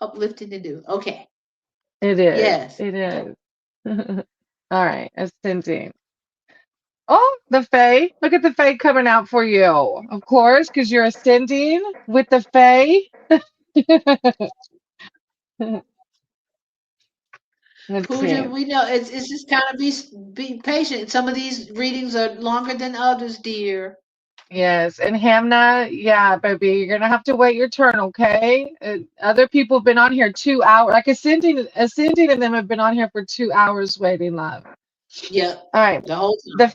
uplifting to do. Okay. It is. Yes. It is. All right, ascending. Oh, the Fae. Look at the Fae coming out for you. Of course, because you're ascending with the Fae. Let's Pooja, see. we know it's just kind of be patient. Some of these readings are longer than others, dear. Yes, and Hamna, yeah, baby, you're gonna have to wait your turn, okay? Other people have been on here 2 hours, like ascending, and them have been on here for 2 hours waiting, love. Yep. All right, The whole the time.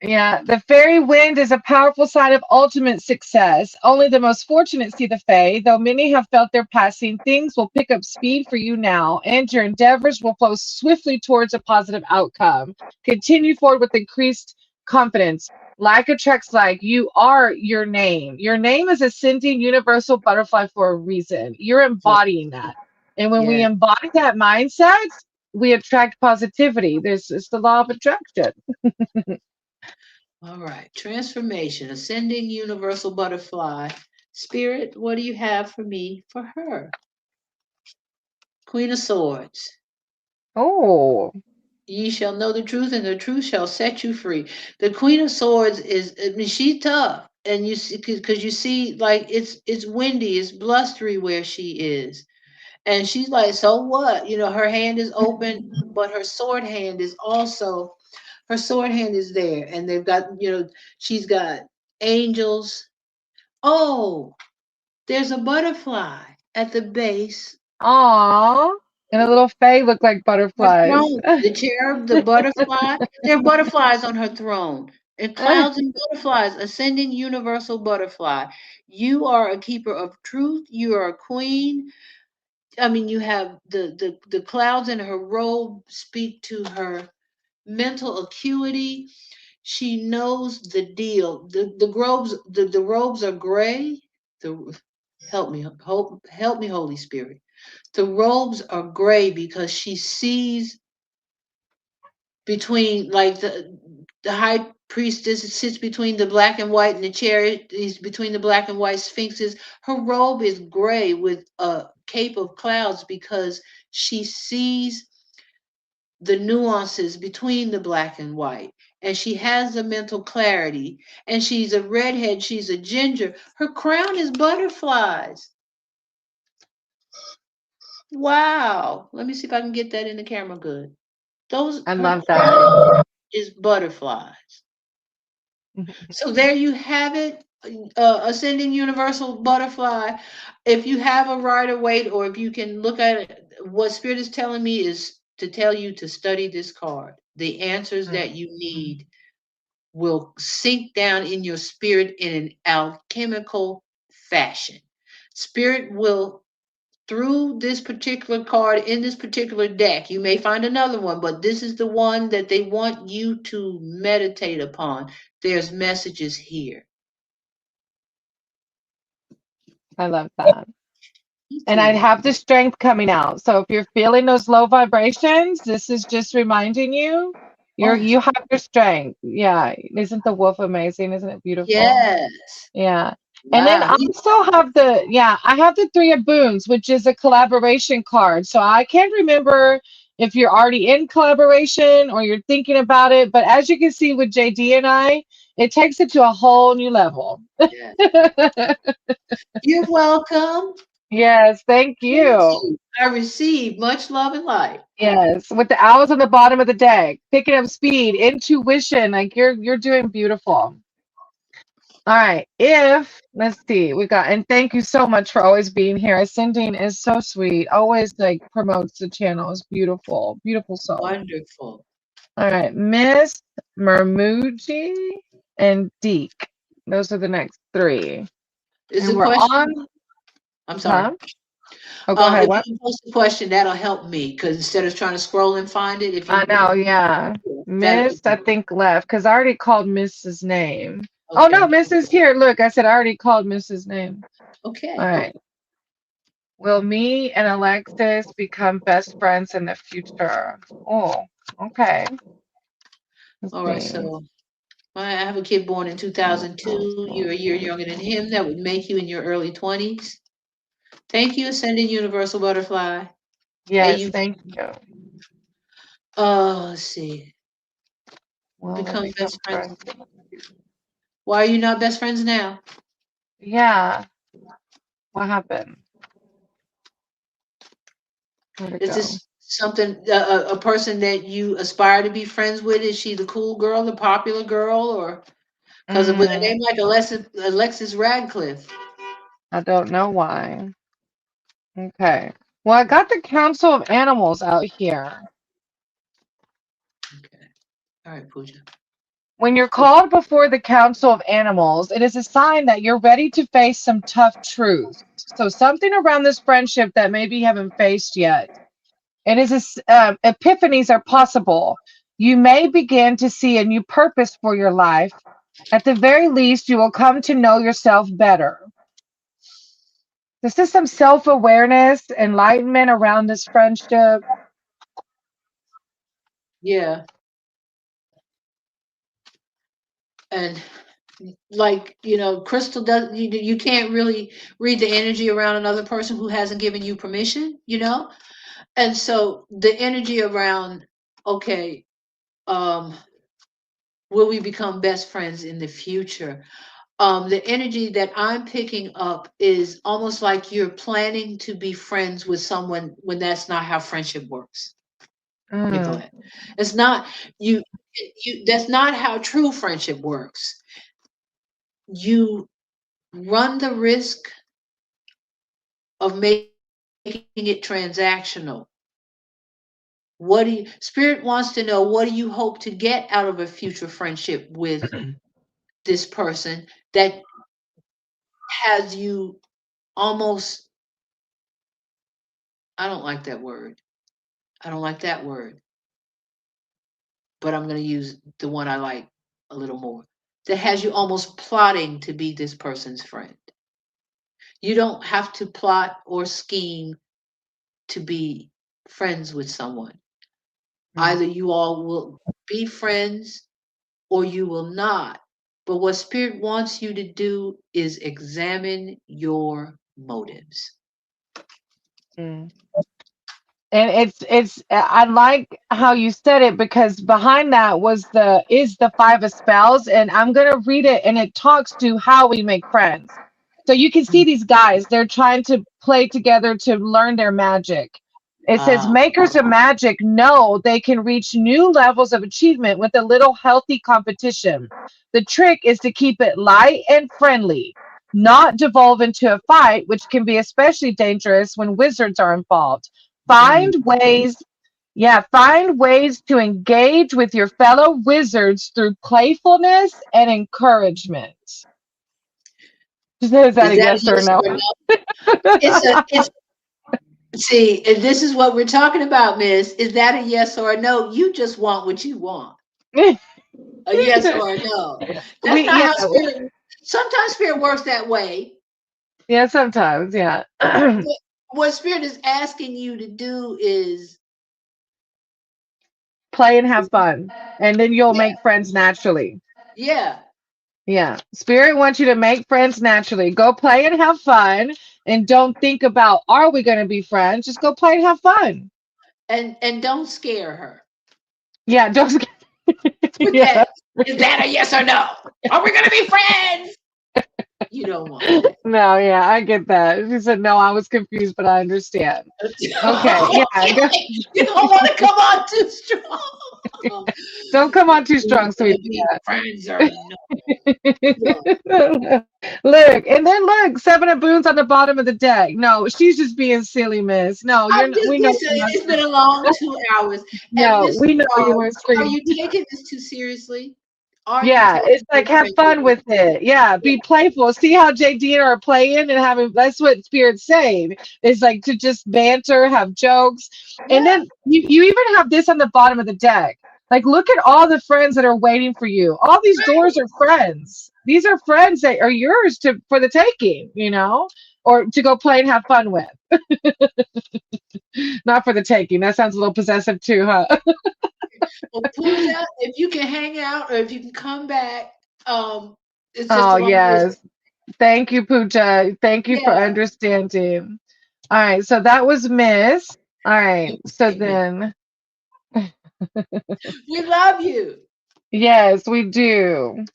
yeah, the fairy wind is a powerful sign of ultimate success. Only the most fortunate see the Fae. Though many have felt their passing, things will pick up speed for you now, and your endeavors will flow swiftly towards a positive outcome. Continue forward with increased confidence. Like attracts like, you are your name. Your name is ascending universal butterfly for a reason. You're Yeah. embodying that. And when we Yeah. embody that mindset, we attract positivity. It's the law of attraction. All right. Transformation, ascending universal butterfly. Spirit, what do you have for me for her? Queen of Swords. Oh. Ye shall know the truth, and the truth shall set you free. The Queen of Swords is, I mean, she's tough, and you see, because you see, like it's windy, it's blustery where she is, and she's like, so what? You know, her hand is open, but her sword hand is there, and they've got, she's got angels. Oh, there's a butterfly at the base. Aw. And a little Fae look like Her butterflies. throne, the cherub, the butterfly. There are butterflies on her throne. And clouds and butterflies, ascending universal butterfly. You are a keeper of truth. You are a queen. I mean, you have the clouds in her robe speak to her mental acuity. She knows the deal. The robes are gray. The help me, Holy Spirit. The robes are gray because she sees between, like, the high priestess sits between the black and white, and the chariot is between the black and white sphinxes. Her robe is gray with a cape of clouds because she sees the nuances between the black and white, and she has the mental clarity, and she's a redhead, she's a ginger. Her crown is butterflies. Wow, let me see if I can get that in the camera good. Those I Her love that. crown is butterflies. So there you have it, ascending universal butterfly. If you have a rider weight, or if you can look at it, what Spirit is telling me is to tell you to study this card. The answers that you need will sink down in your spirit in an alchemical fashion. Spirit will, through this particular card in this particular deck, you may find another one, but this is the one that they want you to meditate upon. There's messages here. I love that. Me And I too. have the strength coming out. So if you're feeling those low vibrations, this is just reminding you Oh, you have your strength. Yeah. Isn't the wolf amazing? Isn't it beautiful? yes. Yeah. And then Wow. I also have I have the Three of Boons, which is a collaboration card. So I can't remember if you're already in collaboration or you're thinking about it, but as you can see with JD and I, it takes it to a whole new level. Yeah. You're welcome. Yes, thank Thank you. you. I receive much love and light. Yes, with the owls on the bottom of the deck, picking up speed, intuition, like you're doing beautiful. All right. If let's see, we got and thank you so much for always being here. Ascending is so sweet. Always like promotes the channel. It's beautiful, beautiful soul. Wonderful. All right, Miss Mermuji and Deek. Those are the next three. Is And the we're question? on, I'm sorry. huh? Oh, go ahead. If What? you post a question, that'll help me, because instead of trying to scroll and find it, if I you, know, yeah. that, Miss, I think left because I already called Miss's name. Oh no, okay, Miss is here. Look, I said I already called Miss's name. All okay. right. Will me and Alexis become best friends in the future? Oh, okay. Let's All right, see. so I have a kid born in 2002. You're a year younger than him. That would make you in your early 20s. Thank you, Ascending Universal Butterfly. Hey, Yes, you. thank you. Let's see. Will we Become become best friends. friends? Why are you not best friends now? Yeah. What happened? Where'd it Is go? this something, a person that you aspire to be friends with? Is she the cool girl, the popular girl, or because with a Mm, name like Alexis Radcliffe? I don't know why. Okay. Well, I got the Council of Animals out here. Okay. All right, Pooja. When you're called before the Council of Animals, it is a sign that you're ready to face some tough truths. So, something around this friendship that maybe you haven't faced yet. It is epiphanies are possible. You may begin to see a new purpose for your life. At the very least, you will come to know yourself better. This is some self awareness, enlightenment around this friendship. Yeah, and like, Crystal does. You can't really read the energy around another person who hasn't given you permission. And so the energy around, okay, um, will we become best friends in the future? The energy that I'm picking up is almost like you're planning to be friends with someone when that's not how friendship works, Mm, Nicolette. It's not you. That's not how true friendship works. You run the risk of making it transactional. What do you, Spirit wants to know, what do you hope to get out of a future friendship with this person that has you almost, I don't like that word. I don't like that word, but I'm going to use the one I like a little more. That has you almost plotting to be this person's friend. You don't have to plot or scheme to be friends with someone. Either you all will be friends or you will not. But what Spirit wants you to do is examine your motives. Mm. And it's I like how you said it, because behind that was the five of spells, and I'm gonna read it, and it talks to how we make friends. So you can see these guys, they're trying to play together to learn their magic. It says Ah, makers of magic know they can reach new levels of achievement with a little healthy competition. The trick is to keep it light and friendly, not devolve into a fight, which can be especially dangerous when wizards are involved. mm. Find ways, yeah, find ways to engage with your fellow wizards through playfulness and encouragement. Is that Is a that a yes or yes no? or no? It's see, and this is what we're talking about, Miss. Is that a yes or a no? You just want what you want. A yes or a no. That's we not yeah how spirit. Sometimes spirit works that way. yeah sometimes yeah. But what spirit is asking you to do is, Play and have fun, and then you'll yeah, make friends naturally. yeah, Yeah, spirit wants you to make friends naturally. Go play and have fun, and don't think about are we going to be friends. Just go play and have fun. and don't scare her Yeah, don't. with Yeah. that. Is that a yes or no? Are we gonna be friends? You don't want that. No, yeah, I get that. She said, no, I was confused, but I understand. Okay, yeah, Okay, you don't want to come on too strong. don't come on too We strong, gonna sweetie. be friends or no? No. Look, and then look, seven of boons on the bottom of the deck. No, she's just being silly, miss. No, you're I'm not, just we know being you're silly. not It's been serious. a long 2 hours. And No, Mr. we know you Frog, weren't are serious. you taking this too seriously? Are you Yeah, taking it's like this have friendship? fun with it. Yeah, Yeah, be playful. See how JD and I are playing and having, that's what Spirit's saying. Is like to just banter, have jokes. And yeah, then you even have this on the bottom of the deck. Like look at all the friends that are waiting for you. All these doors right. are friends. These are friends that are yours to for the taking, or to go play and have fun with. Not for the taking. That sounds a little possessive too, huh? Well, Pooja, if you can hang out or if you can come back, it's just Oh, one of those. yes. Thank you, Pooja. Thank you for Yeah, understanding. All right, so that was Miss. All right, so then, we love you. yes, we do.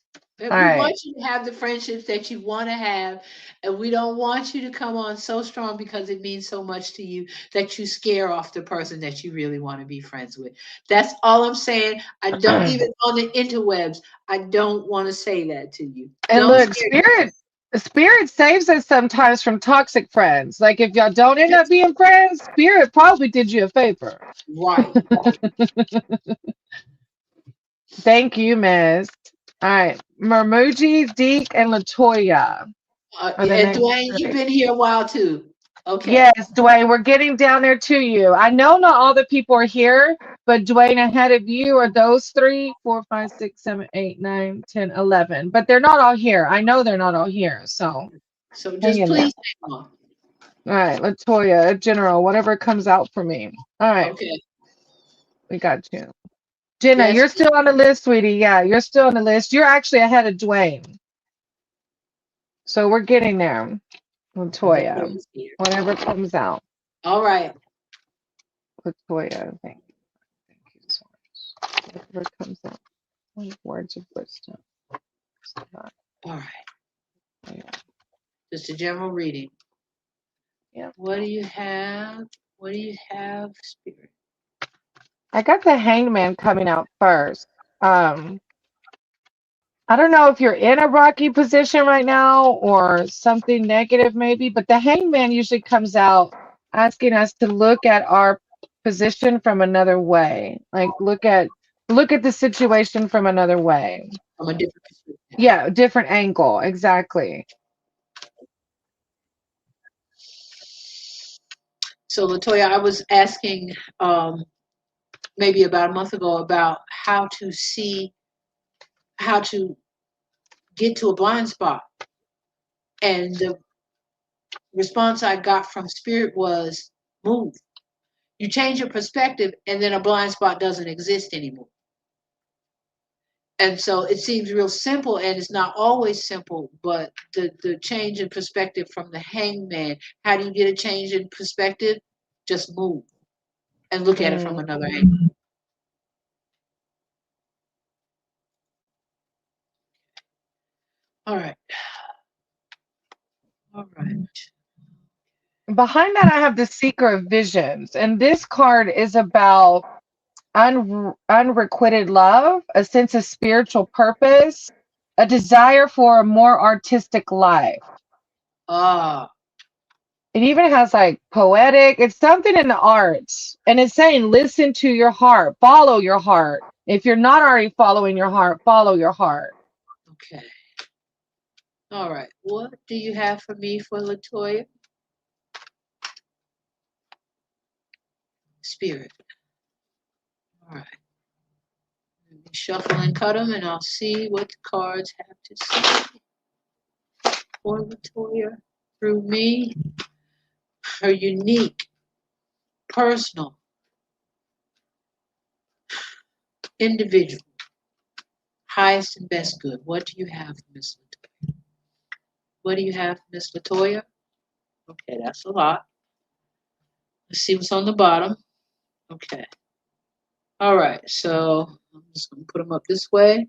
And All we right. want you to have the friendships that you want to have. And we don't want you to come on so strong because it means so much to you that you scare off the person that you really want to be friends with. That's all I'm saying. I don't even on the interwebs. I don't want to say that to you. And Don't look, scare yourself. Spirit saves us sometimes from toxic friends. Like if y'all don't end up being friends, Spirit probably did you a favor. Right. Thank you, Miss. All right, Mermuji, Deke, and Latoya are the And next Dwayne, you've three. been here a while too. Okay. Yes, Dwayne, we're getting down there to you. I know not all the people are here, but Dwayne, ahead of you are those three, 4, 5, 6, 7, 8, 9, 10, 11. But they're not all here. I know they're not all here. So So hang just in there. please hang on. All right, Latoya, General, whatever comes out for me. All right, Okay. we got you. Jenna, Yes. you're still on the list, sweetie. Yeah, you're still on the list. You're actually ahead of Dwayne. So we're getting there. Latoya, Dwayne's here. whatever comes out. All right. Latoya, thank you so much. Whatever comes out. Words of wisdom. All right. Just a general reading. Yeah. What do you have? What do you have, Spirit? I got the hangman coming out first. Um, I don't know if you're in a rocky position right now or something negative maybe, but the hangman usually comes out asking us to look at our position from another way. Like look at the situation from another way. from a different perspective. Yeah, different angle. Exactly. So Latoya, I was asking maybe about a month ago about how to get to a blind spot. And the response I got from spirit was move. You change your perspective and then a blind spot doesn't exist anymore. And so it seems real simple and it's not always simple, but the change in perspective from the hangman, how do you get a change in perspective? Just move and look at it from Mm. another angle. All right. All right. Behind that, I have the Seeker of Visions, and this card is about unrequited love, a sense of spiritual purpose, a desire for a more artistic life. Ah, It even has like poetic, it's something in the arts. And it's saying, listen to your heart, follow your heart. If you're not already following your heart, follow your heart. okay. All right. What do you have for me for Latoya? Spirit. All right. Let me shuffle and cut them, and I'll see what the cards have to say for Latoya through me. Her unique, personal, individual, highest and best good. What do you have, Miss Latoya? What do you have, Miss Latoya? Okay, that's a lot. Let's see what's on the bottom. Okay. All right. So I'm just going to put them up this way.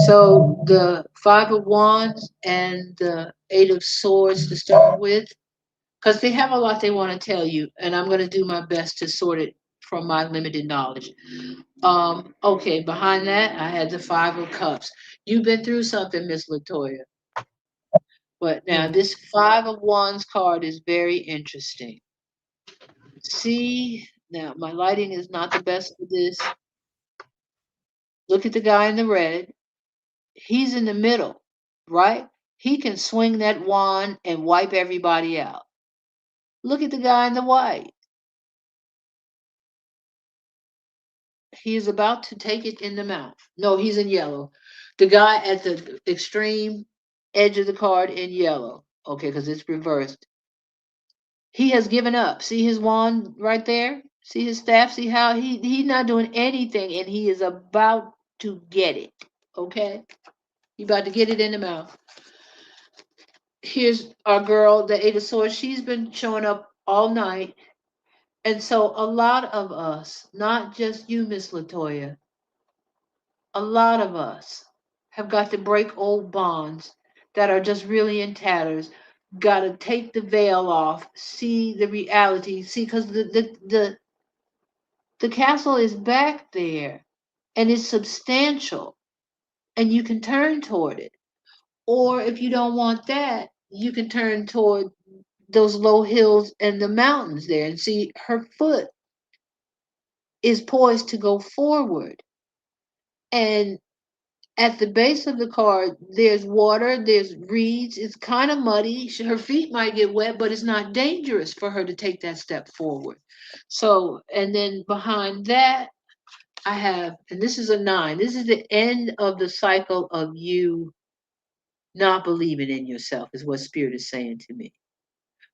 So the Five of Wands and the Eight of Swords to start with, because they have a lot they want to tell you, and I'm going to do my best to sort it from my limited knowledge. Okay, behind that, I had the Five of Cups. You've been through something, Miss Latoya. But now Mm. this Five of Wands card is very interesting. See, now my lighting is not the best for this. Look at the guy in the red. He's in the middle, right? He can swing that wand and wipe everybody out. Look at the guy in the white. He is about to take it in the mouth. No, he's in yellow. The guy at the extreme edge of the card in yellow. Okay, because it's reversed. He has given up. See his wand right there? See his staff? See how he's not doing anything and he is about to get it. Okay? He about to get it in the mouth. Here's our girl, the Eight of Swords. She's been showing up all night. And so a lot of us, not just you, Miss Latoya, a lot of us have got to break old bonds that are just really in tatters. Got to take the veil off, see the reality, see, because the castle is back there and it's substantial and you can turn toward it. Or if you don't want that, you can turn toward those low hills and the mountains there and see her foot is poised to go forward. And at the base of the card, there's water, there's reeds. It's kind of muddy. Her feet might get wet, but it's not dangerous for her to take that step forward. So, and then behind that, I have, and this is a 9. This is the end of the cycle of you not believing in yourself, is what Spirit is saying to me.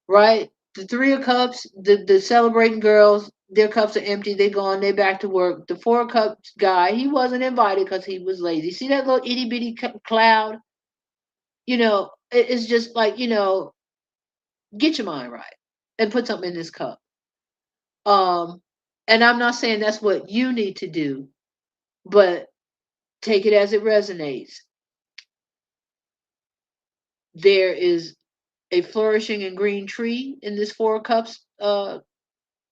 Right? The Three of Cups, the celebrating girls, their cups are empty. They gone. They back to work. The Four of Cups guy, he wasn't invited because he was lazy. See that little itty bitty cloud? It's just like get your mind right and put something in this cup. Um, and I'm not saying that's what you need to do, but take it as it resonates. There is a flourishing and green tree in this Four of Cups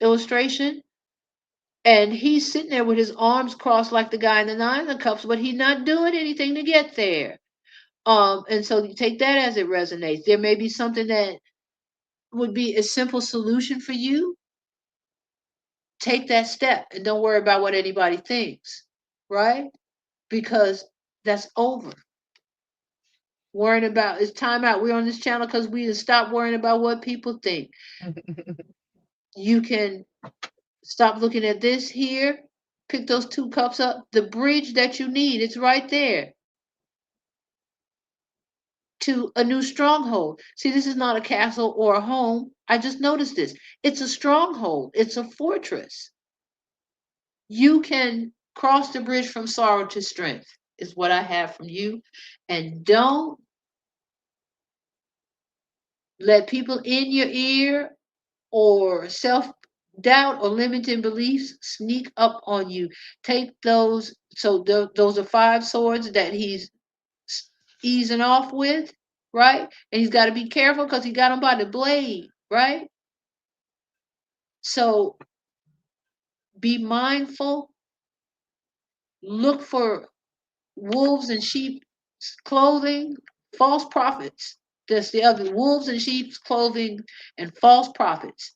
illustration. And he's sitting there with his arms crossed like the guy in the Nine of Cups, but he's not doing anything to get there. And so you take that as it resonates. There may be something that would be a simple solution for you take that step and don't worry about what anybody thinks, right? Because that's over. Worrying about it's time out. We're on this channel because we have stopped worrying about what people think. You can stop looking at this here, pick those 2 cups up. The bridge that you need, it's right there to a new stronghold. See, this is not a castle or a home. I just noticed this. It's a stronghold, it's a fortress. You can cross the bridge from sorrow to strength, is what I have from you. And don't let people in your ear or self doubt or limiting beliefs sneak up on you. Take those. So those are 5 swords that he's easing off with, right? And he's got to be careful because he got them by the blade, right? So be mindful. Look for wolves and sheep clothing, false prophets. That's the other, wolves and sheep's clothing and false prophets.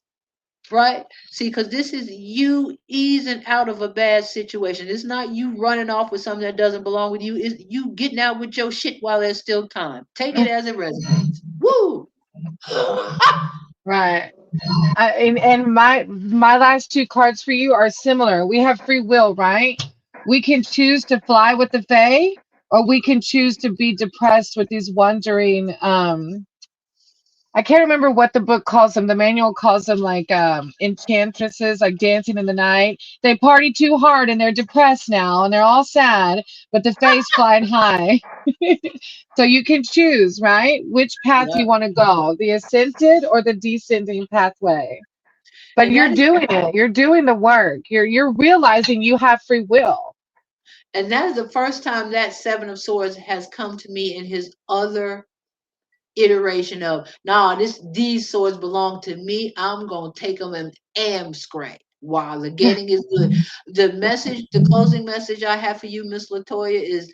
Right? See, because this is you easing out of a bad situation. It's not you running off with something that doesn't belong with you. It's you getting out with your shit while there's still time. Take it as it resonates. Woo! Right. And my last 2 cards for you are similar. We have free will, right? We can choose to fly with the Fae, or we can choose to be depressed with these wandering. I can't remember what the book calls them. The manual calls them like enchantresses, like dancing in the night. They party too hard and they're depressed now and they're all sad, but the Fae's flying high. So you can choose, right? Which path Yeah. you want to go, the ascended or the descending pathway. But And you're that is doing it. You're doing the work. You're realizing you have free will. and that is the first time that 7 of Swords has come to me in his other iteration of nah, these swords belong to me. I'm gonna take them and scratch. While the getting is good. The message, the closing message I have for you, Miss Latoya, is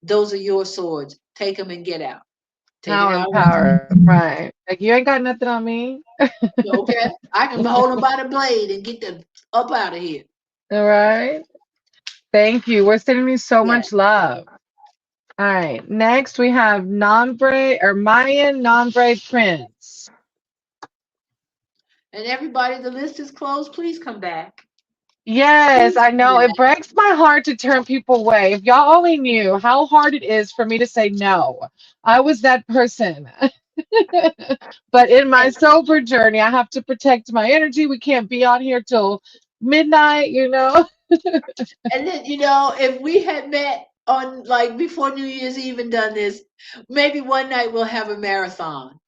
those are your swords. Take them and get out. Take it Power out. and power. Right. Like you ain't got nothing on me. Okay, I can hold them by the blade and get them up out of here. All right. Thank you. We're sending you so Yeah, much love. All right. Next we have Nombre or Mayan Nombre Prince. and everybody, the list is closed. Please come back. Yes, Please I come know. It back. breaks my heart to turn people away. If y'all only knew how hard it is for me to say no. I was that person. But in my And, sober journey, I have to protect my energy. We can't be on here till midnight, you know? and then if we had met on like before New Year's Eve and done this, maybe one night we'll have a marathon.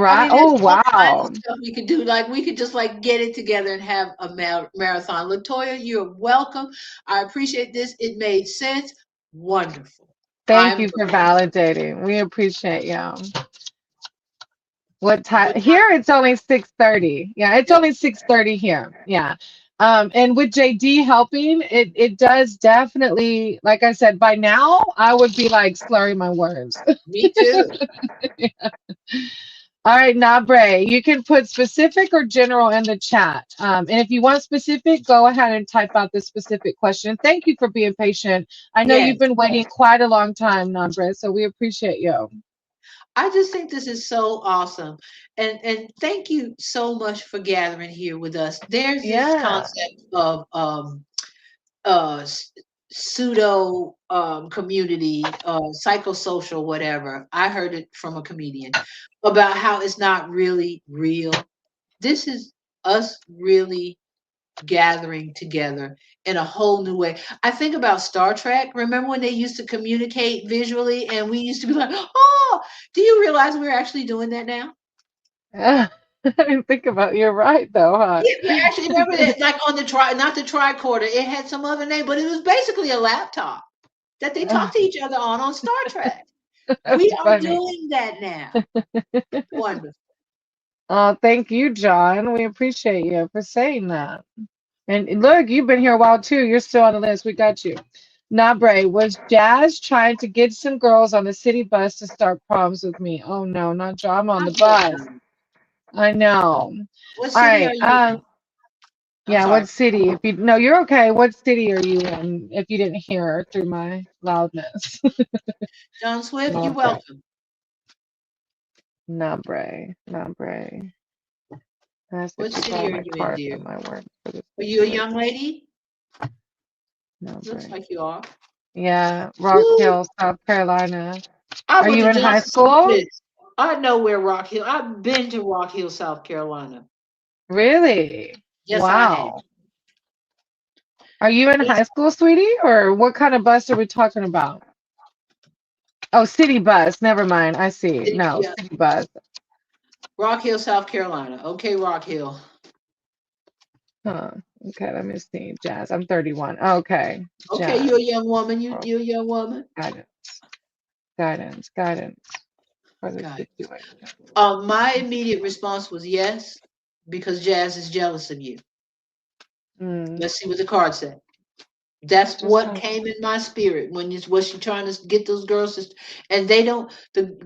I Right? mean, there's Oh, all kinds of wow. stuff we could do. Like we could just like get it together and have a marathon. Latoya, you're welcome. I appreciate this. It made sense. Wonderful. Thank I'm you for glad. validating. We appreciate you. What What time? time? Here it's only 6:30. Yeah, it's Yep, only 6:30 here. Yeah. And with JD helping, it does definitely, like I said, by now I would be like slurring my words. me too. All right, Nabre, you can put specific or general in the chat. And if you want specific, go ahead and type out the specific question. Thank you for being patient. I know you've Yes. been waiting quite a long time, Nabre, so we appreciate you. I just think this is so awesome. And thank you so much for gathering here with us. There's this Yeah. concept of uh s- pseudo community psychosocial whatever. I heard it from a comedian about how it's not really real. This is us really gathering together in a whole new way. I think about Star Trek. Remember when they used to communicate visually and we used to be like, oh, do you realize we're actually doing that now? I didn't think about you're right though, huh? Yeah, we actually remember that, like on the not the tricorder, it had some other name, but it was basically a laptop that they talked to each other on Star Trek. We That's are funny. doing that now. Wonderful. Oh, thank you, John. We appreciate you for saying that. And look, you've been here a while too. You're still on the list. We got you. Nabre, was Jazz trying to get some girls on the city bus to start proms with me? Oh no, not John. I'm on I the hope bus. not. I know. What All city are right. you in? I'm Yeah, sorry. what city? If you no, you're okay. What city are you in? If you didn't hear through my loudness. John Swift, you're Nombre, welcome. nombre. That's What city explore are my you in, cards dear? and my work for the Are you a situation. young lady? Looks Nombre. like you are. Yeah, Rock Woo! Hill, South Carolina. I Are went you to in high Johnson school? Smith. I know where Rock Hill. I've been to Rock Hill, South Carolina. Really? Yes, I have. Wow. Are you in Yes, high school, sweetie? Or what kind of bus are we talking about? Oh, city bus. Never mind. I see. No, yeah. city bus. Rock Hill, South Carolina. Okay, Rock Hill. Huh. Okay, let me see. Jazz. I'm 31. Okay. Okay, Jazz. you're a young woman. Oh, You're a young woman. guidance. Guidance for the Got it. situation. My immediate response was yes, because Jazz is jealous of you. Mm, Let's see what the card said. That's just what like, came in my spirit when you was she trying to get those girls to, and they don't the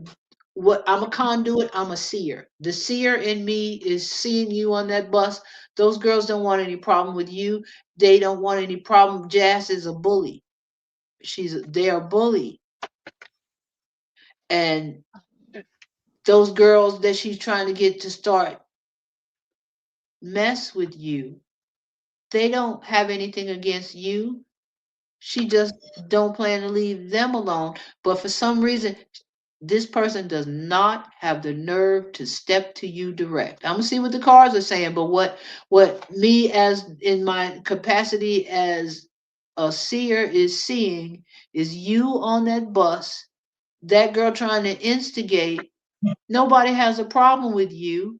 what I'm a conduit, I'm a seer. The seer in me is seeing you on that bus. Those girls don't want any problem with you. They don't want any problem. Jazz is a bully. They're a bully. And those girls that she's trying to get to start mess with you, they don't have anything against you. She just don't plan to leave them alone. But for some reason, this person does not have the nerve to step to you direct. I'm gonna see what the cards are saying, but what me as in my capacity as a seer is seeing is you on that bus, that girl trying to instigate. Nobody has a problem with you.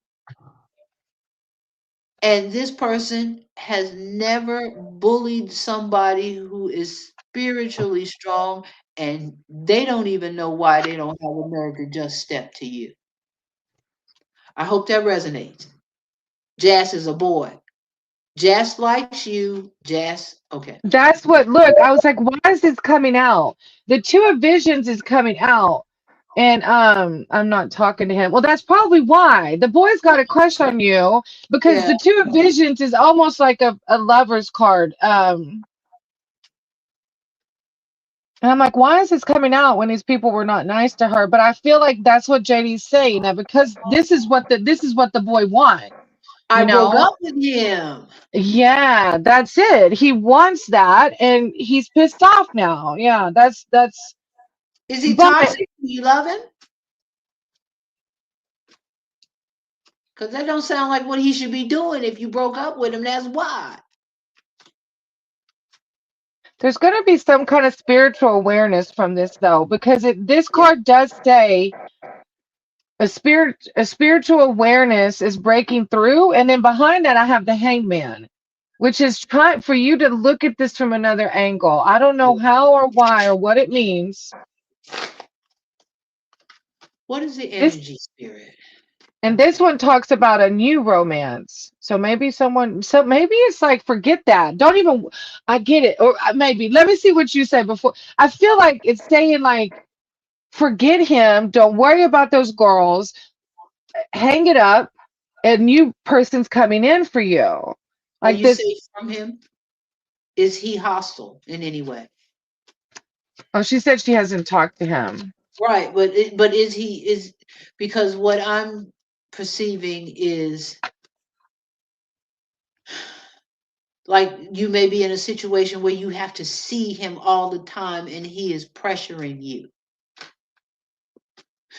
And this person has never bullied somebody who is spiritually strong, and they don't even know why they don't have a nerve to just step to you. I hope that resonates. Jazz is a boy. Jazz likes you. Jazz, okay. that's what, look, I was like, why is this coming out? The Two of Visions is coming out. And I'm not talking to him. Well, that's probably why. The boy's got a crush on you because Yeah. the Two of Visions is almost like a lover's card. And I'm like, why is this coming out when these people were not nice to her? But I feel like that's what JD's saying, that because this is what the boy wants, I you broke know? up with him. Yeah, that's it. He wants that and he's pissed off now. Yeah, that's Is he but toxic? Do you love him? Because that don't sound like what he should be doing if you broke up with him. That's why. there's going to be some kind of spiritual awareness from this though, because this Yeah. card does say a spiritual awareness is breaking through, and then behind that I have the Hangman, which is trying for you to look at this from another angle. I don't know how or why or what it means. What is the This energy spirit? and this one talks about a new romance. So maybe it's like forget that. Don't even I get it. Or maybe let me see what you said before. I feel like it's saying like forget him, don't worry about those girls, hang it up, a new person's coming in for you. Are Like you this. safe from him? Is he hostile in any way? Oh, she said she hasn't talked to him. Right, but is he is because what I'm perceiving is like you may be in a situation where you have to see him all the time and he is pressuring you.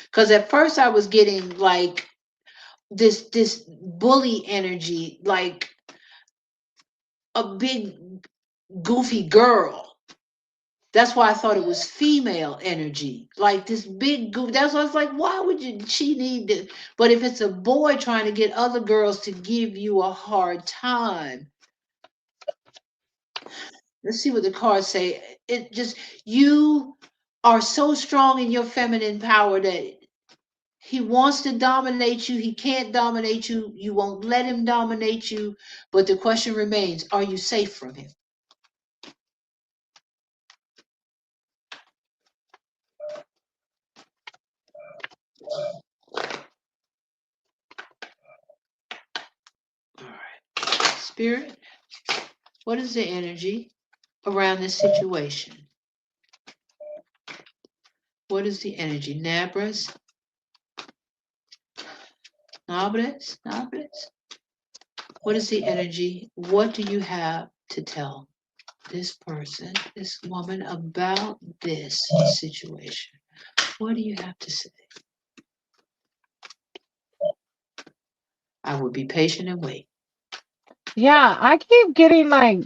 Because at first I was getting like this bully energy, like a big goofy girl. That's why I thought it was female energy, like this big goof. That's why I was like, why would you? She need to. But if it's a boy trying to get other girls to give you a hard time, let's see what the cards say. It just you are so strong in your feminine power that he wants to dominate you. He can't dominate you. You won't let him dominate you. But the question remains: are you safe from him? All right, Spirit. What is the energy around this situation? What is the energy? Nabras? Nobles? Nobles? What is the energy? What do you have to tell this person, this woman about this situation? What do you have to say? I will be patient and wait. Yeah, I keep getting like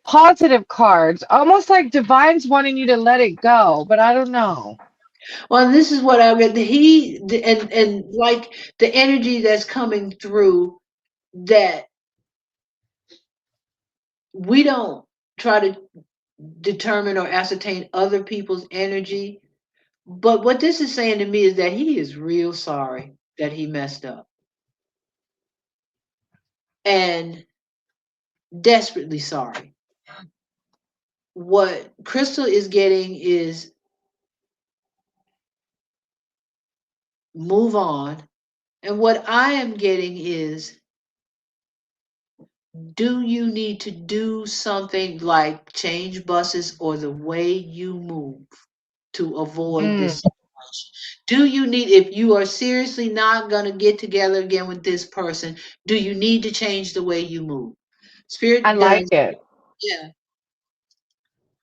positive cards, almost like Divine's wanting you to let it go, but I don't know. Well, this is what I read. And like the energy that's coming through, that we don't try to determine or ascertain other people's energy. But what this is saying to me is that he is real sorry that he messed up and desperately sorry. What Crystal is getting is move on. And what I am getting is, do you need to do something like change buses or the way you move to avoid Mm, this situation? Do you need, if you are seriously not going to get together again with this person, do you need to change the way you move? I Spirit like does, it. yeah.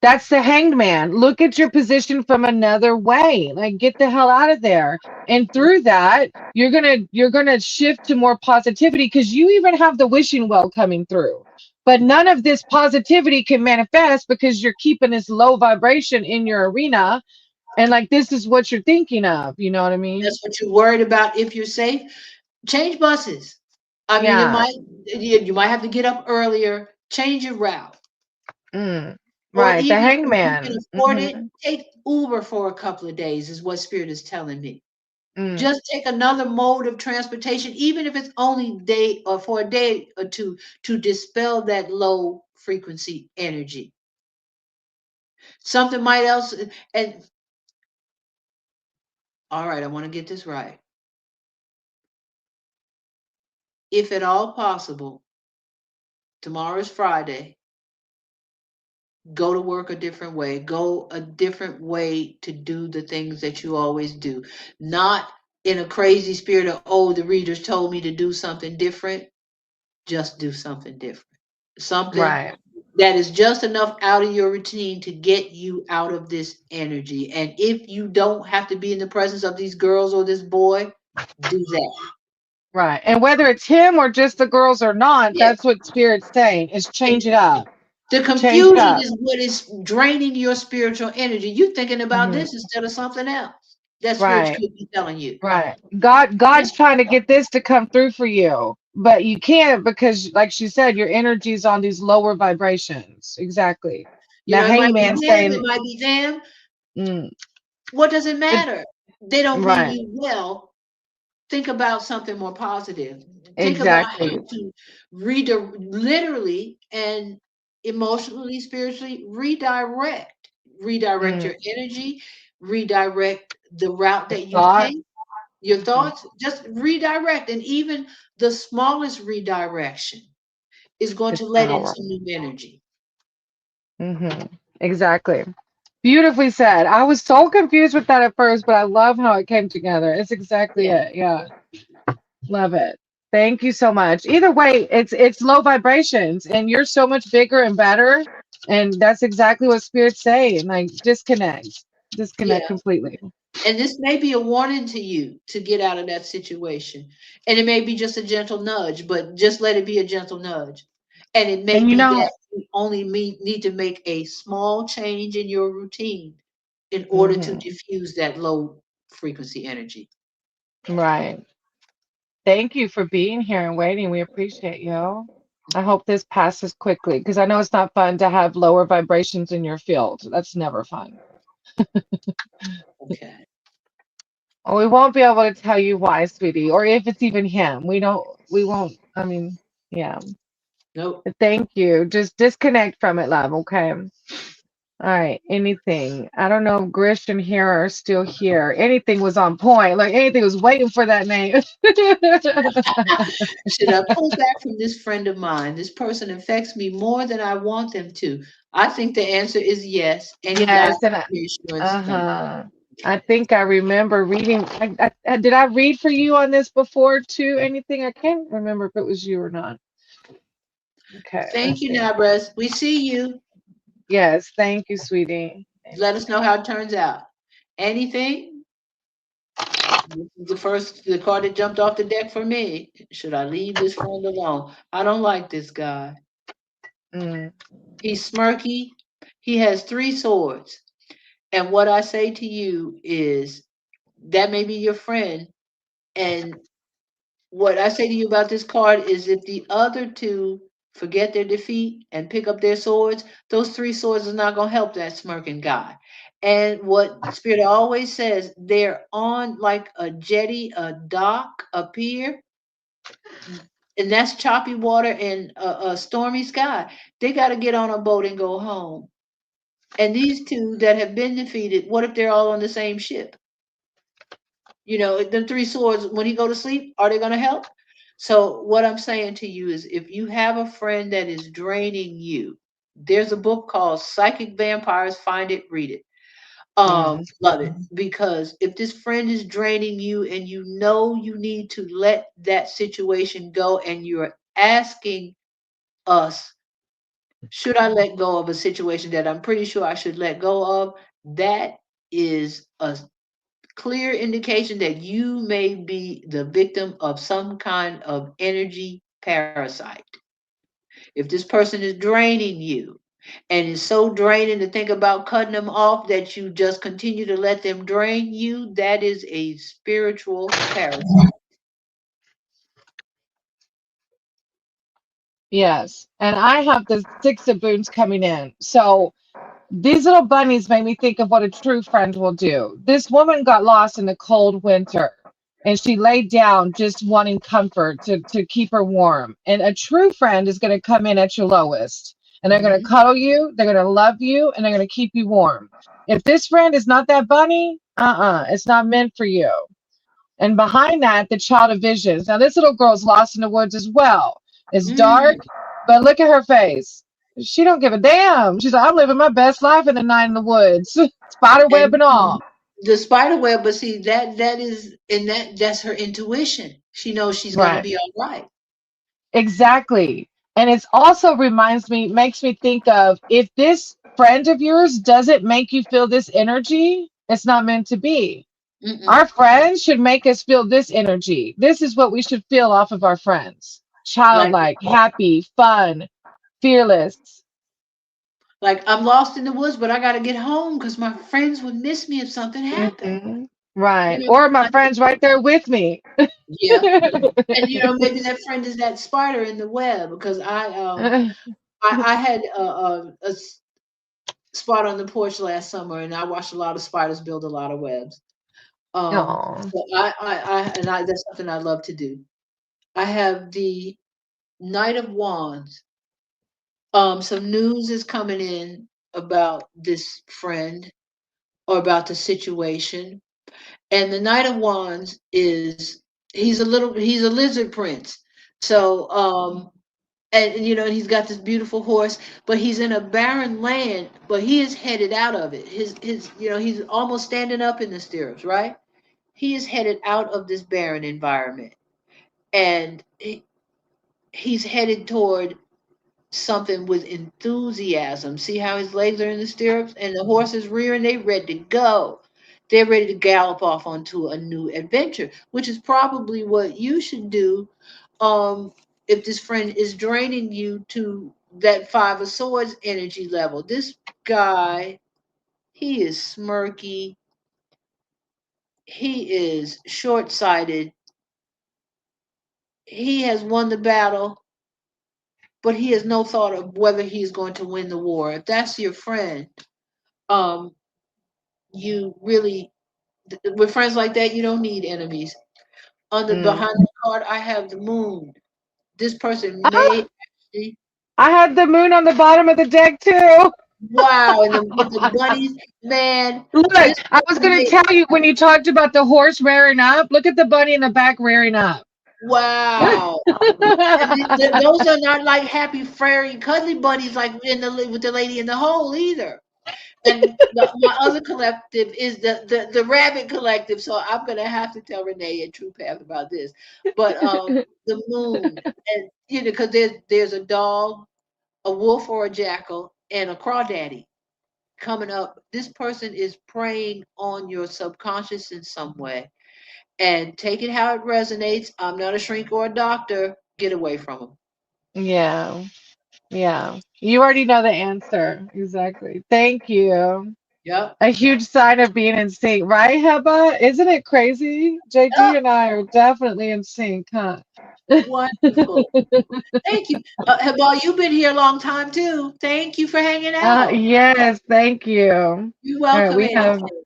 That's the hanged man. Look at your position from another way. Like get the hell out of there. And through that, you're gonna shift to more positivity because you even have the wishing well coming through. But none of this positivity can manifest because you're keeping this low vibration in your arena. And like this is what you're thinking of. You know what I mean? That's what you're worried about. If you're safe, change buses. I mean, it Yeah. might, you might have to get up earlier, change your route. Mm. Or Right. The even hanged if you can man. afford it, Hmm. take Uber for a couple of days, is what Spirit is telling me. Mm. Just take another mode of transportation, even if it's only day or for a day or two, to dispel that low frequency energy. Something might else, and all right, I want to get this right. If at all possible, tomorrow is Friday, go to work a different way, go a different way to do the things that you always do. Not in a crazy spirit of, oh, the readers told me to do something different. Just do something different. Something Right. that is just enough out of your routine to get you out of this energy. And if you don't have to be in the presence of these girls or this boy, do that. Right. And whether it's him or just the girls or not, Yeah. that's what Spirit's saying is And change it up. the Change it confusion up. is what is draining your spiritual energy. You thinking about Hmm. this instead of something else. That spirit Right. could be telling you. Right. God's trying to get this to come through for you, but you can't because, like she said, your energy's on these lower vibrations. Exactly. You The know, it might be hangman him, it saying, might be them. mm, What does it it, matter? They don't mean right. you well. Think about something more positive. Think about how Exactly. to literally and emotionally, spiritually redirect Mm, your energy, redirect the route the that you thought. take, your Mhm. thoughts, just redirect. And even the smallest redirection is going It's to let in power. some new energy. Hmm. Exactly. Beautifully said. I was so confused with that at first, but I love how it came together. It's exactly Yeah. it. Yeah. Love it. Thank you so much. Either way, it's low vibrations and you're so much bigger and better. And that's exactly what spirits say. Like disconnect. Disconnect Yeah. completely. And this may be a warning to you to get out of that situation. And it may be just a gentle nudge, but just let it be a gentle nudge. And it may And you be know, that you only need to make a small change in your routine in order to hmm, diffuse that low frequency energy. right. Thank you for being here and waiting. We appreciate you. I hope this passes quickly because I know it's not fun to have lower vibrations in your field. That's never fun. Okay. Well, we won't be able to tell you why, sweetie, or if it's even him. We won't, I mean, yeah. Nope. But thank you. Just disconnect from it, love, okay? All right, anything. I don't know if Grish and Hera are still here. Anything was on point. Like anything was waiting for that name. Should I pull back from this friend of mine? This person affects me more than I want them to. I think the answer is yes. Any guidance, Yes, and reassurance? Thank uh-huh. I think I remember reading. Did I read for you on this before too? Anything? I can't remember if it was you or not. you. Okay, Thank let's you, see. Nabres. We see you. Yes, thank you, sweetie. Let us know Anything. how it turns out. Anything? This is the card that jumped off the deck for me. Should I leave this friend alone? I don't like this guy. Mm, He's smirky. He has three swords. And what I say to you is that may be your friend. And what I say to you about this card is if the other two forget their defeat and pick up their swords, those three swords is not going to help that smirking guy. And what Spirit always says, they're on like a jetty, a dock, a pier, and that's choppy water and a stormy sky. They got to get on a boat and go home. And these two that have been defeated, what if they're all on the same ship? The three swords, when he go to sleep, are they going to help? So what I'm saying to you is if you have a friend that is draining you, there's a book called Psychic Vampires. Find it, read it. mm. Love it. Because if this friend is draining you and you know you need to let that situation go and you're asking us, should I let go of a situation that I'm pretty sure I should let go of? That is a clear indication that you may be the victim of some kind of energy parasite. If this person is draining you and is so draining to think about cutting them off that you just continue to let them drain you, that is a spiritual parasite. Yes, and I have the Six of Boons coming in. So these little bunnies made me think of what a true friend will do. This woman got lost in the cold winter and she laid down just wanting comfort to keep her warm. And a true friend is going to come in at your lowest and they're going to Mhm. cuddle you, they're going to love you, and they're going to keep you warm. If this friend is not that bunny, it's not meant for you. And behind that, the child of visions. Now, this little girl's lost in the woods as well. It's dark, Mm. but look at her face. She don't give a damn. She's like, I'm living my best life in the night in the woods, spider web And and all. the spider web, but see that is and that's her intuition. She knows she's gonna Right. be all right. Exactly. And it also makes me think of if this friend of yours doesn't make you feel this energy, it's not meant to be. Mm-mm. Our friends should make us feel this energy. This is what we should feel off of our friends. Like Childlike, happy, fun, fearless. I'm lost in the woods, but I gotta get home because my friends would miss me if something happened. Hmm. Right. You know, Or my I friends right there with me. Yeah, and maybe that friend is that spider in the web because I had a spot on the porch last summer and I watched a lot of spiders build a lot of webs. Oh. So that's something I love to do. I have the Knight of Wands. Some news is coming in about this friend or about the situation. And the Knight of Wands is he's a lizard prince. So and he's got this beautiful horse, but he's in a barren land, but he is headed out of it. His he's almost standing up in the stirrups, right? He is headed out of this barren environment. And he's headed toward something with enthusiasm. See how his legs are in the stirrups and the horse is rearing, they ready to go. They're ready to gallop off onto a new adventure, which is probably what you should do if this friend is draining you to that Five of Swords energy level. This guy, he is smirky, he is short-sighted, he has won the battle, but he has no thought of whether he's going to win the war. If that's your friend, um, you really with friends like that, you don't need enemies. On the Mm. behind the card, I have the moon. This person Oh, may actually I had the moon on the bottom of the deck too. Wow, and with the bunnies, man, Look, this I was gonna made, tell you when you talked about the horse rearing up. Look at the bunny in the back rearing up. wow. And those are not like happy, furry, cuddly bunnies like with the lady in the hole either. And my other collective is the rabbit collective. So I'm gonna have to tell Renee and True Path about this. But the moon, and because there's a dog, a wolf or a jackal, and a crawdaddy coming up. This person is preying on your subconscious in some way. And take it how it resonates. I'm not a shrink or a doctor. Get away from them. Yeah, yeah. You already know the answer. Exactly. Thank you. Yep. A huge sign of being in sync, right, Heba? Isn't it crazy? JG Yep. and I are definitely in sync, huh? Wonderful. Thank you. Hebal, you've been here a long time too. Thank you for hanging out. Yes, thank you. All You're right, welcome we have, anytime.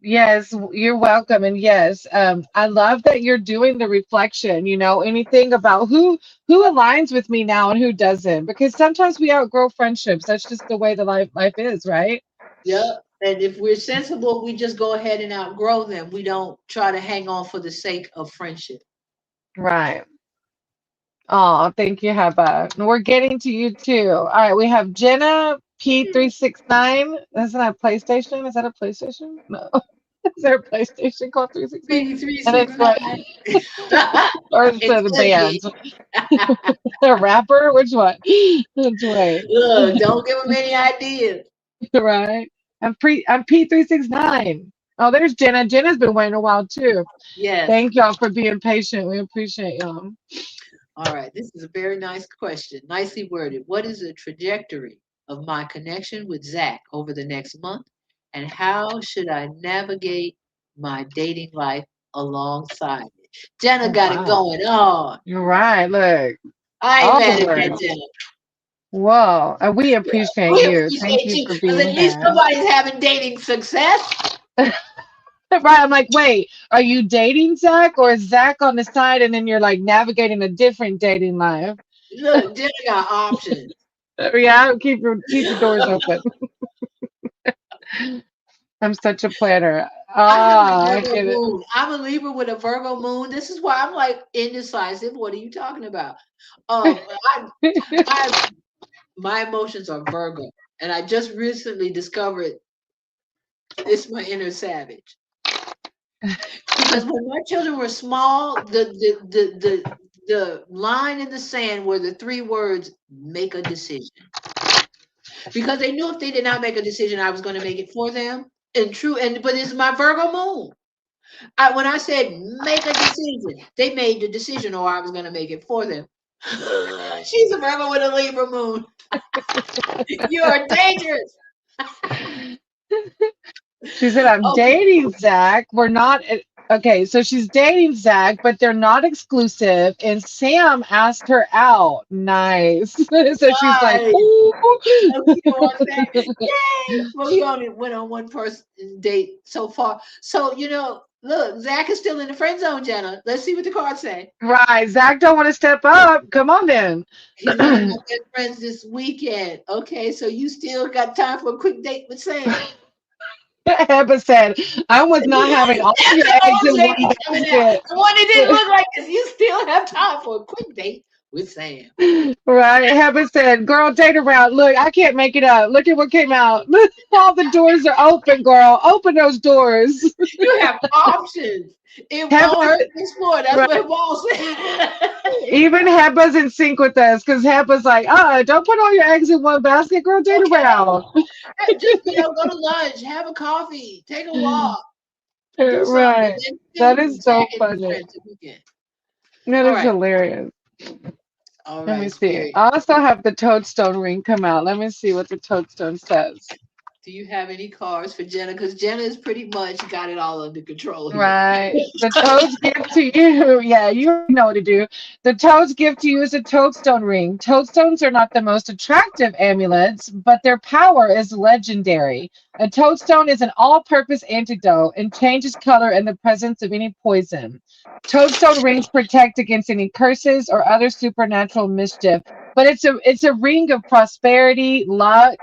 yes, you're welcome. And yes, I love that you're doing the reflection, anything about who aligns with me now and who doesn't, because sometimes we outgrow friendships. That's just the way the life is, right? Yep. And if we're sensible, we just go ahead and outgrow them. We don't try to hang on for the sake of friendship. Right. Oh, thank you, Heba. And we're getting to you too. All right, we have Jenna P369. Isn't that a PlayStation? Is that a PlayStation? No. Is there a PlayStation called 369? Three, three, And six, it's like, nine. or is It it a could band? be. A rapper? Which one? Which way? Look, don't give them any ideas. Right. I'm P369. Oh, there's Jenna. Jenna's been waiting a while too. Yes. Thank y'all for being patient. We appreciate y'all. All right. This is a very nice question. Nicely worded. What is the trajectory of my connection with Zach over the next month? And how should I navigate my dating life alongside it? Jenna Oh got it wow. going on. You're right. Look, I ain't all the mad at that, words. Jenna. Whoa. We appreciate We you. Thank appreciate you you for because being at least here. somebody's having dating success. Right. I'm like, wait, are you dating Zach or is Zach on the side and then you're like navigating a different dating life? Look, Jenna got options. Yeah, keep your doors open. I'm such a planner. I have a Ah, I Virgo get it. moon. I'm a Libra with a Virgo moon. This is why I'm like indecisive. What are you talking about? I, I, my emotions are Virgo, and I just recently discovered it's my inner savage. Because when my children were small, the line in the sand were the three words: make a decision. Because they knew if they did not make a decision, I was going to make it for them. And true, but it's my Virgo moon. When I said make a decision, they made the decision, or I was going to make it for them. She's a Virgo with a Libra moon. You are dangerous. She said, I'm Okay. dating Zach. We're not okay, so she's dating Zach, but they're not exclusive. And Sam asked her out. Nice. So she's like, Nice. ooh. Okay, one thing. Yay! Well, we only went on one person date so far. So, look, Zach is still in the friend zone, Jenna. Let's see what the cards say. Right. Zach don't want to step up. Come on then. He's one of my best friends this weekend. Okay, so you still got time for a quick date with Sam. Heba said, I was not having all That's your the eggs old in one lady coming out. basket. The one that didn't look like this. You still have time for a quick date with Sam. Right. Heba said, girl, date around. Look, I can't make it up. Look at what came out. All the doors are open, girl. Open those doors. You have options. It won't hurt Heba, to explore. That's what right. Paul said. Even Heba's in sync with us because Heba's like, don't put all your eggs in one basket, girl. Date Okay. around. Just, go to lunch, have a coffee, take a walk, do something, Right. and then That still is tag so in your funny. friends the weekend. That All is right. hilarious. All Let me right, see. Spirit. I also have the toadstone ring come out. Let me see what the toadstone says. Do you have any cards for Jenna? Because Jenna is pretty much got it all under control here. Right. The toad's gift to you. Yeah, you already know what to do. The toad's gift to you is a toadstone ring. Toadstones are not the most attractive amulets, but their power is legendary. A toadstone is an all purpose antidote and changes color in the presence of any poison. Toadstone rings protect against any curses or other supernatural mischief. But it's a ring of prosperity, luck,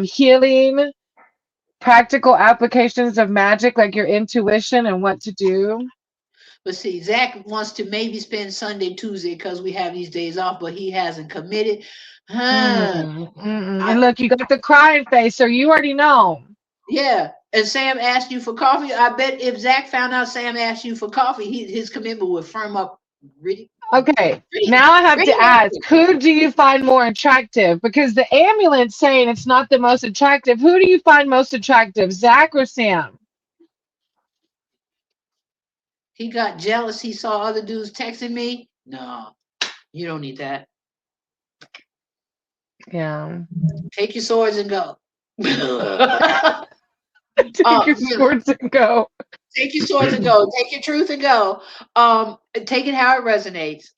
healing, practical applications of magic, like your intuition and what to do. But see, Zach wants to maybe spend Sunday, Tuesday because we have these days off, but he hasn't committed. Huh. And look, you got the crying face, so you already know. Yeah. And Sam asked you for coffee. I bet if Zach found out Sam asked you for coffee, his commitment would firm up really, Okay, pretty, now I have pretty to ask, rapidly. who do you find more attractive? Because the ambulance saying it's not the most attractive. Who do you find most attractive, Zach or Sam? He got jealous. He saw other dudes texting me. No, you don't need that. Yeah. Take your swords and go. Take your Really, swords and go. take your swords and go. Take your truth and go. Take it how it resonates.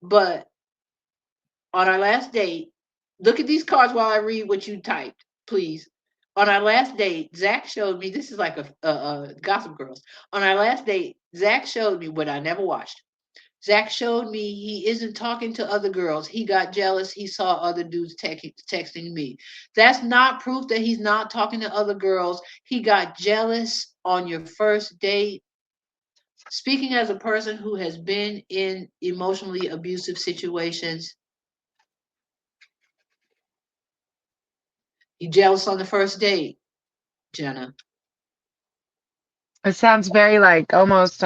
But on our last date, look at these cards while I read what you typed, please. On our last date, Zach showed me, this is like a Gossip Girls. On our last date, Zach showed me what I never watched. Zach showed me he isn't talking to other girls. He got jealous. He saw other dudes texting me. That's not proof that he's not talking to other girls. He got jealous on your first date. Speaking as a person who has been in emotionally abusive situations, you jealous on the first date, Jenna. It sounds very like almost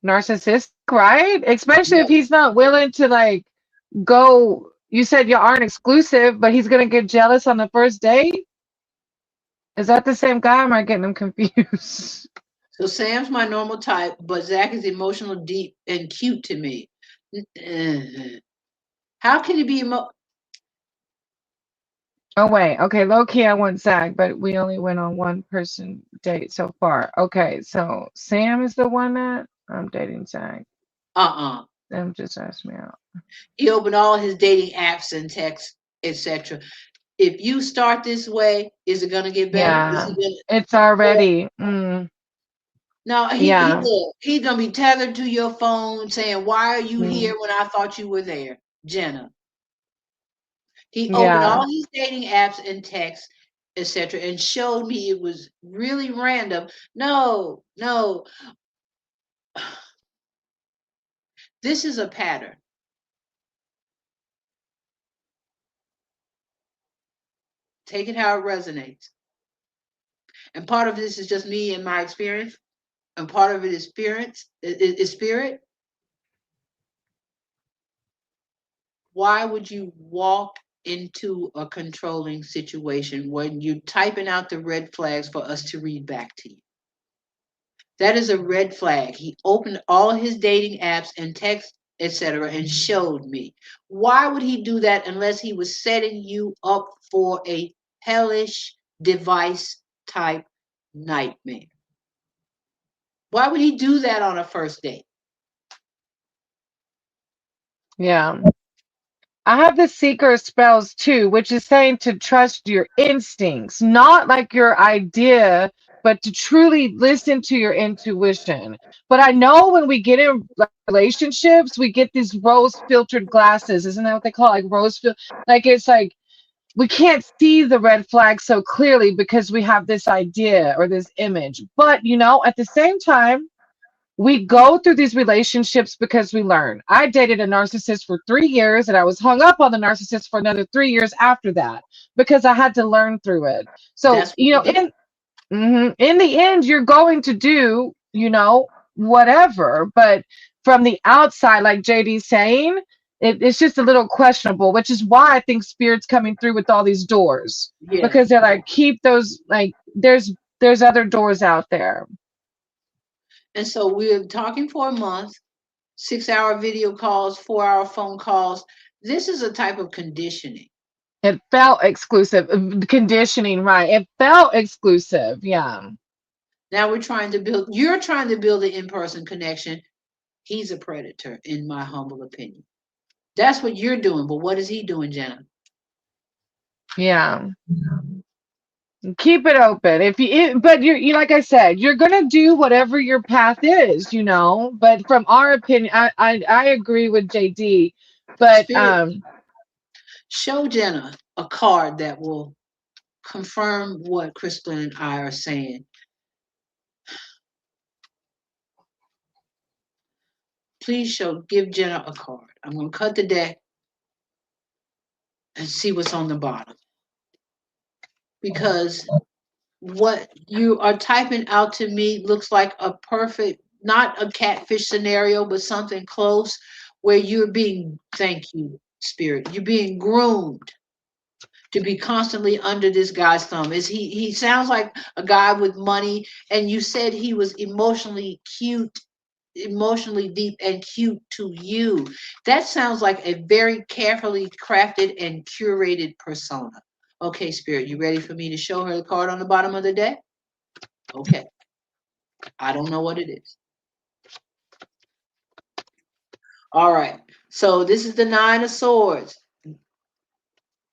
narcissistic, right? Especially if Yeah. he's not willing to like go. You said you aren't exclusive, but he's gonna get jealous on the first date. Is that the same guy? Or am I getting him confused? So Sam's my normal type, but Zach is emotional, deep, and cute to me. How can he be Oh wait, okay, low key I want Zach, but we only went on one person date so far. Okay, so Sam is the one that I'm dating Zach. uh-uh. Them just asked me out. He opened all his dating apps and texts, etc. If you start this way, is it gonna get better? Is Yeah, he gonna it's or already. no, Yeah. he's gonna be tethered to your phone saying, why are you mm, here when I thought you were there? Jenna. He opened yeah. all his dating apps and texts, etc., and showed me it was really random. No, no, this is a pattern. Take it how it resonates. And part of this is just me and my experience, and part of it is spirit. Why would you walk into a controlling situation when you're typing out the red flags for us to read back to you? That is a red flag. He opened all his dating apps and text, etc., and showed me. Why would he do that unless he was setting you up for a hellish device type nightmare? Why would he do that on a first date? Yeah. I have the seeker of spells too, which is saying to trust your instincts, not like your idea, but to truly listen to your intuition. But I know when we get in relationships, we get these rose filtered glasses. Isn't that what they call it? Like rose fil like it's like we can't see the red flag so clearly because we have this idea or this image. But at the same time, we go through these relationships because we learn. I dated a narcissist for 3 years and I was hung up on the narcissist for another 3 years after that because I had to learn through it. So, That's what we do. in the end, you're going to do, whatever. But from the outside, like JD's saying, it's just a little questionable, which is why I think Spirit's coming through with all these doors Yeah. because they're like, keep those, like, there's other doors out there. And so we're talking for a month, 6 hour video calls, 4 hour phone calls. This is a type of conditioning. It felt exclusive. Conditioning, right? It felt exclusive. Yeah. Now you're trying to build an in person connection. He's a predator, in my humble opinion. That's what you're doing. But what is he doing, Jenna? Yeah. Keep it open. But you like I said, you're gonna do whatever your path is. But from our opinion, I agree with JD. But Spirit, Show Jenna a card that will confirm what Crystal and I are saying. Please give Jenna a card. I'm going to cut the deck and see what's on the bottom. Because what you are typing out to me looks like a perfect, not a catfish scenario, but something close where you're being, thank you, Spirit, you're being groomed to be constantly under this guy's thumb. He sounds like a guy with money, and you said he was emotionally deep and cute to you. That sounds like a very carefully crafted and curated persona. Okay, Spirit, you ready for me to show her the card on the bottom of the deck? Okay. I don't know what it is. All right. So this is the 9 of Swords.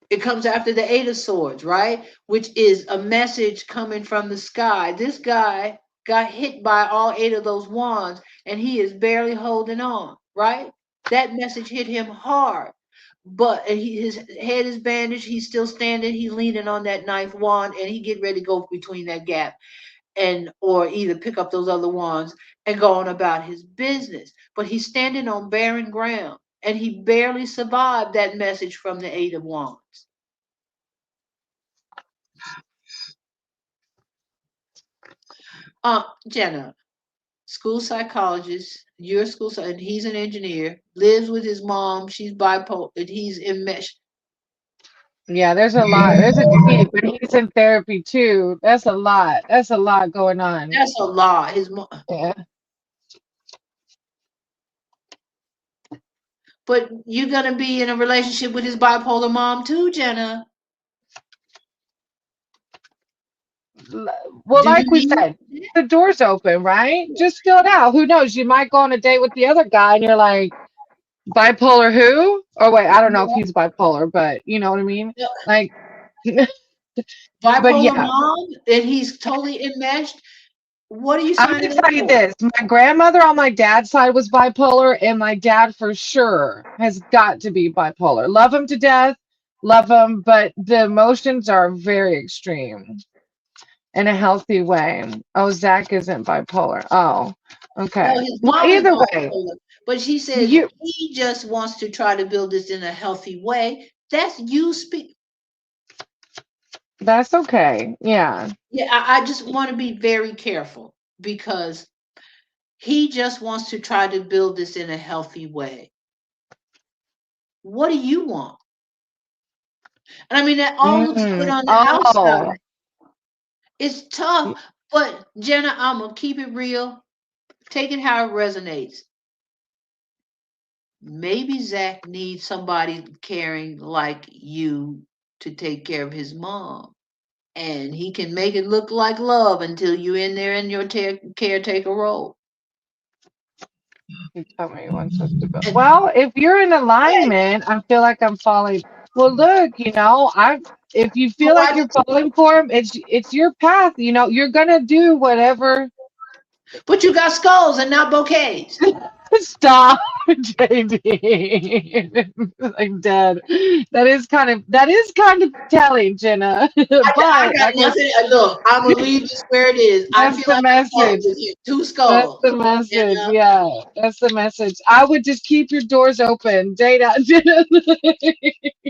It comes after the 8 of Swords, right? Which is a message coming from the sky. This guy got hit by all 8 of those wands, and he is barely holding on, right? That message hit him hard. But his head is bandaged. He's still standing. He's leaning on that 9th wand, and he get ready to go between that gap, and or either pick up those other wands and go on about his business. But he's standing on barren ground, and he barely survived that message from the 8 of Wands. Jenna, school psychologist, you're a school and he's an engineer, lives with his mom, she's bipolar, and he's enmeshed. Yeah, there's a lot. There's a T, but he's in therapy too. That's a lot. That's a lot going on. That's a lot. His mom. Yeah. But you're gonna be in a relationship with his bipolar mom too, Jenna. Well, Do you like we need said, the door's open, right? Just fill it out. Who knows? You might go on a date with the other guy and you're like, bipolar who? Or wait, I don't know if he's bipolar, but you know what I mean? Like, but bipolar yeah, mom and he's totally enmeshed? What are you I'm signing gonna up tell you for? this. My grandmother on my dad's side was bipolar, and my dad for sure has got to be bipolar. Love him to death, love him, but the emotions are very extreme in a healthy way. Oh, Zach isn't bipolar. Oh, No, okay. his Well, mom is either way, bipolar, but she says you he just wants to try to build this in a healthy way. That's you speak. that's okay. Yeah. Yeah, I just want to be very careful because he just wants to try to build this in a healthy way. What do you want? And I mean, that all looks good on the Oh, outside. It's tough, but Jenna, I'm gonna keep it real. Take it how it resonates. Maybe Zach needs somebody caring like you to take care of his mom. And he can make it look like love until you in there in your caretaker role. you tell me you want us to go. And Well, if you're in alignment, I feel like I'm falling. Well, look, I if you so feel like why you're did you, falling for him, it's your path. You're gonna do whatever. but you got skulls and not bouquets. Stop, JD. Like dead. That is kind of telling, Jenna. I But got like I nothing. Look, I'm gonna leave this where it is. I that's feel the like I'm falling message. with you. Two That's skulls. the And message. Yeah, that's the message. I would just keep your doors open. Jada.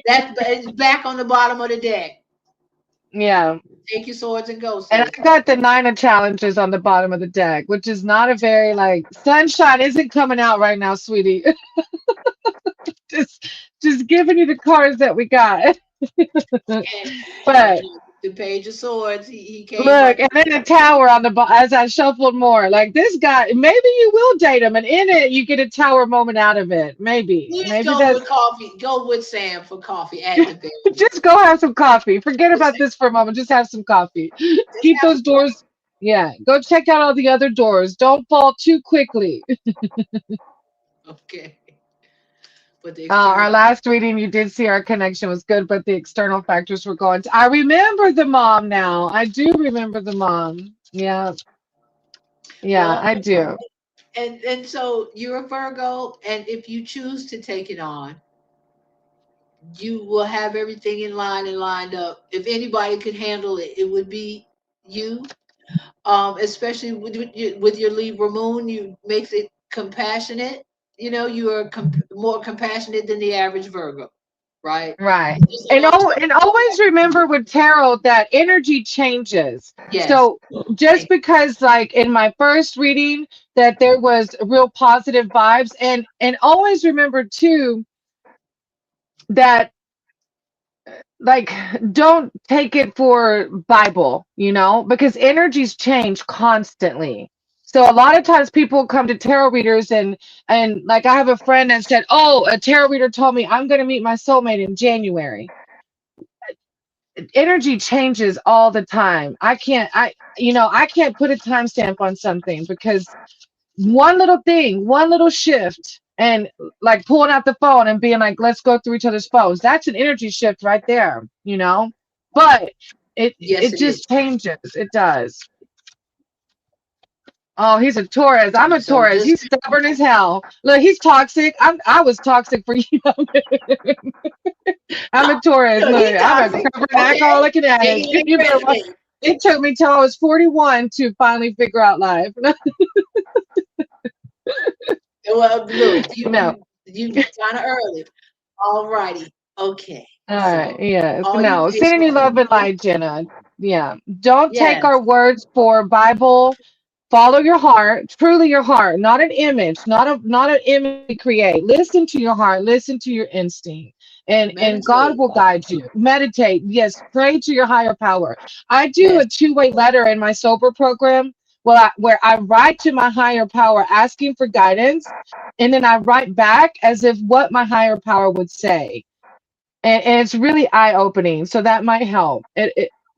that's it's back on the bottom of the deck. Yeah. Take your swords and go, And sis. I got the nine of challenges on the bottom of the deck, which is not a very like sunshine isn't coming out right now, sweetie. just just giving you the cards that we got. And But the page of swords, he came look, up. and then a tower on the as I shuffled more. Like this guy, maybe you will date him, and in it you get a tower moment out of it. Maybe, Please maybe go that's with coffee. Go with Sam for coffee at the very least. just go have some coffee. Forget Just about this for a moment. Just have some coffee. Keep have those doors. Yeah, go check out all the other doors. Don't fall too quickly. okay. But the external. Our last reading, you did see our connection was good, but the external factors were going. I remember the mom now. I do remember the mom. Yeah, yeah, Well, I do. and so you're a Virgo, and if you choose to take it on, you will have everything in line and lined up. If anybody could handle it, it would be you. Especially with your Libra moon, you makes it compassionate. You know, you are more compassionate than the average Virgo, right? Right. Just a little And always remember with tarot that energy changes. yes, So just because like in my first reading that there was real positive vibes, and always remember too that like don't take it for Bible, because energies change constantly. So a lot of times people come to tarot readers and like I have a friend that said, "Oh, a tarot reader told me I'm going to meet my soulmate in January." Energy changes all the time. I can't put a timestamp on something because one little thing, one little shift, and like pulling out the phone and being like, let's go through each other's phones. That's an energy shift right there. But it yes, it it is. just changes. It does. Oh, he's a Taurus. I'm a So Taurus. just He's stubborn as hell. Look, he's toxic. I was toxic for you. I'm a Taurus. look, Look, he I'm a toxic. stubborn Okay, alcoholic and addict. taking You better watch. it. It took me till I was 41 to finally figure out life. Well, look, No. you kind of early. All righty. Okay. All right. So Yes. all you No. Send any patients in love the and room, light, Jenna. Yeah. Don't take yes, our words for Bible. Follow your heart, truly your heart, not an image, not an image we create. Listen to your heart, listen to your instinct, and God meditate. will guide you. Meditate, yes, pray to your higher power. I do Yes, a two-way letter in my sober program. Well, where I write to my higher power asking for guidance, and then I write back as if what my higher power would say, and it's really eye-opening. So that might help.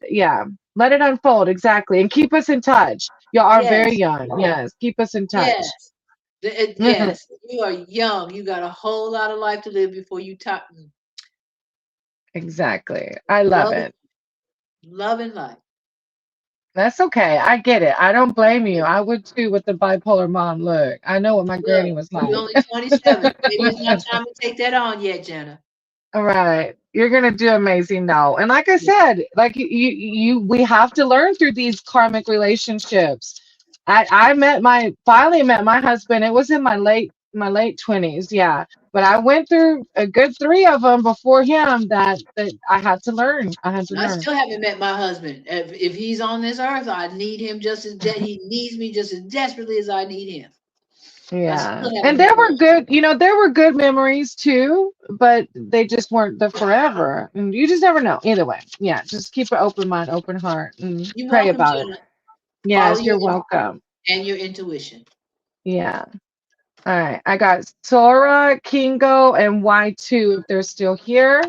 Yeah, let it unfold exactly, and keep us in touch. You are very yes, young. Yes, keep us in touch. yes. Yes, you are young. You got a whole lot of life to live before you top Exactly. I love love, it. love and life. That's okay. I get it. I don't blame you. I would too with the bipolar mom. Look, I know what my granny Look, was you're like. only 27. Maybe it's not time to take that on yet, Jenna. All right. You're gonna do amazing now. And like I said, like we have to learn through these karmic relationships. I finally met my husband. It was in my late 20s, yeah. But I went through a good three of them before him that I had to learn. I had to I learn. still haven't met my husband. If he's on this earth, I need him just as he needs me just as desperately as I need him. I Yeah. still haven't And met there my were husband. good memories too, but they just weren't the forever. And you just never know. Either way. Yeah, just keep an open mind, open heart, and You're pray welcome, about it. Jenna. Follow Yes, your you're welcome. and your intuition. Yeah. All right. I got Sora, Kingo, and Y2 if they're still here.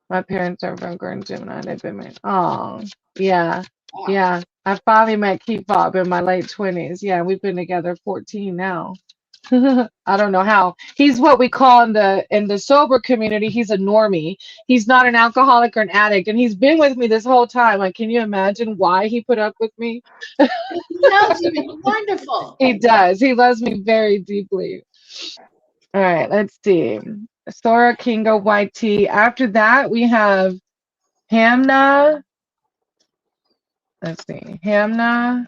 My parents are Virgo and Gemini. They've been married. Oh, yeah. Wow. Yeah. I finally met K-pop in my late 20s. Yeah, we've been together 14 now. I don't know how. He's what we call in the sober community, he's a normie. He's not an alcoholic or an addict, and he's been with me this whole time. Like, can you imagine why he put up with me? He loves you. It's wonderful. He does. He loves me very deeply. All right, let's see. Sora Kingo YT. After that, we have Hamna. Let's see. Hamna,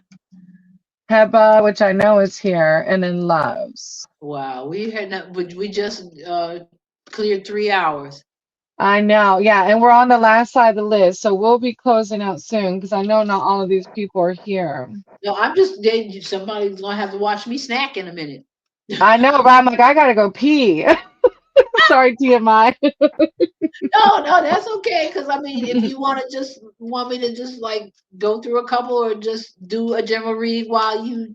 Heba, which I know is here, and then Loves. Wow. We had not, but we just cleared 3 hours. I know, yeah, and we're on the last side of the list, so we'll be closing out soon because I know not all of these people are here. No, somebody's gonna have to watch me snack in a minute. I know, but I'm like, I gotta go pee. Sorry, TMI. No, that's okay. Because I mean, if you want me to just like go through a couple or just do a general reading while you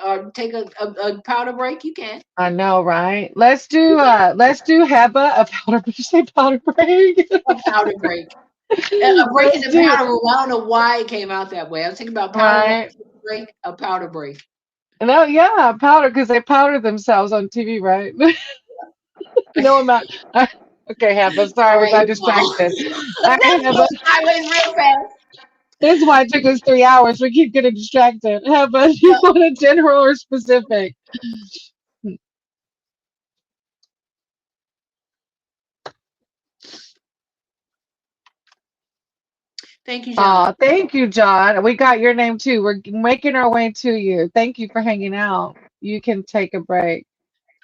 or take a powder break, you can. I know, right? Let's do You can Heba a powder. Did you say powder break? a powder break. A break in Let's the do powder room. I don't know why it came out that way. I was thinking about powder right. break, a powder break. No, yeah, powder because they powder themselves on TV, right? No amount. Okay, Heba. All Sorry, we right, got well, distracted. All right, let's go Heba. sideways real fast. This is why it took us 3 hours. We keep getting distracted. Heba, do you Yeah. want a general or specific? Thank you, John. Oh, thank you, John. We got your name too. We're making our way to you. Thank you for hanging out. You can take a break.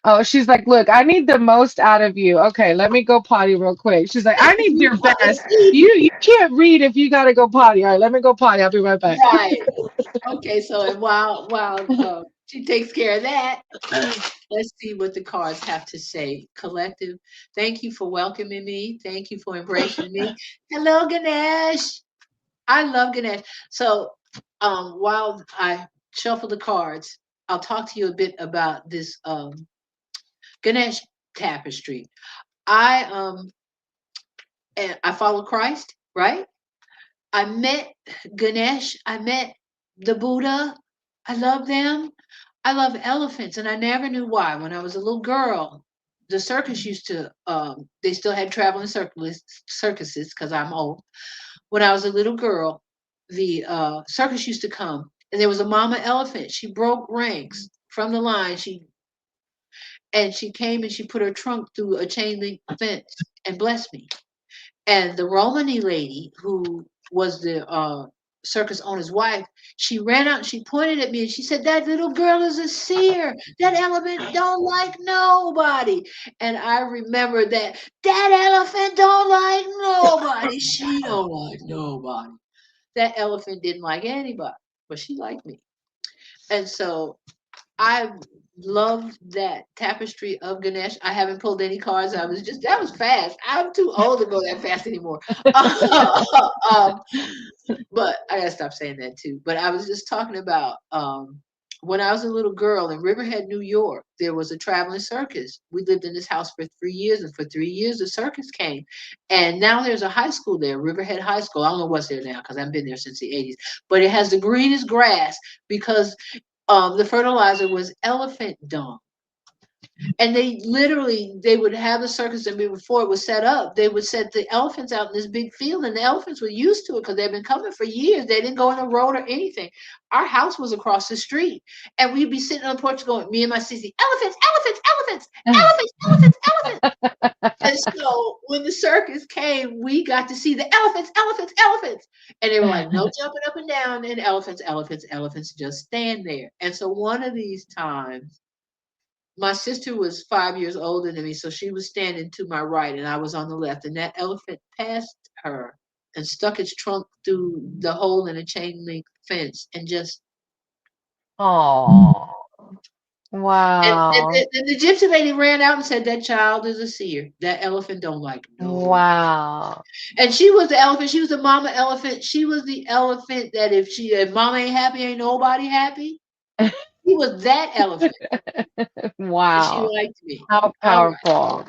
Oh, she's like, look, I need the most out of you. Okay, let me go potty real quick. She's like, I need You your fall best. asleep. You can't read if you gotta go potty. All right, let me go potty. I'll be right back. Right. Okay, so and while she takes care of that, let's see what the cards have to say. Collective, thank you for welcoming me. Thank you for embracing me. Hello, Ganesh. I love Ganesh. So, while I shuffle the cards, I'll talk to you a bit about this Ganesh tapestry. I and I follow Christ, right? I met Ganesh. I met the Buddha. I love them. I love elephants, and I never knew why. When I was a little girl, the circus used to. They still had traveling circuses because I'm old. When I was a little girl, the circus used to come, and there was a mama elephant. She broke ranks from the line. She came and she put her trunk through a chain link fence and blessed me. And the Romany lady, who was the circus owner's wife, she ran out and she pointed at me and she said, "That little girl is a seer. That elephant don't like nobody." And I remember that elephant don't like nobody. She don't like nobody. That elephant didn't like anybody, but she liked me. And so I love that tapestry of Ganesh. I haven't pulled any cards. That was fast. I'm too old to go that fast anymore. um, but I gotta stop saying that too. But I was just talking about when I was a little girl in Riverhead, New York, there was a traveling circus. We lived in this house for 3 years, and for 3 years the circus came. And now there's a high school there, Riverhead High School. I don't know what's there now because I've been there since the 80s. But it has the greenest grass because the fertilizer was elephant dung. And they would have the circus, and before it was set up, they would set the elephants out in this big field, and the elephants were used to it because they've been coming for years. They didn't go in the road or anything. Our house was across the street, and we'd be sitting on the porch going, me and my sissy, elephants, elephants, elephants, elephants, elephants, elephants. And so when the circus came, we got to see the elephants, elephants, elephants. And they were like, no jumping up and down, and elephants, elephants, elephants, just stand there. And so one of these times, my sister was 5 years older than me, so she was standing to my right and I was on the left. And that elephant passed her and stuck its trunk through the hole in a chain link fence and just Oh, and wow. the gypsy lady ran out and said, "That child is a seer. That elephant don't like no." Wow. And she was the elephant. She was the mama elephant. She was the elephant that if mama ain't happy, ain't nobody happy. She was that elephant, and she Wow. liked me. How All right, powerful.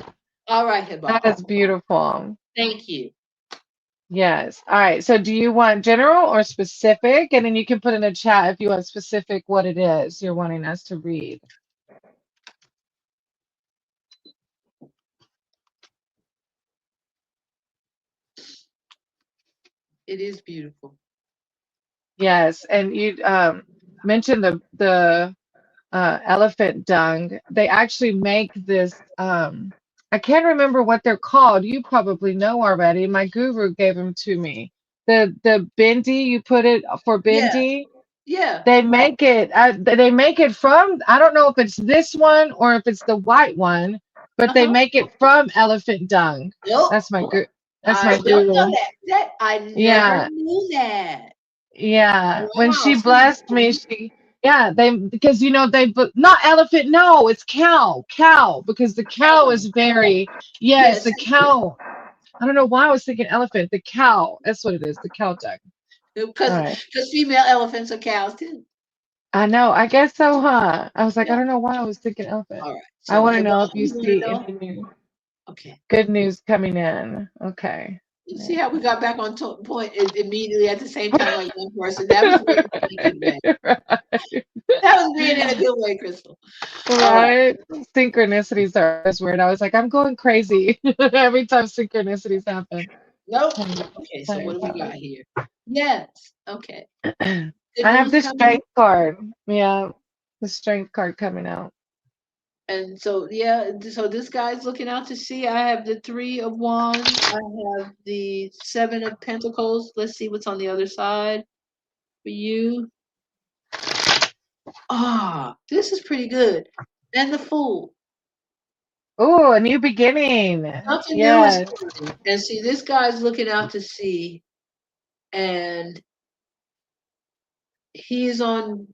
all right, That Hibab. is beautiful. Thank you. Yes. All right. So do you want general or specific? And then you can put in a chat if you want specific what it is you're wanting us to read. It is beautiful. Yes. And you mentioned the elephant dung. They actually make this I can't remember what they're called. You probably know already. My guru gave them to me. The bindi, you put it for Yeah, bindi. yeah. They make it from, I don't know if it's this one or if it's the white one, but they Uh-huh. make it from elephant dung. Nope. That's my gu that's I my don't know guru. that. I never Yeah. knew that. Yeah, when Wow. she So you, blessed me, they, because not elephant, no, it's cow, because the cow cow. is very, yes, Yes, the cow. I don't know why I was thinking elephant, the cow, that's what it is, the cow duck. All because right. female elephants are cows too. I know, I guess so, huh? I was like, I Yeah. don't know why I was thinking elephant. All right. I So want to Hibab, know if you you want to see know? any Okay. good news coming in. Okay. You see how we got back on point immediately at the same time, like one person. That was being in a good way. Right. That was being in a good way, Crystal. All right. Right? Synchronicities are always weird. I was like, I'm going crazy every time synchronicities happen. Nope. Time Okay. So what time do we got powers. here? Yes. Okay. I Good have news the coming. strength card. Yeah, the strength card coming out. And so, yeah, so this guy's looking out to sea. I have the Three of Wands. I have the Seven of Pentacles. Let's see what's on the other side for you. Ah, this is pretty good. And the Fool. Oh, a new beginning. Something new is Yes. coming. And see, this guy's looking out to sea, and he's on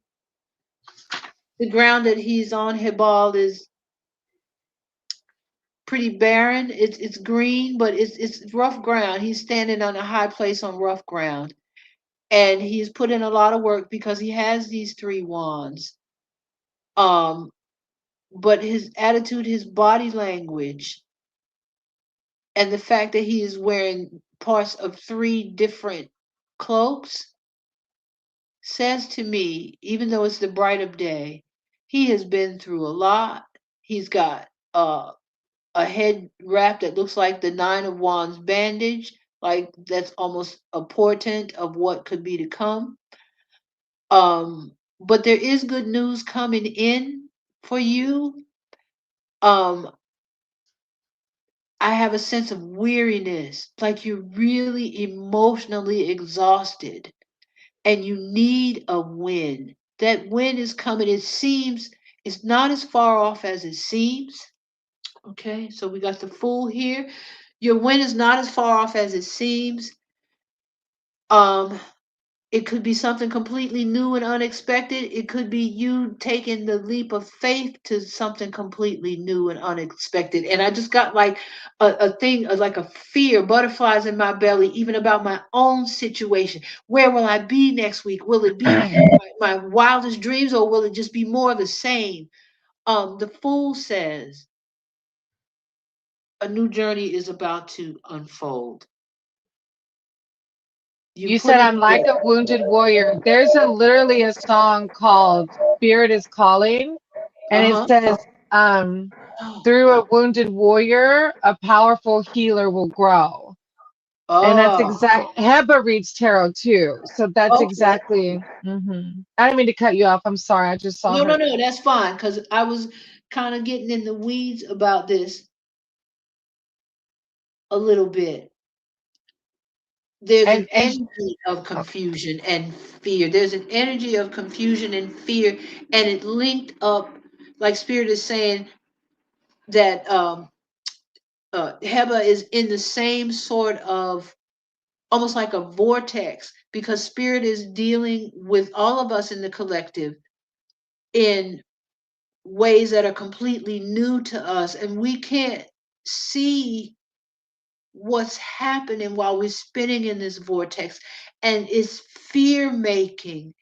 the ground that he's on. Hebal is pretty barren. It's green, but it's rough ground. He's standing on a high place on rough ground, and he's put in a lot of work because he has these three wands. Um, but his attitude, his body language, and the fact that he is wearing parts of three different cloaks says to me, even though it's the bright of day, he has been through a lot. He's got a head wrap that looks like the Nine of Wands bandage, like that's almost a portent of what could be to come. But there is good news coming in for you. Um, I have a sense of weariness, like you're really emotionally exhausted and you need a win. That win is coming. It seems it's not as far off as it seems. Okay, so we got the Fool here. Your win is not as far off as it seems. Um, it could be something completely new and unexpected. It could be you taking the leap of faith to something completely new and unexpected. And I just got like a thing, like a fear, butterflies in my belly, even about my own situation. Where will I be next week? Will it be my wildest dreams, or will it just be more of the same? The Fool says a new journey is about to unfold. You You put said in I'm like a wounded warrior. There's a literally a song called Spirit is Calling, and it uh-huh. says, um, through a wounded warrior, a powerful healer will grow. And that's Oh, exact. Heba reads tarot too, so that's okay. exactly. I didn't mean to cut you off. I'm sorry. I just saw No, no, her. no, that's fine because I was kind of getting in the weeds about this a little bit. There's an And energy of okay. confusion and fear. There's an energy of confusion and fear, and it linked up, like Spirit is saying that Heba is in the same sort of almost like a vortex because Spirit is dealing with all of us in the collective in ways that are completely new to us, and we can't see what's happening while we're spinning in this vortex, and it's fear making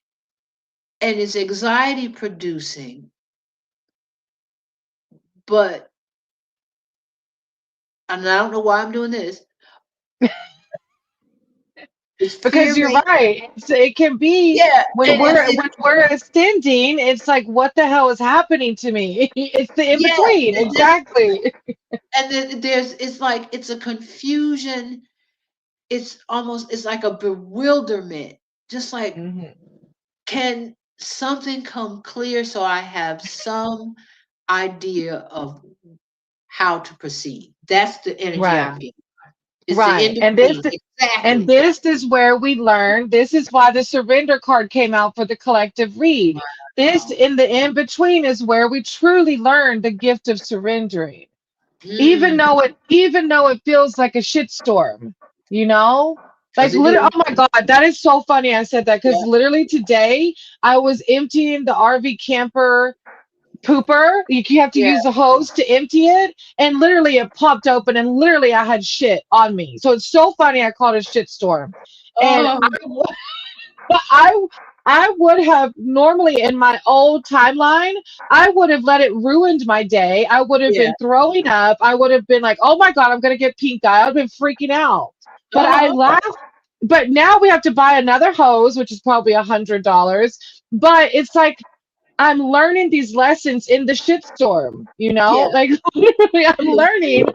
and it's anxiety producing, but and I don't know why I'm doing this. It's fear Because you're making. right. It can be Yeah, when and we're ascending, it's like what the hell is happening to me? It's the in yeah, between. Exactly. and then there's it's like it's a confusion. It's almost it's like a bewilderment, just like, hmm can something come clear so I have some idea of how to proceed? That's the energy Right. I'm getting. It's the in Right. between. And Exactly. this is where we learn. This is why the surrender card came out for the collective read. This Wow. in the in between is where we truly learn the gift of surrendering. Mm, Even though it feels like a shitstorm, you know? because Like it literally, is. oh my God, that is so funny. I said that because Yeah. literally today I was emptying the RV camper pooper. You have to Yeah. use the hose to empty it, and literally it popped open, and literally I had shit on me. So it's so funny. I called it a shit storm, and Oh, I I would have normally in my old timeline, I would have let it ruined my day. I would have yeah. been throwing up. I would have been like, oh my God, I'm gonna get pink eye. I've been freaking out. But I Uh-huh. laughed. But now we have to buy another hose, which is probably $100. But it's like I'm learning these lessons in the shitstorm, you know? Yeah. Like literally I'm learning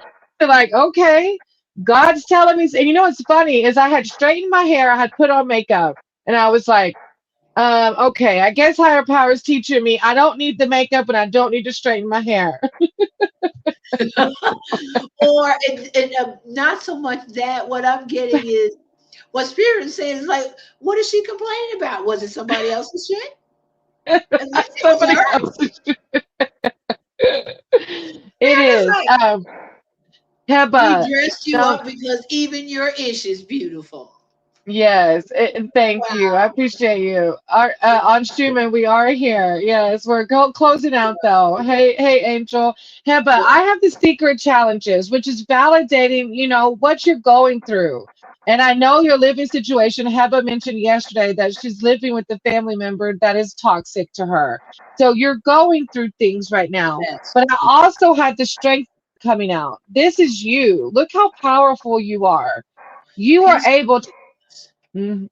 to like, okay, God's telling me, and you know what's funny is I had straightened my hair, I had put on makeup, and I was like, Okay, I guess higher power is teaching me I don't need the makeup and I don't need to straighten my hair. Or not so much that. What I'm getting is what Spirit is saying is like, what is she complaining about? Was it somebody else's shit? And like it was Somebody her. else. It I'm just is. like, we Heba, dressed you don't. up because even your ish is beautiful. Yes, thank you. I Wow. appreciate you. On Schumann, we are here. Yes, we're closing out though. Hey, Angel. Heba, Yeah. I have the secret challenges, which is validating, what you're going through. And I know your living situation. Heba mentioned yesterday that she's living with a family member that is toxic to her. So you're going through things right now. That's But I also had the strength coming out. This is you. Look how powerful you are. You are peace. able Mhm.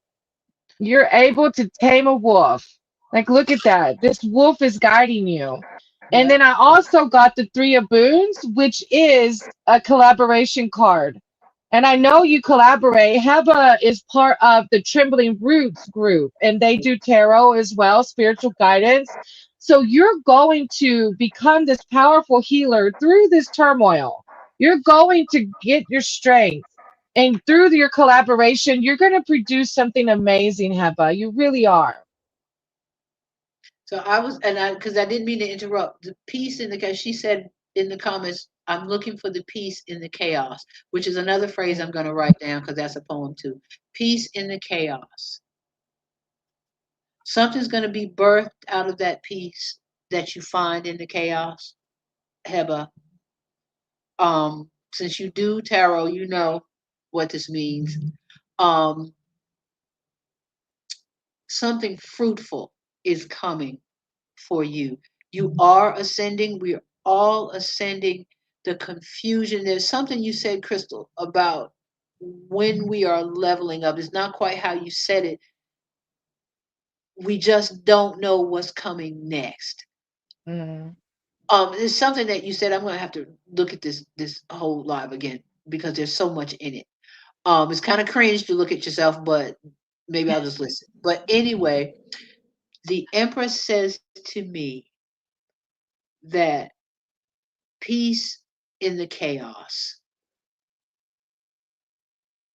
You're able to tame a wolf. Like, look at that. This wolf is guiding you. And Yeah. then I also got the Three of Boons, which is a collaboration card. And I know you collaborate. Heba is part of the Trembling Roots group, and they do tarot as well, spiritual guidance. So you're going to become this powerful healer through this turmoil. You're going to get your strength. And through your collaboration, you're going to produce something amazing, Heba. You really are. So I was, and I, because I didn't mean to interrupt. The peace in the chaos. She said in the comments, "I'm looking for the peace in the chaos," which is another phrase I'm going to write down because that's a poem too. Peace in the chaos. Something's going to be birthed out of that peace that you find in the chaos, Heba. Since you do tarot, you know what this means. Um, Something fruitful is coming for you. You are ascending. We're all ascending. The confusion. There's something you said, Crystal, about when we are leveling up. It's not quite how you said it. We just don't know what's coming next. Mm. There's something that you said. I'm gonna have to look at this whole live again because there's so much in it. It's kind of cringe to look at yourself, but maybe I'll just listen. But anyway, the Empress says to me that peace in the chaos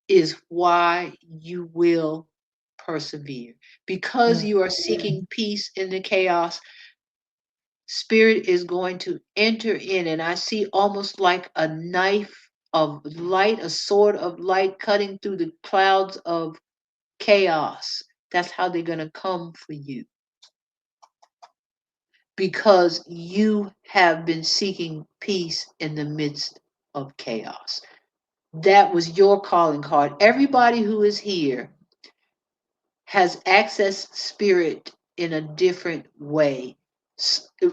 is why you will persevere. Because Mm. you are seeking peace in the chaos, spirit is going to enter in. And I see almost like a knife of light, a sword of light cutting through the clouds of chaos. That's how they're going to come for you because you have been seeking peace in the midst of chaos. That was your calling card. Everybody who is here has accessed spirit in a different way,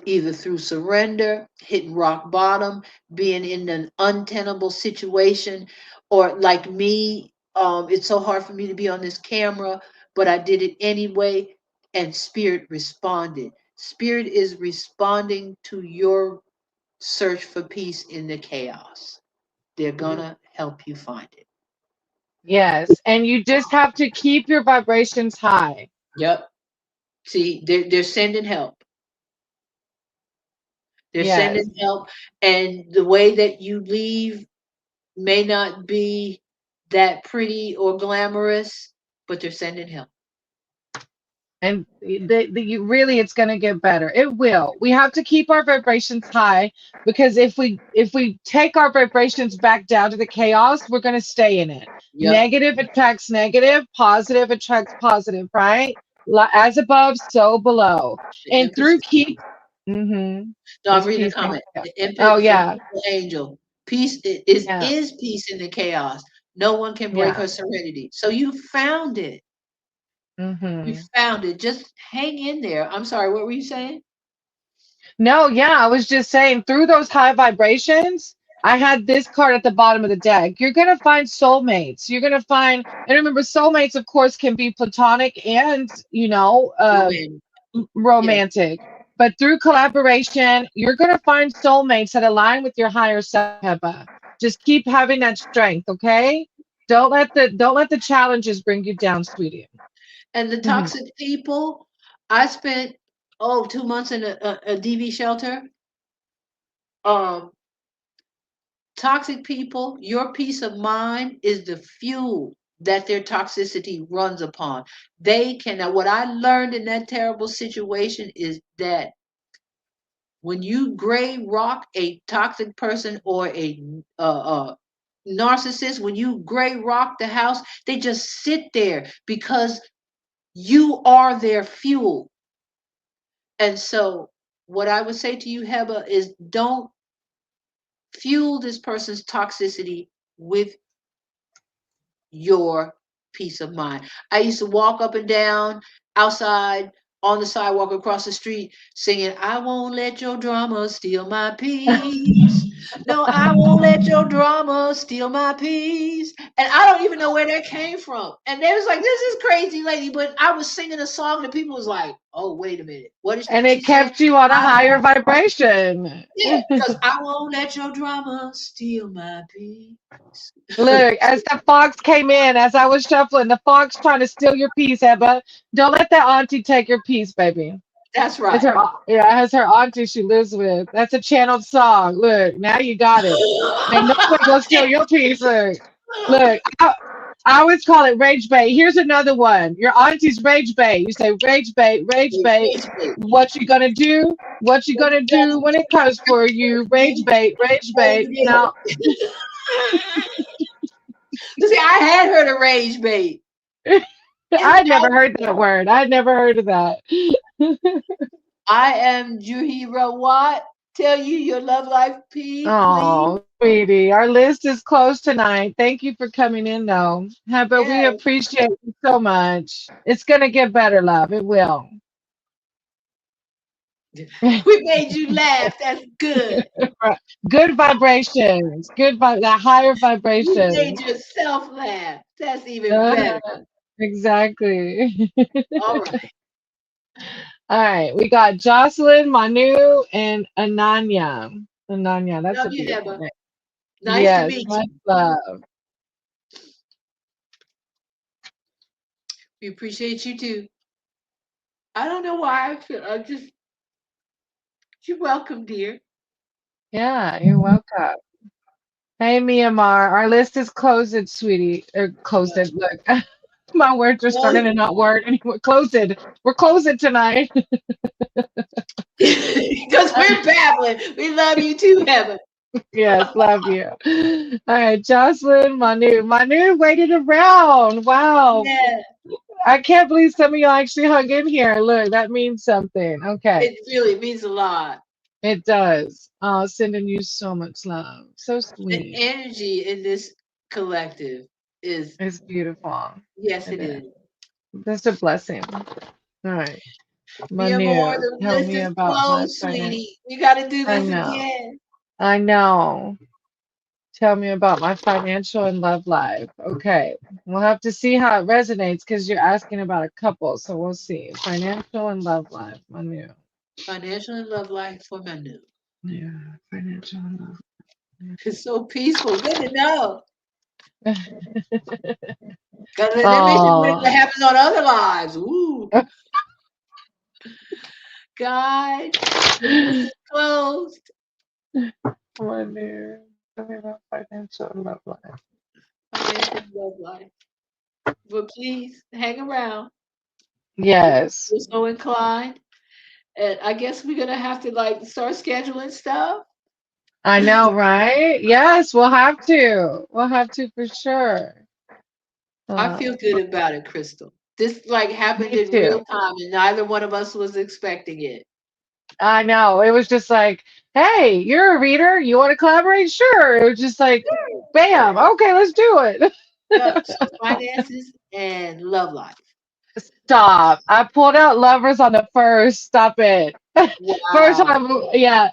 either through surrender, hitting rock bottom, being in an untenable situation, or like me, it's so hard for me to be on this camera, but I did it anyway, and spirit responded. Spirit is responding to your search for peace in the chaos. They're gonna help you find it. Yes. And you just have to keep your vibrations high. Yep. See, they're sending help. They're Yes. sending help, and the way that you leave may not be that pretty or glamorous, but they're sending help. And you really, it's going to get better. It will. We have to keep our vibrations high because if we take our vibrations back down to the chaos, we're going to stay in it. Yep. Negative attracts negative, positive attracts positive, right? As above, so below. The And Empress through is here. keep, mm-hmm, No, I'm this reading a piece. comment. Yeah. The Oh Empress, the yeah, beautiful angel. Peace is yeah, is peace in the chaos. No one can break yeah. her serenity. So you found it. You Mm-hmm. found it. Just hang in there. I'm sorry. What were you saying? No, yeah, I was just saying through those high vibrations, I had this card at the bottom of the deck. You're going to find soulmates. You're going to find, and remember, soulmates, of course, can be platonic and, Roman. Yes. romantic. But through collaboration, you're going to find soulmates that align with your higher self, Heba. Just keep having that strength, okay? Don't let the challenges bring you down, sweetie. And the Mhm. toxic people, I spent 2 months in a DV shelter. Um, Toxic people, your peace of mind is the fuel that their toxicity runs upon. They cannot. What I learned in that terrible situation is that when you gray rock a toxic person or a narcissist, when you gray rock the house, they just sit there because you are their fuel. And so, what I would say to you, Heba, is don't fuel this person's toxicity with your peace of mind. I used to walk up and down outside on the sidewalk across the street singing, I won't let your drama steal my peace. No, I won't let your drama steal my peace. And I don't even know where that came from. And they was like, this is crazy lady. But I was singing a song and people was like, oh, wait a minute. What is And she it saying? kept you on a I higher vibration. Yeah, because I won't let your drama steal my peace. Look, as the fox came in, as I was shuffling, the fox trying to steal your piece, Ebba. Don't let that auntie take your piece, baby. That's It's right. her, yeah, it's her auntie she lives with. That's a channeled song. Look, now you got it. Ain't nobody gonna steal your piece. Look, I always call it rage bait. Here's another one. Your auntie's rage bait. You say rage bait, rage bait. What you gonna do? What you gonna do when it comes for you? Rage bait, rage bait. Now, See, I had her to rage bait. And I'd never heard that word. I'd never heard of that. I am Juhira Watt. Tell you your love life, please. Oh, sweetie, our list is closed tonight. Thank you for coming in, though. But we Yes. appreciate you so much. It's gonna get better, love. It will. We made you laugh. That's good. Good vibrations. That higher You made vibration. yourself laugh. That's even Uh, better. exactly. All right. All right, we got Jocelyn, Manu, and Ananya. Ananya, that's Love a you, beautiful Heather. name. Nice to Yes, meet much you. love. We appreciate you too. I don't know why I feel. I just. You're welcome, dear. Yeah, you're welcome. Hey, Myanmar, our list is closed, sweetie. Or closed. Look, my words are starting to not word anymore. Closed. We're closing tonight. Because we're babbling. We love you too, Heather. Yes, love you. All right, Jocelyn, Manu. Manu waited around. Wow. Yeah, I can't believe some of y'all actually hung in here. Look, that means something. Okay, it really means a lot. it does. Oh, sending you so much love. So The sweet. energy in this collective is, It's beautiful. yes, It it is. is. Just a blessing. All right. Mia Moore, Manu, the tell list me is about my closed, finance. sweetie. We got to do I this know. again. I know. Tell me about my financial and love life. Okay. We'll have to see how it resonates because you're asking about a couple. So we'll see. Financial and love life. Manu. Financial and love life for Manu. Yeah. Financial and love. It's so peaceful. Good to know. Because that makes you wonder Oh, what happens on other lives. Ooh. God, the list is closed. Manu. Tell me about financial and love life. Financial and love life. But please hang around. Yes. We're so inclined. And I guess we're gonna have to like start scheduling stuff. I know, right? Yes, we'll have to. We'll have to for sure. I feel good about it, Crystal. This like happened Me in too. real time, and neither one of us was expecting it. I know. It was just like, hey, you're a reader. You want to collaborate? Sure. It was just like, bam. Okay, let's do it. Yep. So finances and love life. Stop. I pulled out lovers on the first. Stop it. First Wow. time, yeah.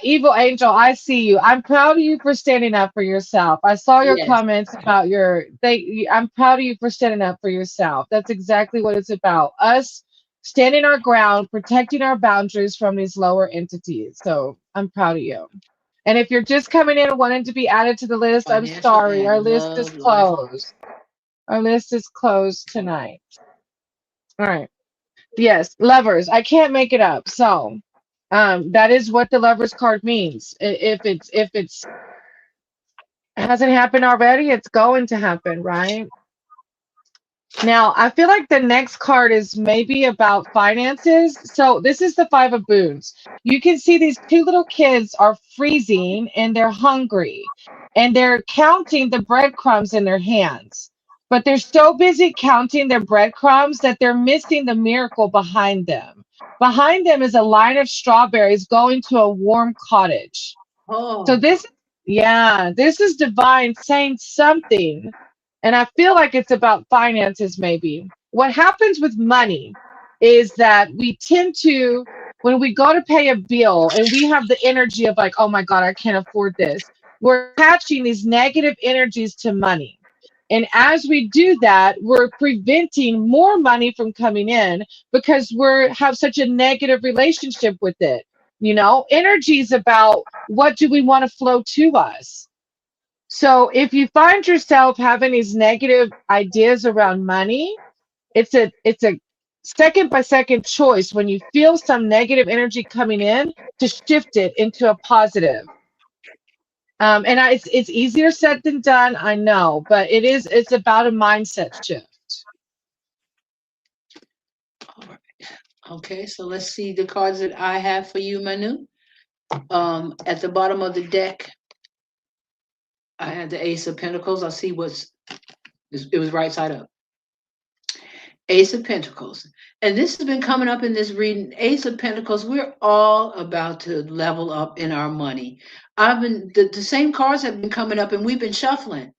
Evil Angel, I see you. I'm proud of you for standing up for yourself. I saw your Yes. comments about I'm proud of you for standing up for yourself. That's exactly what it's about. Us standing our ground, protecting our boundaries from these lower entities. So I'm proud of you. And if you're just coming in and wanting to be added to the list, I'm Financial sorry. Our and list is love life. closed. Our list is closed tonight. All right. Yes, lovers. I can't make it up. So, that is what the lovers card means. If it's hasn't happened already, it's going to happen, right? Now, I feel like the next card is maybe about finances. So, this is the Five of Boons. You can see these two little kids are freezing and they're hungry and they're counting the breadcrumbs in their hands. But they're so busy counting their breadcrumbs that they're missing the miracle behind them. Behind them is a line of strawberries going to a warm cottage. So Oh, this, yeah, this is divine saying something, and I feel like it's about finances maybe. What happens with money is that we tend to, when we go to pay a bill and we have the energy of like, oh my God, I can't afford this, we're attaching these negative energies to money. And as we do that, we're preventing more money from coming in because we're have such a negative relationship with it. You know, energy is about what do we want to flow to us. So if you find yourself having these negative ideas around money, it's a second by second choice when you feel some negative energy coming in to shift it into a positive. It's easier said than done, I know, but it's about a mindset shift. all right. Okay, so let's see the cards that I have for you, Manu. At the bottom of the deck, I had the Ace of Pentacles. I'll see it was right side up. Ace of Pentacles. And this has been coming up in this reading. Ace of Pentacles, we're all about to level up in our money. The same cards have been coming up and we've been shuffling.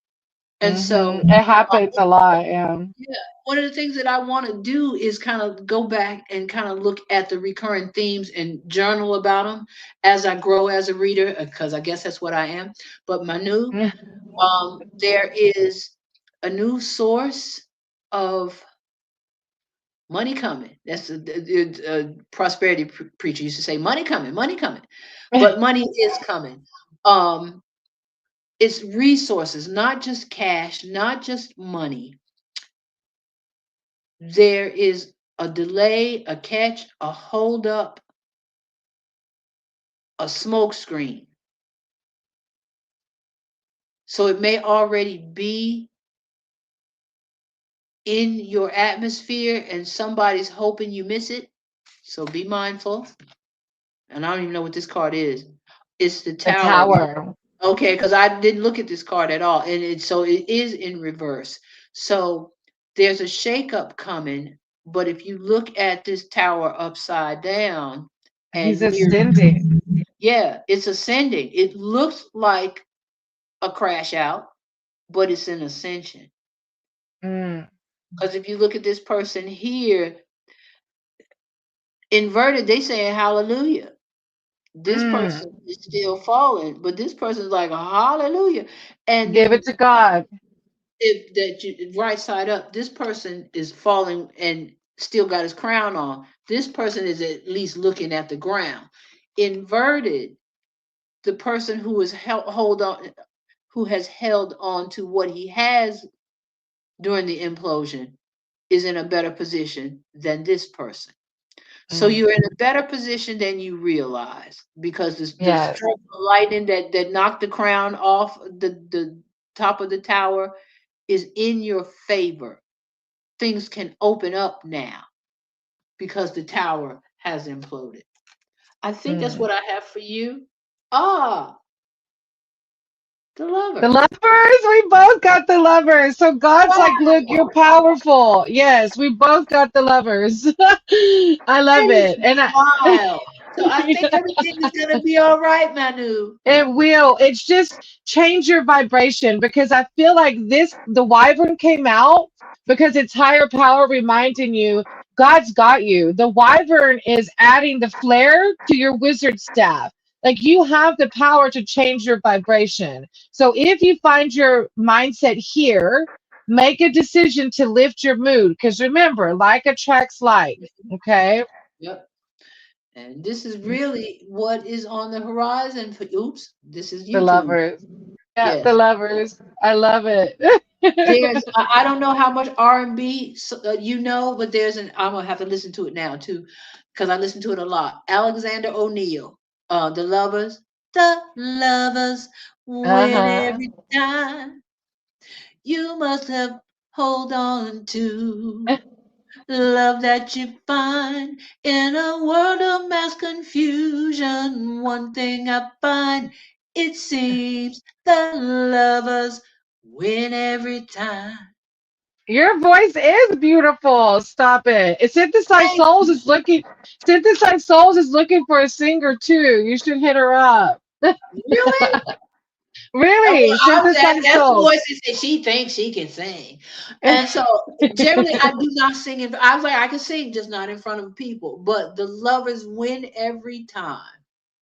And so It happens a lot, yeah. yeah, one of the things that I want to do is kind of go back and kind of look at the recurring themes and journal about them as I grow as a reader, because I guess that's what I am. But Manu, there is a new source of money coming. That's a prosperity preacher used to say, money coming, money coming. But money is coming. Um, it's resources, not just cash, not just money. There is a delay, a catch, a hold up, a smoke screen. So it may already be in your atmosphere and somebody's hoping you miss it. So be mindful. And I don't even know what this card is. It's the The tower. tower. Okay, because I didn't look at this card at all. And it is in reverse. So there's a shakeup coming. But if you look at this tower upside down He's and we're ascending. yeah, it's ascending. It looks like a crash out, but it's an ascension. Mm, Because if you look at this person here, inverted, they saying hallelujah. This mm. person is still falling, but this person is like hallelujah. And Give it then to God. if that you right side up, this person is falling and still got his crown on. This person is at least looking at the ground. Inverted, the person who is hold on, who has held on to what he has during the implosion is in a better position than this person. So Mm, you're in a better position than you realize because the yes. stroke of lightning that knocked the crown off the top of the tower is in your favor. Things can open up now because the tower has imploded. I think that's Mm. what I have for you. Ah, the The lovers. lovers, we both got the lovers. So God's like, look, you're Wow, powerful. Yes, we both got the lovers. I love that is it. And wild. So I think everything is gonna be all right, Manu. it will. It's just change your vibration because I feel like the wyvern came out because it's higher power reminding you God's got you. The wyvern is adding the flare to your wizard staff. Like you have the power to change your vibration. So if you find your mindset here, make a decision to lift your mood because remember, like attracts like. Okay. Yep. And this is really what is on the horizon for oops, this is The YouTube. lovers. Yeah, the Yes. lovers. I love it. There's I don't know how much R&B you know, but I'm gonna have to listen to it now too, because I listen to it a lot. Alexander O'Neal, the lovers win Uh-huh. every time. You must have hold on to love that you find in a world of mass confusion. One thing I find, it seems the lovers win every time. Your voice is beautiful. Stop it. Thank you. Synthesized Souls is looking for a singer too. You should hit her up. Really? Really, Synthesized That's the Souls. voice that said she thinks she can sing. And so generally I do not sing I was like, I can sing, just not in front of people. But the lovers win every time.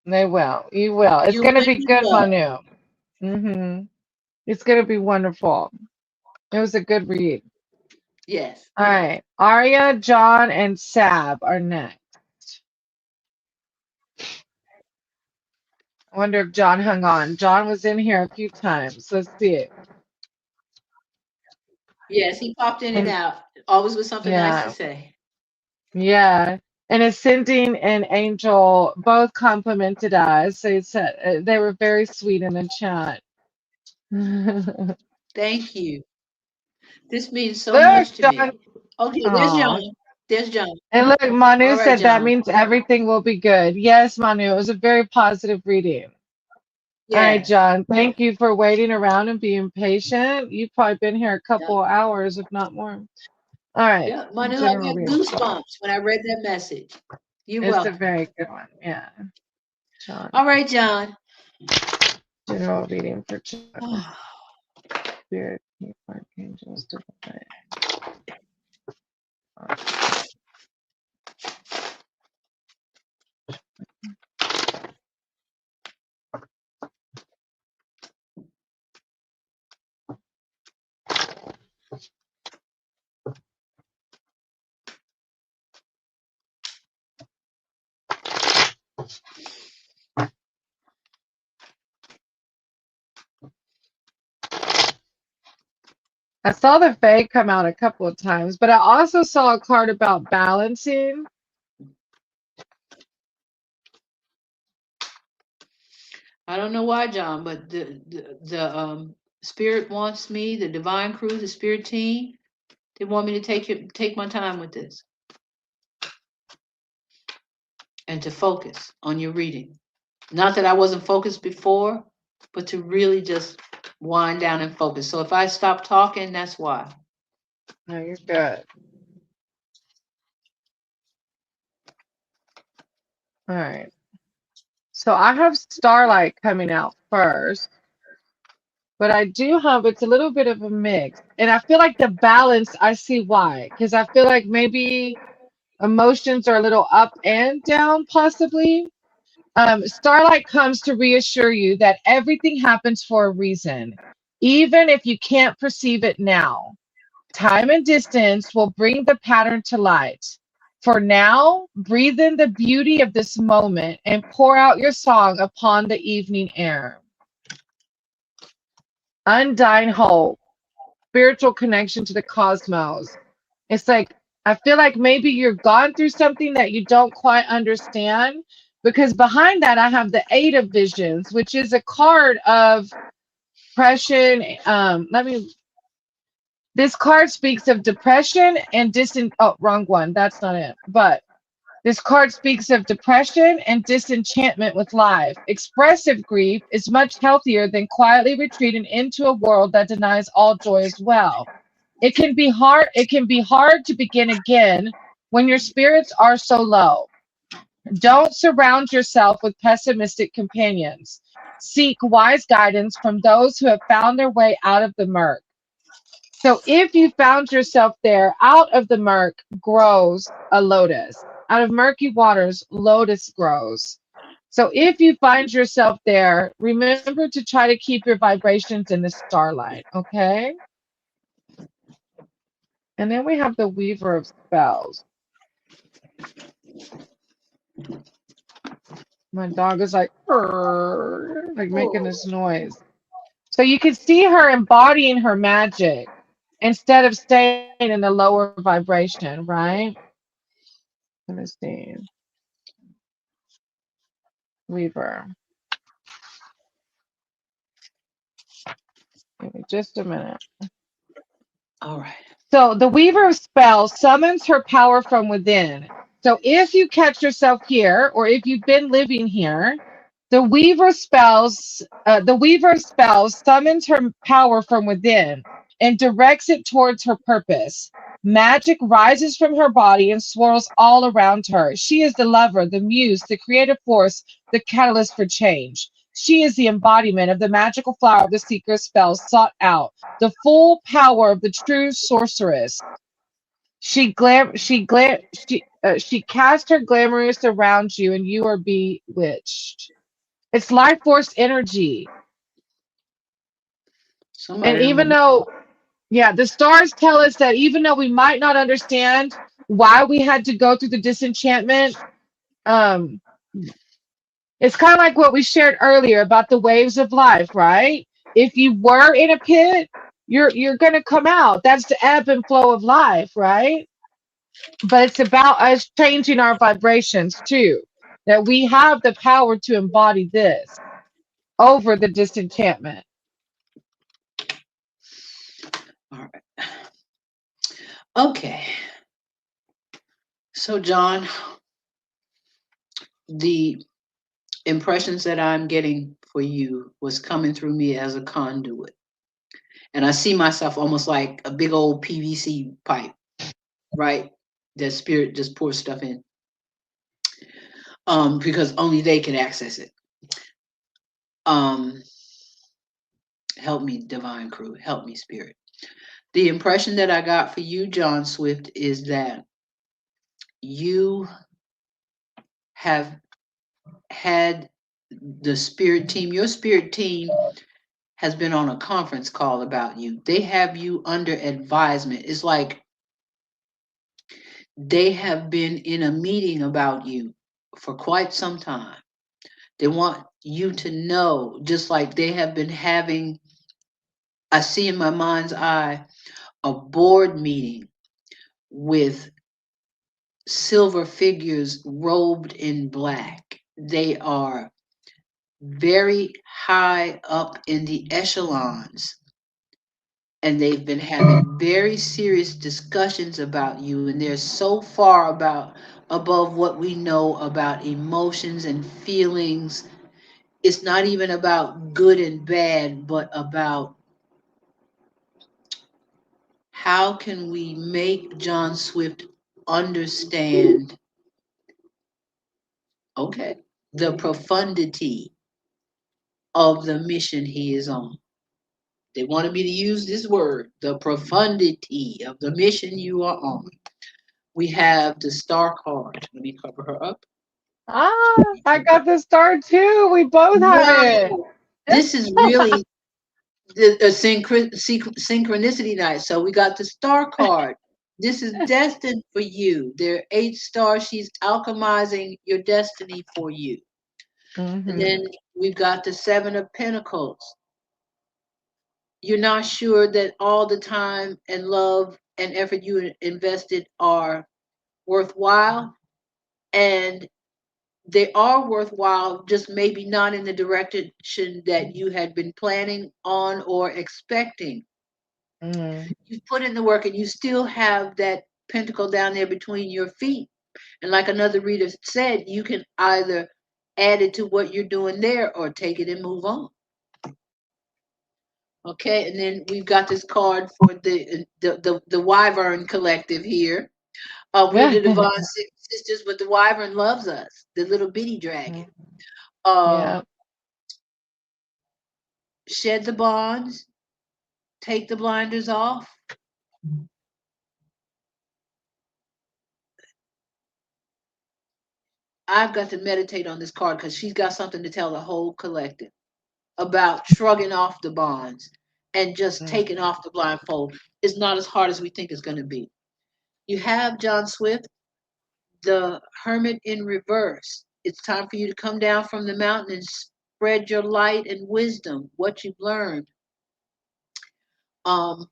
They will. You will. It's You gonna win be with good, love. Manu. Hmm. It's gonna be wonderful. It was a good read. Yes. All right. Arya, John, and Sab are next. I wonder if John hung on. John was in here a few times. Let's see it. Yes, he popped in and And out, always with something nice to yeah, say. yeah. And Ascending and Angel both complimented us. They said they were very sweet in the chat. Look, Thank you. This means so much to John. me. Okay, there's Aw. John. There's John. And look, Manu All right, said that John. means everything will be good. Yes, Manu, it was a very positive reading. All right, Yes. John, thank you for waiting around and being patient. You've probably been here a Yeah. couple hours, if not more. All right, Yeah. Manu, I general got reading. goosebumps when I read that message. You're It's a welcome. very good one. Yeah, John. All right, John. General reading for John. Spirit, archangels, divine. I saw the Fae come out a couple of times, but I also saw a card about balancing. I don't know why, John, but the spirit wants me, the divine crew, the spirit team, they want me to take my time with this and to focus on your reading. Not that I wasn't focused before, but to really just wind down and focus. So if I stop talking, that's why. No, you're good. All right. So I have Starlight coming out first, but I do have it's a little bit of a mix. And I feel like the balance, I see why. Because I feel like maybe emotions are a little up and down, possibly. Starlight comes to reassure you that everything happens for a reason, even if you can't perceive it now. Time and distance will bring the pattern to light. For now, breathe in the beauty of this moment and pour out your song upon the evening air. Undying hope, spiritual connection to the cosmos. It's like, I feel like maybe you're gone through something that you don't quite understand. Because behind that, I have the Eight of Visions, which is a card of depression. This card speaks of depression and oh, wrong one. That's not it. But this card speaks of depression and disenchantment with life. Expressive grief is much healthier than quietly retreating into a world that denies all joy as well. It can be hard to begin again when your spirits are so low. Don't surround yourself with pessimistic companions. Seek wise guidance from those who have found their way out of the murk. So if you found yourself there, out of the murk grows a lotus. Out of murky waters, lotus grows. So if you find yourself there, remember to try to keep your vibrations in the starlight, okay? And then we have the Weaver of Spells. My dog is like, "Purr," like making this noise. So you can see her embodying her magic instead of staying in the lower vibration, right? Let me see. Weaver. Give me just a minute. All right. So the Weaver spell summons her power from within. So if you catch yourself here, or if you've been living here, the Weaver spell summons her power from within and directs it towards her purpose. Magic rises from her body and swirls all around her. She is the lover, the muse, the creative force, the catalyst for change. She is the embodiment of the magical flower of the seeker's spell sought out, the full power of the true sorceress. She cast her glamorous around you, and you are bewitched. It's life force energy. And Somebody even don't. though, yeah, the stars tell us that even though we might not understand why we had to go through the disenchantment, um, it's kind of like what we shared earlier about the waves of life, right? If you were in a pit, you're gonna come out. That's the ebb and flow of life, right? But it's about us changing our vibrations too. That we have the power to embody this over the disenchantment. All right. Okay. So, John, the impressions that I'm getting for you was coming through me as a conduit. And I see myself almost like a big old PVC pipe, right? That spirit just pours stuff in. Because only they can access it. Um, help me, divine crew, help me, spirit. The impression that I got for you, John Swift, is that you have had the spirit team, your spirit team has been on a conference call about you. They have you under advisement. It's like they have been in a meeting about you for quite some time. They want you to know, just like they have been having, I see in my mind's eye, a board meeting with silver figures robed in black. They are very high up in the echelons, and they've been having very serious discussions about you, and they're so far about above what we know about emotions and feelings. It's not even about good and bad, but about how can we make John Swift understand, okay, the profundity of the mission he is on. They wanted me to use this word, the profundity of the mission you are on. We have the star card. Let me cover her up. Ah, I got the star too. We both have it. Wow. This is really a synchronicity night. So we got the star card. This is destined for you. There are 8 stars. She's alchemizing your destiny for you. And Hmm. then we've got the 7 of Pentacles. You're not sure that all the time and love and effort you invested are worthwhile. And they are worthwhile, just maybe not in the direction that you had been planning on or expecting. Mm. You put in the work and you still have that pentacle down there between your feet. And like another reader said, you can either add it to what you're doing there or take it and move on. Okay, and then we've got this card for the Wyvern Collective here. We're the Divine Sisters, but the Wyvern loves us, the little bitty dragon. Yeah. Um, shed the bonds, take the blinders off. I've got to meditate on this card because she's got something to tell the whole collective about shrugging off the bonds and just Mm. taking off the blindfold. It's not as hard as we think it's going to be. You have John Swift, the Hermit in reverse. It's time for you to come down from the mountain and spread your light and wisdom, what you've learned. Um,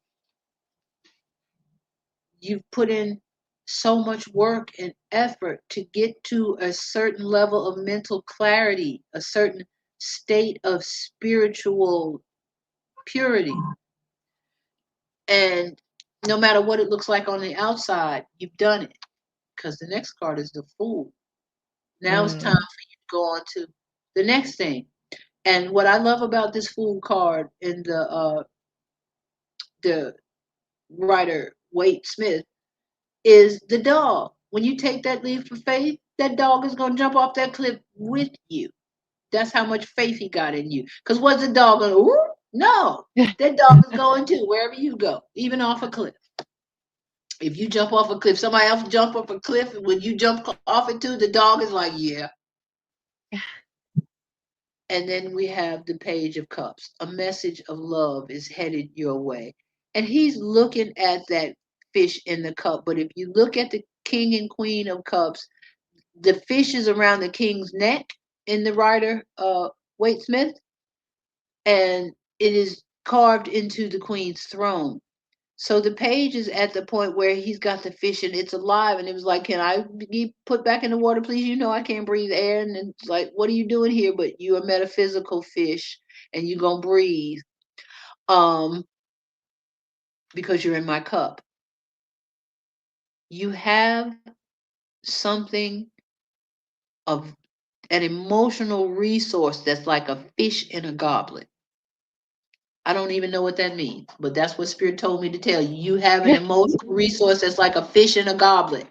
you've put in so much work and effort to get to a certain level of mental clarity, a certain state of spiritual purity. And no matter what it looks like on the outside, you've done it. Because the next card is the Fool. Now it's time Mm, for you to go on to the next thing. And what I love about this Fool card in the writer Wade Smith is the dog. When you take that leap of faith, that dog is gonna jump off that cliff with you. That's how much faith he got in you. Because what's the dog gonna? Ooh, no, that dog is going to wherever you go, even off a cliff. If you jump off a cliff, somebody else jump off a cliff, and when you jump off it too, the dog is like, yeah. And then we have the Page of Cups. A message of love is headed your way. And he's looking at that fish in the cup. But if you look at the King and Queen of Cups, the fish is around the king's neck in the writer Waite Smith, and it is carved into the queen's throne. So the page is at the point where he's got the fish and it's alive, and it was like, "Can I be put back in the water, please? You know I can't breathe air." And it's like, "What are you doing here?" But you're a metaphysical fish, and you're gonna breathe, um, because you're in my cup. You have something of an emotional resource that's like a fish in a goblet. I don't even know what that means, but that's what Spirit told me to tell you. You have an emotional resource that's like a fish in a goblet.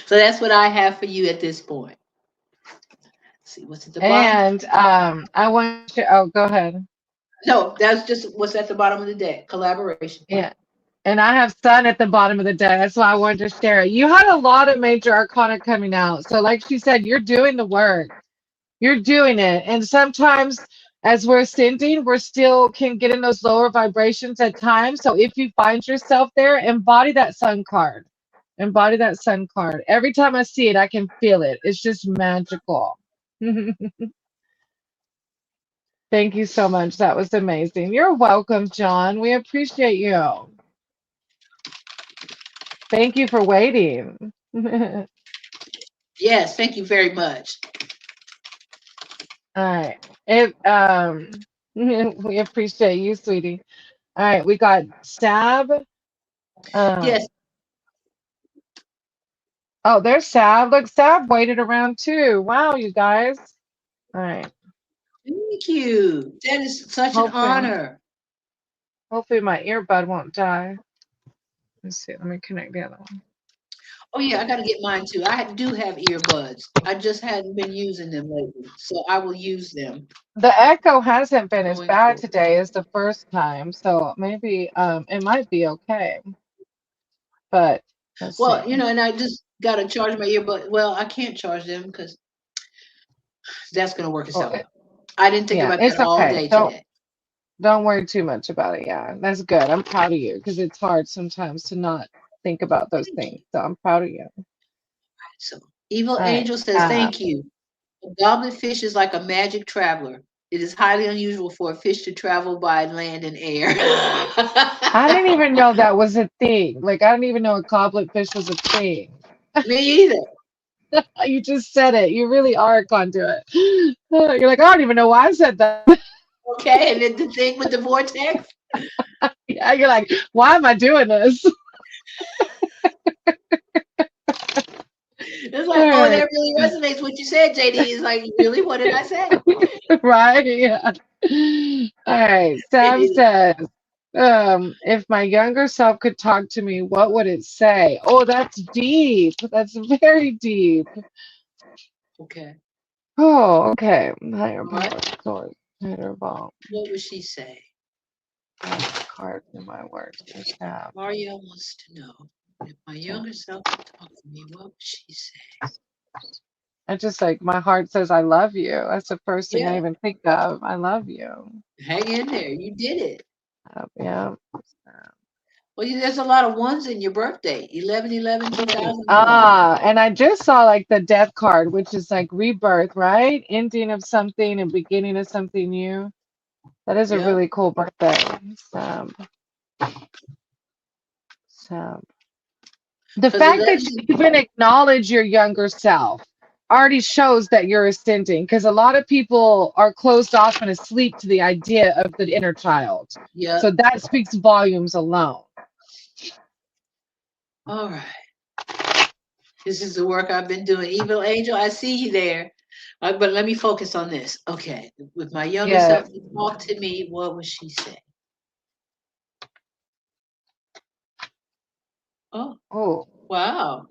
So that's what I have for you at this point. Let's see what's at the bottom. and I want to. Oh, go ahead. No, that's just what's at the bottom of the deck. Collaboration. Yeah. And I have Sun at the bottom of the deck. That's why I wanted to share it. You had a lot of major arcana coming out. So, like she said, you're doing the work. You're doing it. And sometimes as we're ascending, we're still can get in those lower vibrations at times. So if you find yourself there, embody that sun card. Embody that sun card. Every time I see it, I can feel it. It's just magical. Thank you so much. That was amazing. You're welcome, John. We appreciate you. Thank you for waiting. All Yes, thank you very much. right. We appreciate you, sweetie. All right, we got Sab. Yes, Um, oh, there's Sab. Look, Sab waited around too. Wow, you guys. All right. thank you. That is such an Hopefully, honor. hopefully my earbud won't die. Let's see. Let me connect the other one. Oh yeah, I got to get mine too. Do have earbuds. I just hadn't been using them lately, so I will use them The echo hasn't been as going bad forward. today as the first time, so maybe it might be okay. But let's see. Well, and I just got to charge my earbud. Well, I can't charge them because that's going to work Well, itself out. I didn't think yeah, about that it's all okay. day Don't today. don't worry too much about it. Yeah, that's good. I'm proud of you because it's hard sometimes to not think about those Thank things. you. So I'm proud of you. So, Evil All right. Angel says, "Thank you. A goblet fish is like a magic traveler. It is highly unusual for a fish to travel by land and air." I didn't even know that was a thing. Like I didn't even know a goblet fish was a thing. Me either. You just said it. You really are a conduit. You're like, I don't even know why I said that. Okay, and then the thing with the vortex, Yeah, you're like, why am I doing this? it's All like, oh, right. that really resonates what you said, JD. Is like, really, what did I say? Right? Yeah. All right. Sam says, if my younger self could talk to me, what would it say? Oh, that's deep. That's very deep. Okay. Oh, okay. Higher All right. power source. Higher ball. What would she say? Cards in my words for Sam. Mario wants to know if my Yeah. younger self could talk to me, what would she say? I just like my heart says I love you. That's the first thing I Yeah, even think of. I love you. hang in there. You did it. Yeah. Well, there's a lot of ones in your birthday. 11/11/2001. And I just saw like the death card, which is like rebirth, right? Ending of something and beginning of something new. That is a Yep. really cool birthday. So, so the Because it fact that lets you you. even acknowledge your younger self already shows that you're ascending, because a lot of people are closed off and asleep to the idea of the inner child. Yep. So that speaks volumes alone. All right. This is the work I've been doing. Evil angel, I see you there. But let me focus on this. Okay. With my younger Yeah. self, who talked to me, what would she say? Oh, Oh, wow.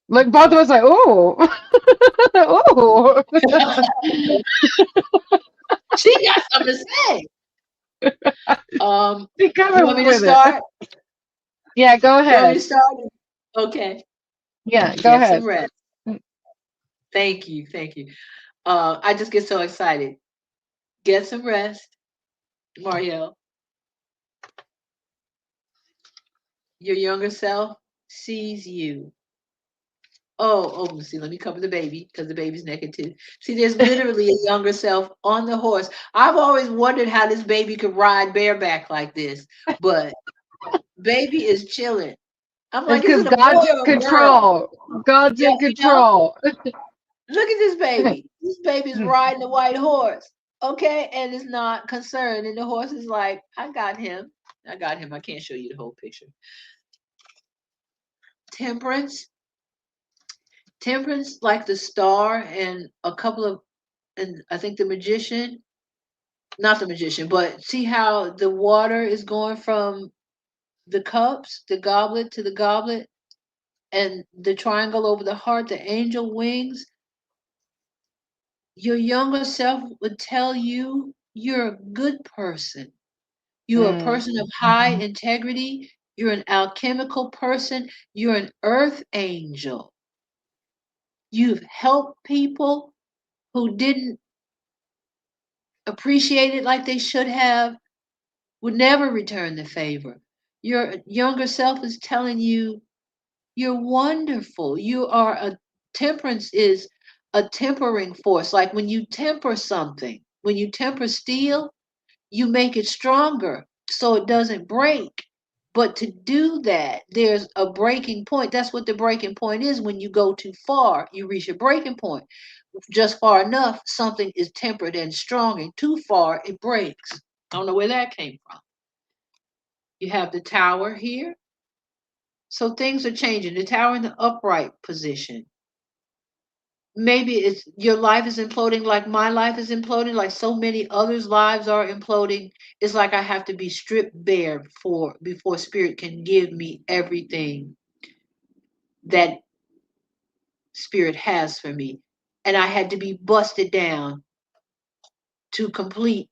look, both of us like, oh, oh. She got something to say. Be You want me coming to with it. start? Yeah, go You want me ahead. to start? Okay. Yeah, go Get some ahead. rest. Thank you. Thank you. I just get so excited. Get some rest, Marielle. Your younger self sees you. Oh, see, let me cover the baby because the baby's naked too. See, there's literally a younger self on the horse. I've always wondered how this baby could ride bareback like this, but baby is chilling. I'm It's like, is because it a boy God's in or a girl? control. God's Yeah, in you know, control. look at this baby. This baby's riding a white horse, okay, and is not concerned. And the horse is like, I got him. I got him. I can't show you the whole picture. Temperance. Temperance, like the star and a couple of, and I think the magician, not the magician, but see how the water is going from the cups, the goblet to the goblet, and the triangle over the heart, the angel wings. Your younger self would tell you you're a good person. You're a Mm, person of high integrity. You're an alchemical person. You're an earth angel. You've helped people who didn't appreciate it like they should have, would never return the favor. Your younger self is telling you you're wonderful. You are a temperance is a tempering force. Like when you temper something, when you temper steel, you make it stronger so it doesn't break. But to do that, there's a breaking point. That's what the breaking point is. When you go too far, you reach a breaking point. Just far enough, something is tempered and strong, and too far, it breaks. I don't know where that came from. You have the tower here. So things are changing. The tower in the upright position. Maybe it's your life is imploding like my life is imploding, like so many others' lives are imploding. It's like I have to be stripped bare before spirit can give me everything that spirit has for me. And I had to be busted down to complete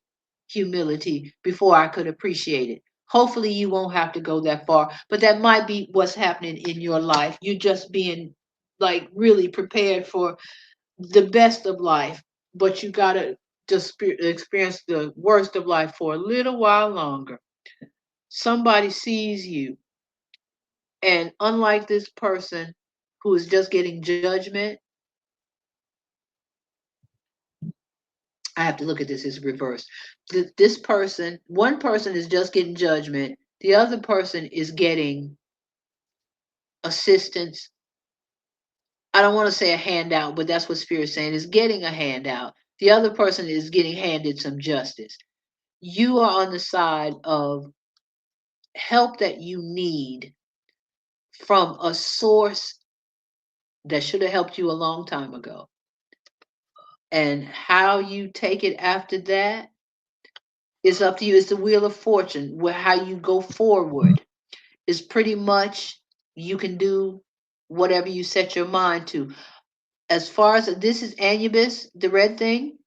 humility before I could appreciate it. Hopefully, you won't have to go that far, but that might be what's happening in your life. You're just being like really prepared for the best of life, but you got to just experience the worst of life for a little while longer. Somebody sees you, and unlike this person who is just getting judgment, I have to look at this as reversed. This person, one person is just getting judgment, the other person is getting assistance. I don't want to say a handout, but that's what Spirit's saying is getting a handout. The other person is getting handed some justice. You are on the side of help that you need from a source that should have helped you a long time ago. And how you take it after that is up to you. It's the wheel of fortune, where how you go forward is pretty much you can do whatever you set your mind to. As far as this is Anubis, the red thing,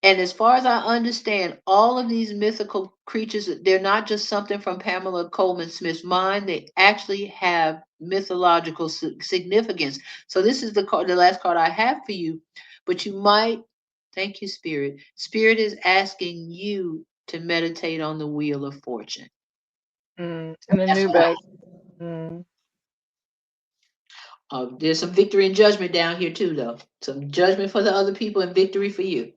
and as far as I understand, all of these mythical creatures, they're not just something from Pamela Coleman Smith's mind. They actually have mythological significance. So this is the card, the last card I have for you. But you might, thank you, Spirit. Spirit is asking you to meditate on the Wheel of Fortune. and That's what I. Anubis. Mm, There's some victory and judgment down here too, though. Some judgment for the other people and victory for you.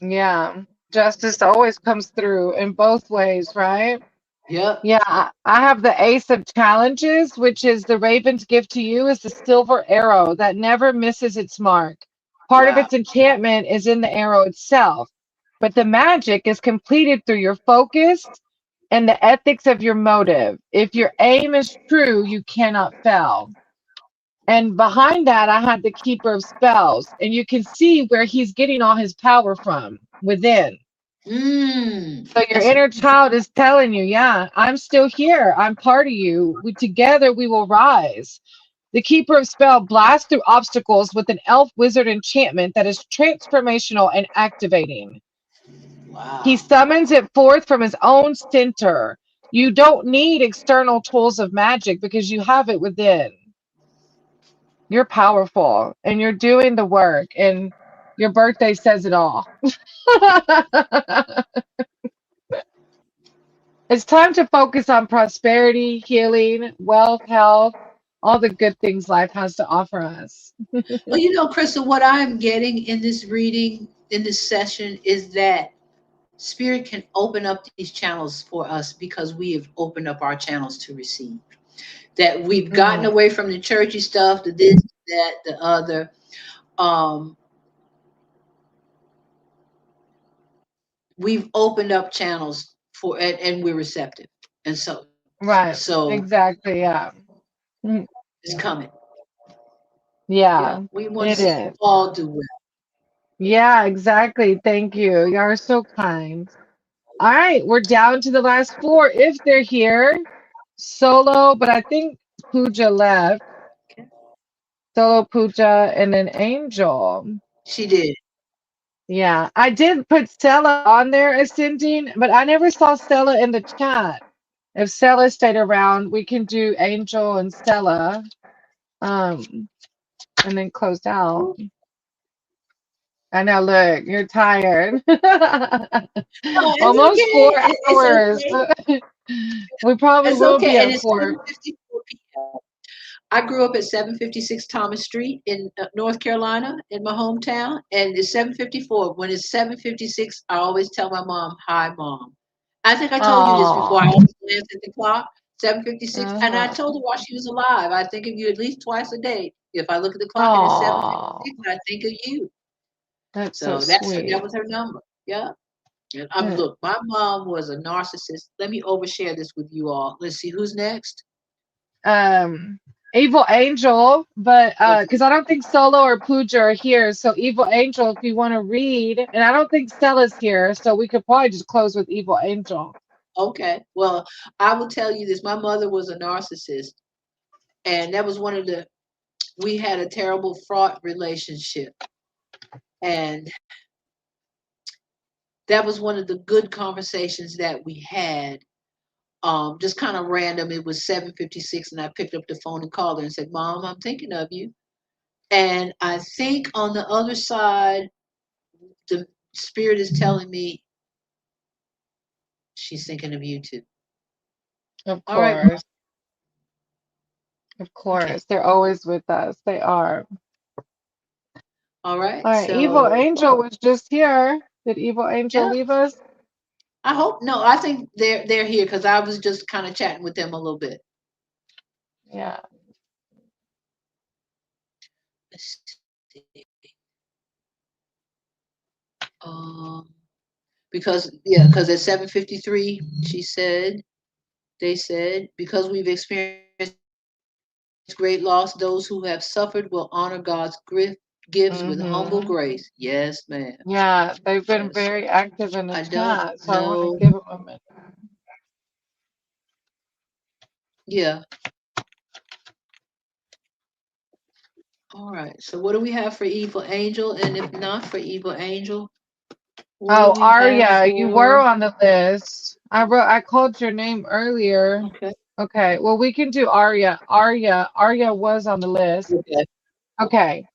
yeah. Justice always comes through in both ways, right? Yep. Yeah, I have the Ace of Challenges, which is the Raven's gift to you is the silver arrow that never misses its mark. Part of Wow. its enchantment is in the arrow itself, but the magic is completed through your focus and the ethics of your motive. If your aim is true, you cannot fail. And behind that, I had the Keeper of Spells, and you can see where he's getting all his power from within. So your That's inner child is telling you, yeah, I'm still here. I'm part of you. Together we will rise. The Keeper of Spell blasts through obstacles with an elf wizard enchantment that is transformational and activating. He wow. summons it forth from his own center. You don't need external tools of magic because you have it within. You're powerful and you're doing the work, and your birthday says it all. It's time to focus on prosperity, healing, wealth, health, all the good things life has to offer us. Well, Crystal, what I'm getting in this reading, in this session, is that Spirit can open up these channels for us because we have opened up our channels to receive. That we've gotten Mm, away from the churchy stuff, the this, that, the other. Um, we've opened up channels for, and we're receptive, and right. so Exactly. Yeah. Mm, it's coming. Yeah, yeah, we want to it see is. you all do well. Yeah, exactly. Thank you. You are so kind. All right, we're down to the last four if they're here. Solo, but I think Pooja left. Okay. Solo, Pooja, and then Angel. She did. Yeah, I did put Stella on there ascending, but I never saw Stella in the chat. If Stella stayed around, we can do Angel and Stella, and then close out. I know, look, you're tired. No, it's Almost four okay. It's hours. okay. We probably It's will be okay. And at it's four. 7:54 p.m. I grew up at 756 Thomas Street in North Carolina, in my hometown, and it's 7:54. When it's 7:56, I always tell my mom, "Hi, mom." I think I told you this before. I Oh, always glance at the clock, 7:56, and I uh-huh. told her while she was alive. I think of you at least twice a day. If I look at the clock and it's Oh, 7:56, I think of you. that's so So that sweet. was her number. Yeah. And Uh, look, my mom was a narcissist. Let me overshare this with you all. Let's see who's next. Um, Evil Angel, but Okay. because I don't think Solo or Pooja are here. So Evil Angel, if you want to read, and I don't think Stella's here, so we could probably just close with Evil Angel. Okay. Well, I will tell you this. My mother was a narcissist, and that was one of the, we had a terrible fraught relationship. And that was one of the good conversations that we had. Just kind of random. It was 7:56, and I picked up the phone and called her and said, "Mom, I'm thinking of you." And I think on the other side, the spirit is telling me she's thinking of you too. Of All right, Mom. course, of Okay. course, they're always with us. They are. All right. All right, Evil So Angel was just here. Did Evil Angel yeah, leave us? I hope no. I think they're here because I was just kind of chatting with them a little bit. Yeah. Let's see. Um, because at 7:53, she said, they said, because we've experienced great loss, those who have suffered will honor God's gifts with humble Mm-hmm. grace. Yes, ma'am. Yeah, they've been Yes. very active in the I don't chat, so I want to know. give them a minute. Yeah. All right. So what do we have for Evil Angel? And if not for Evil Angel, what do Oh, we have Arya, you were for? on the list. I called your name earlier. Okay. Okay, well we can do Arya. Arya was on the list. Okay. Okay.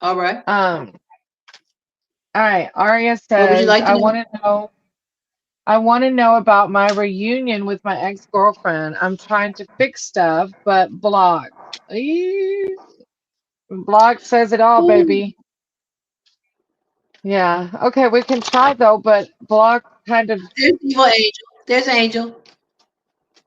All right. Um, all right. Arya What would you says, like to know? I want to know about my reunion with my ex-girlfriend. I'm trying to fix stuff, but block. Eee, block says it all, Ooh, baby. Yeah. Okay, we can try though, but block kind of. There's evil angel. There's Angel.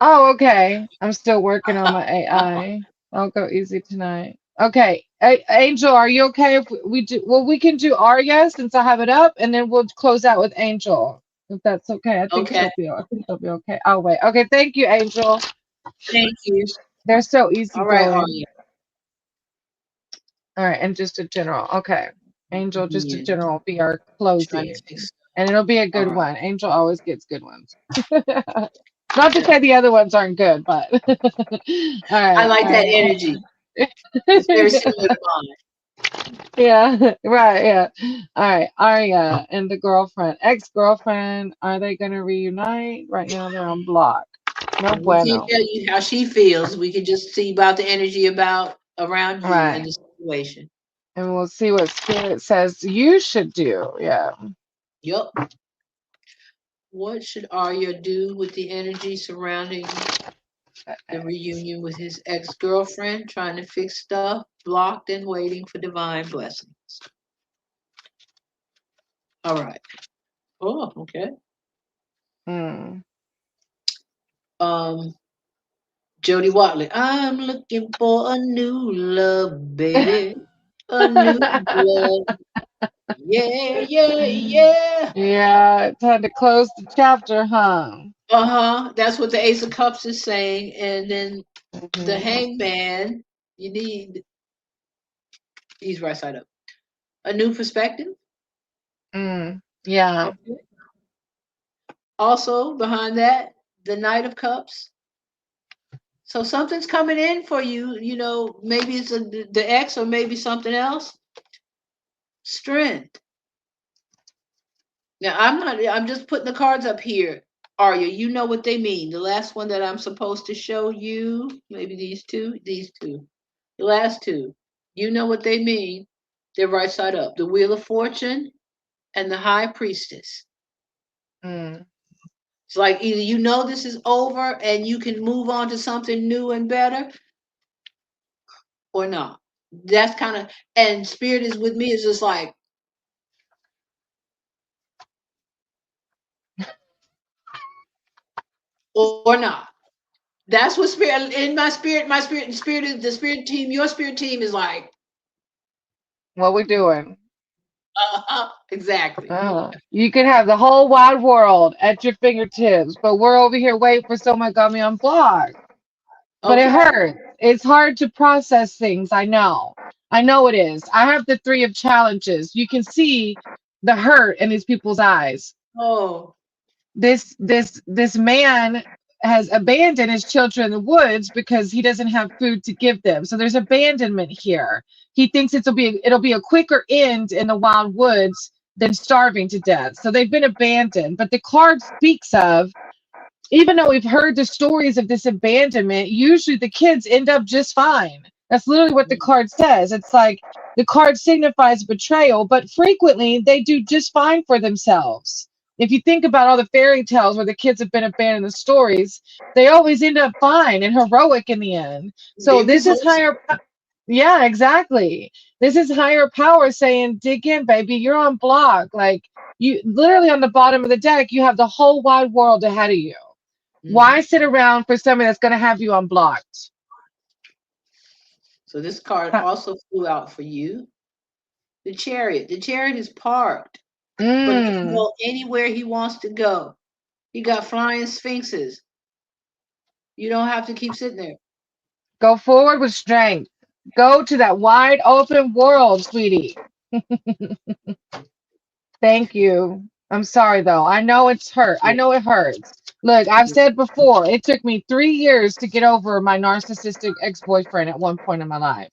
Oh, okay. I'm still working on my AI. I'll go easy tonight. Okay. Angel, are you okay if we do? Well, we can do Arya since I have it up, and then we'll close out with Angel. If that's okay. Okay. I think she'll be okay. I'll wait. Okay, thank you, Angel. Thank you. They're so All right, easygoing. Arya. All right, and just a general. Okay. Angel, just a Yeah. general will be our Trying to closing. fix. And it'll be a All good right. one. Angel always gets good ones. Not to say the other ones aren't good, but all I right, like all that right. energy. It's very similar to mine. Yeah, right, yeah. All right, Arya and the girlfriend, ex-girlfriend, are they gonna reunite? Right now they're on block. No We can't bueno. tell you how she feels. We can just see about the energy about around you and Right. the situation. And we'll see what spirit says you should do. Yeah. Yup. What should Arya do with the energy surrounding the reunion with his ex-girlfriend, trying to fix stuff, blocked and waiting for divine blessings? All right. Oh, okay. Mm. Um, Jody Watley. I'm looking for a new love, baby. A new love. Yeah, yeah, yeah. Yeah, time to close the chapter, huh? Uh-huh. That's what the Ace of Cups is saying. And then the Mhm. Hangman, you need, he's right side up. A new perspective. Mm. Yeah. Okay. Also, behind that, the Knight of Cups. So something's coming in for you. Maybe it's the X or maybe something else. Strength. Now, I'm just putting the cards up here. Arya, you know what they mean. The last one that I'm supposed to show you, maybe these two. The last two. You know what they mean. They're right side up. The Wheel of Fortune and the High Priestess. Mm. It's like either this is over and you can move on to something new and better, or not. That's kind of, and spirit is with me, is just like, or not. That's what spirit in the spirit team, your spirit team is like, What we doing? exactly. You can have the whole wide world at your fingertips, but we're over here waiting for someone got me on block. But it Okay. hurts. It's hard to process things. I know. I know it is. I have the three of challenges. You can see the hurt in these people's eyes. Oh, This man has abandoned his children in the woods because he doesn't have food to give them. So there's abandonment here. He thinks it'll be a quicker end in the wild woods than starving to death. So they've been abandoned. But the card speaks of, even though we've heard the stories of this abandonment, usually the kids end up just fine. That's literally what the card says. It's like the card signifies betrayal, but frequently they do just fine for themselves. If you think about all the fairy tales where the kids have been abandoned in the stories, they always end up fine and heroic in the end. So they would this is hope so. higher. Yeah, exactly. This is higher power saying, dig in, baby. You're on block. Like, you literally on the bottom of the deck, you have the whole wide world ahead of you. Why Mhm. sit around for somebody that's going to have you unblocked? So this card Huh. also flew out for you. The Chariot. The Chariot is parked, but he can Mm, go anywhere he wants to go. He got flying sphinxes. You don't have to keep sitting there. go forward with strength. Go to that wide open world, sweetie. Thank you. I'm sorry though. I know it's hurt. I Yeah. know it hurts. Look, I've said before, it took me 3 years to get over my narcissistic ex-boyfriend at one point in my life.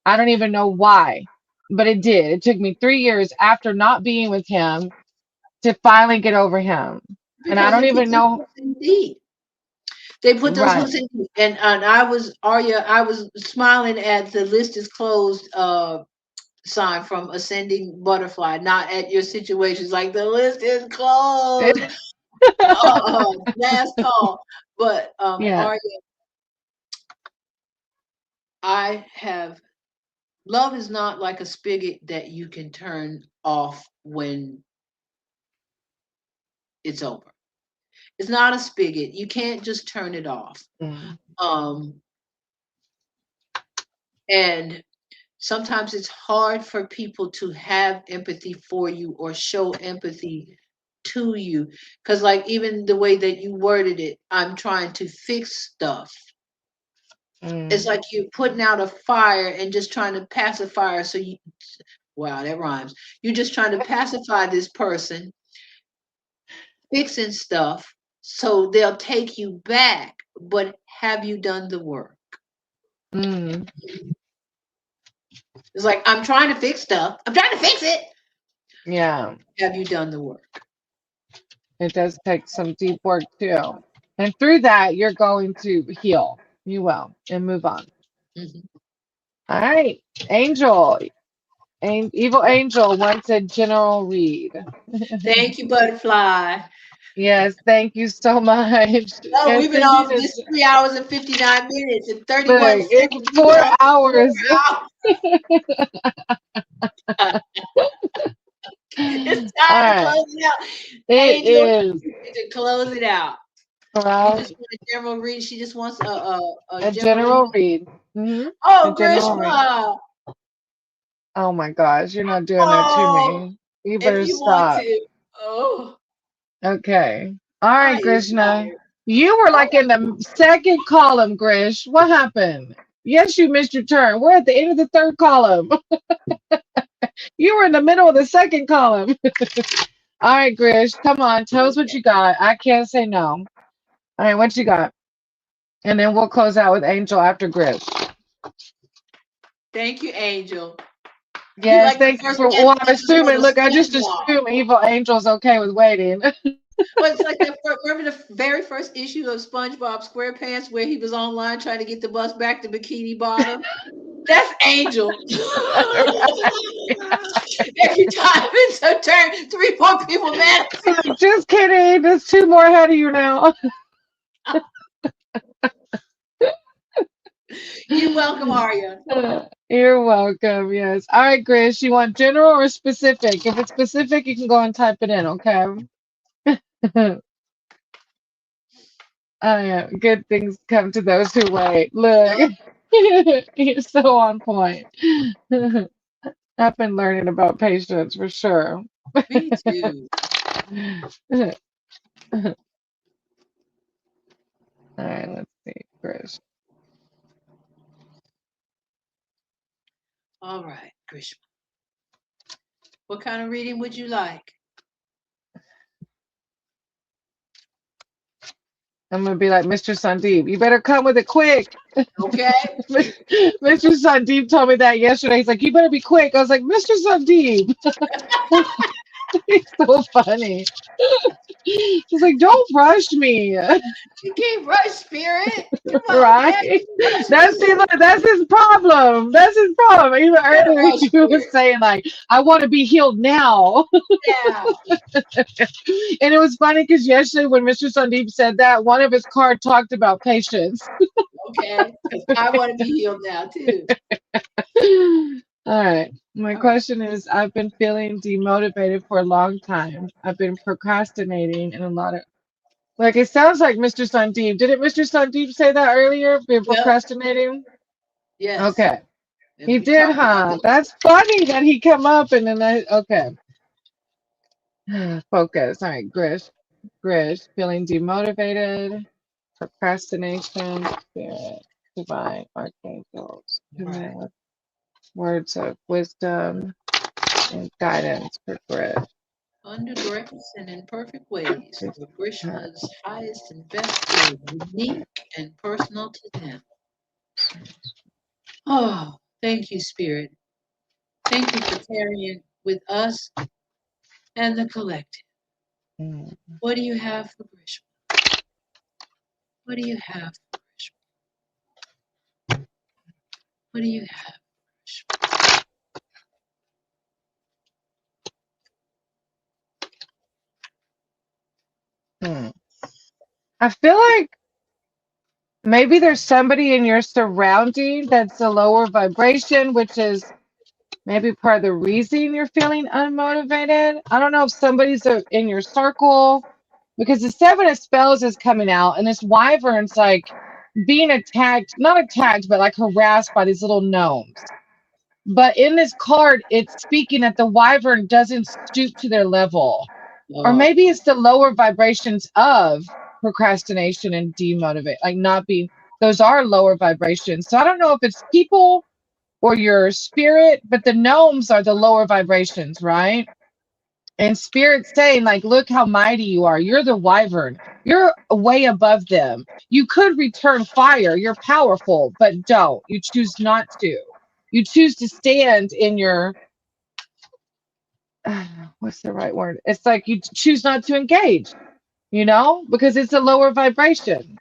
I don't even know why, but it did. It took me 3 years after not being with him to finally get over him. And I Because don't they put even those know. hooks in deep. They put those Right. hooks in deep. And I was Arya, I was smiling at the list is closed sign from Ascending Butterfly, not at your situations like the list is closed. Last call. But Yeah. Arya, I have Love is not like a spigot that you can turn off when it's over. It's not a spigot. You can't just turn it off. Mm. Um, and sometimes it's hard for people to have empathy for you or show empathy to you. Because, like, even the way that you worded it, I'm trying to fix stuff. It's Mm. like you're putting out a fire and just trying to pacify. So you, wow, that rhymes. You're just trying to pacify this person, fixing stuff so they'll take you back. But have you done the work? Mm. It's like, I'm trying to fix stuff. I'm trying to fix it. Yeah, Have you done the work? it does take some deep work too. And through that, you're going to heal. You will and move on. Mhm. All right. Angel. Evil Angel wants a general read. Thank you, Butterfly. Yes, thank you so much. Oh, And we've been Cindy off is this 3 hours and 59 minutes and 31 look, seconds. it's We've been four off for hours. 4 hours. It's All time to right. close it out. It Angel, is to close it out. You right. just want a general read. She just wants a A general read. general read. A Oh, general read. Grishma. Oh my gosh, you're not doing that to Oh, me. You if better you want stop. to. Oh, Okay. All I right, am Krishna. tired. You were All like in the second column, Grish. What happened? Yes, you missed your turn. We're at the end of the third column. You were in the middle of the second column. All right, Grish, come on. Tell right. us what Okay. you got. I can't say no. All right, what you got? And then we'll close out with Angel after Grish. Thank you, Angel. You Yes, like the thank you first for. 10 Well, I'm pages for assuming. the Look, I just SpongeBob. assume Evil Angel's okay with waiting. Well, it's like the remember the very first issue of SpongeBob SquarePants where he was online trying to get the bus back to Bikini Bottom. That's Angel. Every time it's a turn, three more people mad. Just kidding. There's two more ahead of you now. You're welcome, Arya. You're welcome. Yes. All right, Grace. You want general or specific? If it's specific, you can go and type it in. Okay. Oh yeah. Good things come to those who wait. Look, you're so on point. I've been learning about patience for sure. Me too. All right. Let's see, Grace. All right, Grishma. What kind of reading would you like? I'm gonna be like Mr. Sandeep. You better come with it quick. Okay. Mr. Sandeep told me that yesterday. He's like, you better be quick. I was like, Mr. Sandeep. He's so funny. He's like, don't rush me. You can't rush, spirit. Come on, man. Right? Rush me. That's his problem. That's his problem. Even Better earlier rush, he was spirit. saying like, I want to be healed now. Yeah. And it was funny because yesterday when Mr. Sandeep said that, one of his cards talked about patience. Okay. 'Cause I want to be healed now too. All right. My All right. question is, I've been feeling demotivated for a long time. I've been procrastinating and a lot of like it sounds like Mr. Sandeep. Didn't Mr. Sandeep say that earlier? Been Yep. procrastinating? Yes. Okay. And He we did, talked about huh? this. That's funny that he come up and then I okay. Focus. All right, Grish. Grish. Feeling demotivated, procrastination, spirit, divine archangels. Give me Right. words of wisdom and guidance for Grish. Under directions and in perfect ways for Grishma's highest and best good, unique and personal to them. Oh, thank you, Spirit. Thank you for carrying with us and the collective. Mm. What do you have for Grishma? What do you have for Grishma? What do you have for Grishma? Hmm. I feel like maybe there's somebody in your surrounding that's a lower vibration, which is Maybe part of the reason you're feeling unmotivated. I don't know if somebody's in your circle because the Seven of Spells is coming out, and this wyvern's like being attacked, not attacked, but like harassed by these little gnomes. But in this card, it's speaking that the wyvern doesn't stoop to their level. Or Oh, maybe it's the lower vibrations of procrastination and demotivate, like not being, those are lower vibrations. So I don't know if it's people or your spirit, but the gnomes are the lower vibrations, right? And spirit saying, like, look how mighty you are. You're the wyvern. You're way above them. You could return fire. You're powerful, but don't. You choose not to. You choose to stand in your, what's the right word? It's like you choose not to engage, because it's a lower vibration.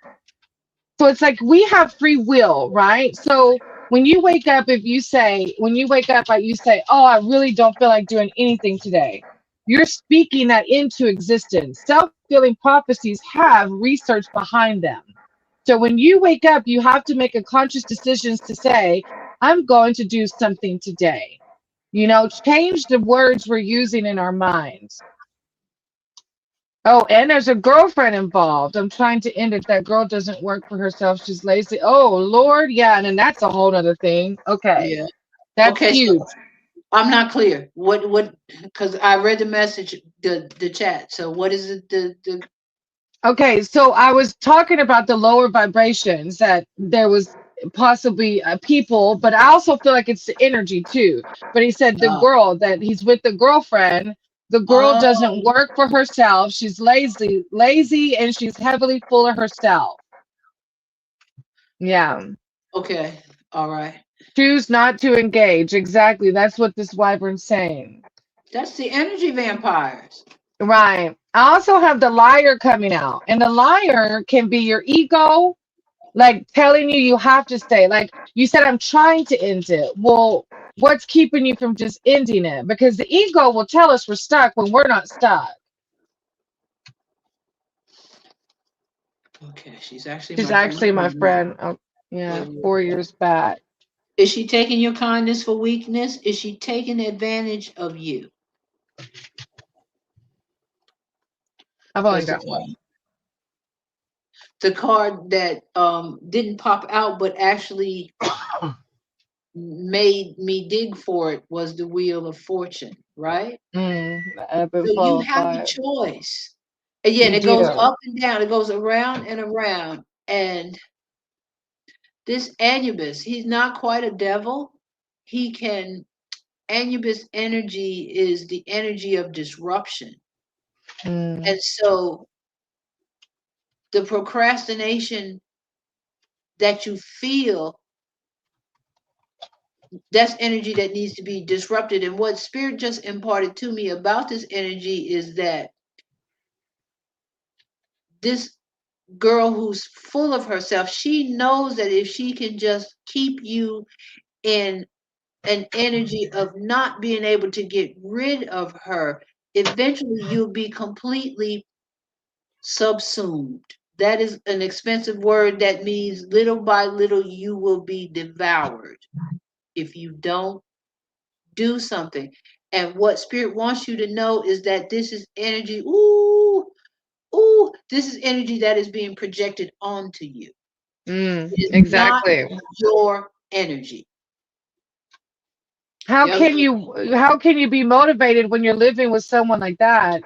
So it's like we have free will, right? So when you wake up, when you wake up, like you say, oh, I really don't feel like doing anything today. You're speaking that into existence. Self-fulfilling prophecies have research behind them. So when you wake up, you have to make a conscious decision to say, I'm going to do something today. Change the words we're using in our minds. Oh, and there's a girlfriend involved. I'm trying to end it. That girl doesn't work for herself. She's lazy. Oh, Lord. Yeah. And then that's a whole other thing. Okay. yeah. That's Okay, so huge. I'm not clear. What, because I read the message, the chat. So what is it, the, Okay. So I was talking about the lower vibrations that there was possibly people, but I also feel like it's the energy too. But he said the oh, girl that he's with, the girlfriend, the girl doesn't oh, work for herself. She's lazy, and she's heavily full of herself. Yeah. okay. All right. Choose not to engage. Exactly. That's what this wyvern's saying. That's the energy vampires. Right. I also have the liar coming out. And the liar can be your ego, like telling you have to stay. Like you said, I'm trying to end it. Well, what's keeping you from just ending it? Because the ego will tell us we're stuck when we're not stuck. Okay, she's actually She's my friend. actually my friend. Oh, yeah, Wait. 4 years back. Is she taking your kindness for weakness? Is she taking advantage of you? I've only That's the got card. one. The card that didn't pop out but actually made me dig for it was the Wheel of Fortune, right? The ebb and So you flow of have the life. choice. And yeah, and You it goes do. up and down, it goes around and around. And this Anubis, he's not quite a devil. He can, Anubis energy is the energy of disruption. Mm, And so the procrastination that you feel, that's energy that needs to be disrupted. And what Spirit just imparted to me about this energy is that this girl who's full of herself, she knows that if she can just keep you in an energy of not being able to get rid of her, eventually you'll be completely subsumed. That is an expensive word that means little by little you will be devoured if you don't do something. And what Spirit wants you to know is that this is energy. Ooh, ooh, this is energy that is being projected onto you. It is not exactly. your energy. How Yep. can you be motivated when you're living with someone like that?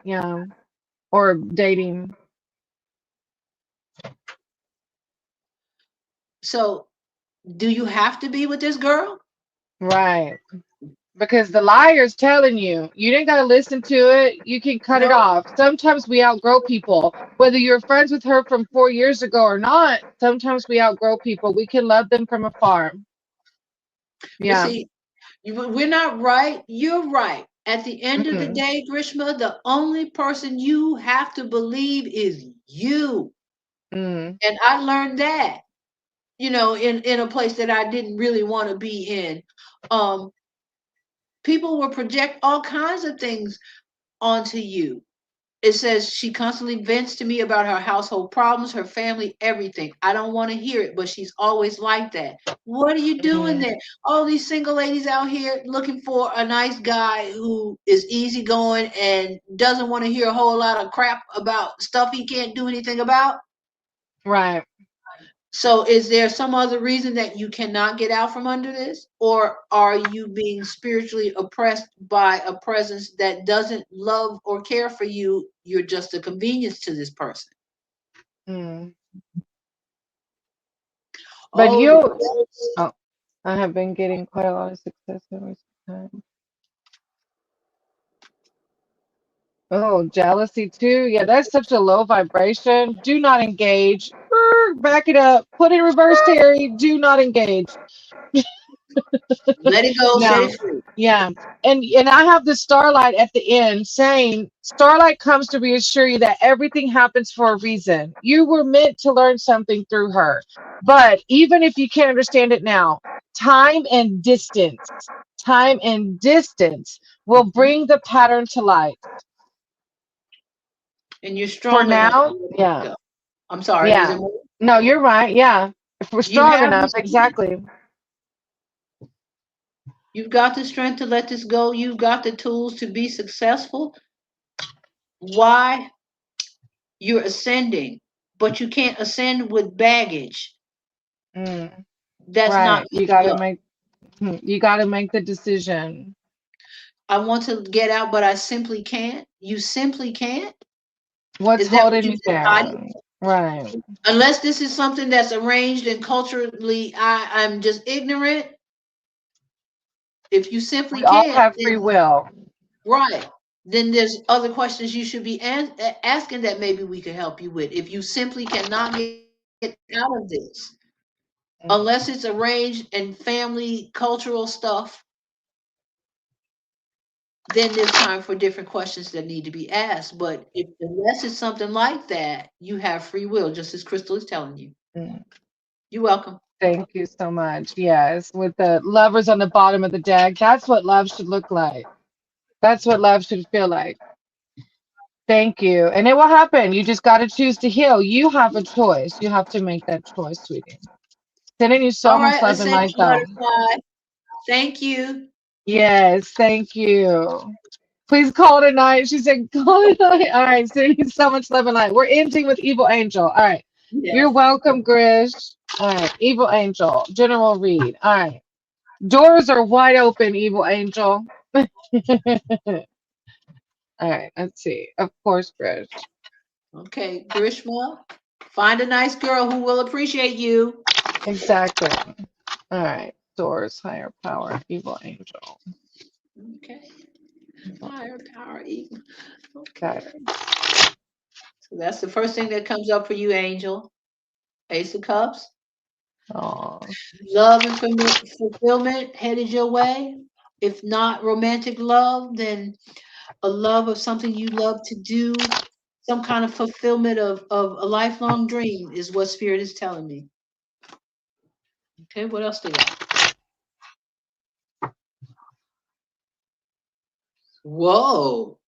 Or dating. So, do you have to be with this girl? Right. Because the liar's telling you didn't gotta listen to it. You can cut it No. off. Sometimes we outgrow people. Whether you're friends with her from 4 years ago or not, sometimes we outgrow people. We can love them from afar. But Yeah. see, we're not right. You're right. At the end of the Mm, day, Grishma, the only person you have to believe is you. mm, And I learned that, in a place that I didn't really want to be in. Um, People will project all kinds of things onto you. it says she constantly vents to me about her household problems, her family, everything. I don't want to hear it, but she's always like that. What are you doing there? All these single ladies out here looking for a nice guy who is easygoing and doesn't want to hear a whole lot of crap about stuff he can't do anything about. Right. So is there some other reason that you cannot get out from under this? Or are you being spiritually oppressed by a presence that doesn't love or care for you? You're just a convenience to this person. Mm. But Oh, I have been getting quite a lot of success in recent time. Oh, jealousy too. Yeah, that's such a low vibration. Do not engage. Back it up. Put it in reverse, Terry. Do not engage. let it go, set No. it free. Yeah. And I have the starlight at the end saying starlight comes to reassure you that everything happens for a reason. You were meant to learn something through her. But even if you can't understand it now, time and distance, time and distance will bring the pattern to light. And you're For strong enough to now, let it yeah. go. I'm sorry, was Yeah. it more? No, you're right. Yeah. If we're You strong have enough, this, exactly. you've got the strength to let this go. You've got the tools to be successful. Why? You're ascending, but you can't ascend with baggage. Mm, That's not right. love. You gotta make the decision. I want to get out, but I simply can't. You simply can't. What's Is that what holding you me decided? down? Right. Unless this is something that's arranged and culturally, I'm just ignorant. If you simply We all can't, have free then will. right. Then there's other questions you should be asking that maybe we could help you with. If you simply cannot get out of this, Mm, unless it's arranged and family cultural stuff, then there's time for different questions that need to be asked. But if unless it's something like that, you have free will, just as Crystal is telling you. mm. You're welcome. Thank you so much. Yes, with the lovers on the bottom of the deck, that's what love should look like. That's what love should feel like. Thank you. And it will happen. You just got to choose to heal. You have a choice. You have to make that choice, sweetie. Sending you so All much right, love and light, Ascension though. Butterfly. Thank you. Yes, thank you. Please call tonight. She said, call tonight. All right, sending you so much love and light. We're ending with Evil Angel. All right. You're Yes. welcome, Grish. All right, Evil Angel, General Read. All right. Doors are wide open, Evil Angel. All right, let's see. Of course, Grish. Okay, Grishma. Find a nice girl who will appreciate you. Exactly. All right. Doors, higher power, Evil Angel. Okay. Higher power equal. Got Okay. it. So that's the first thing that comes up for you, Angel. Ace of Cups. Oh, Love and fulfillment headed your way. If not romantic love, then a love of something you love to do, some kind of fulfillment of a lifelong dream is what Spirit is telling me. Okay, what else do you got? Whoa.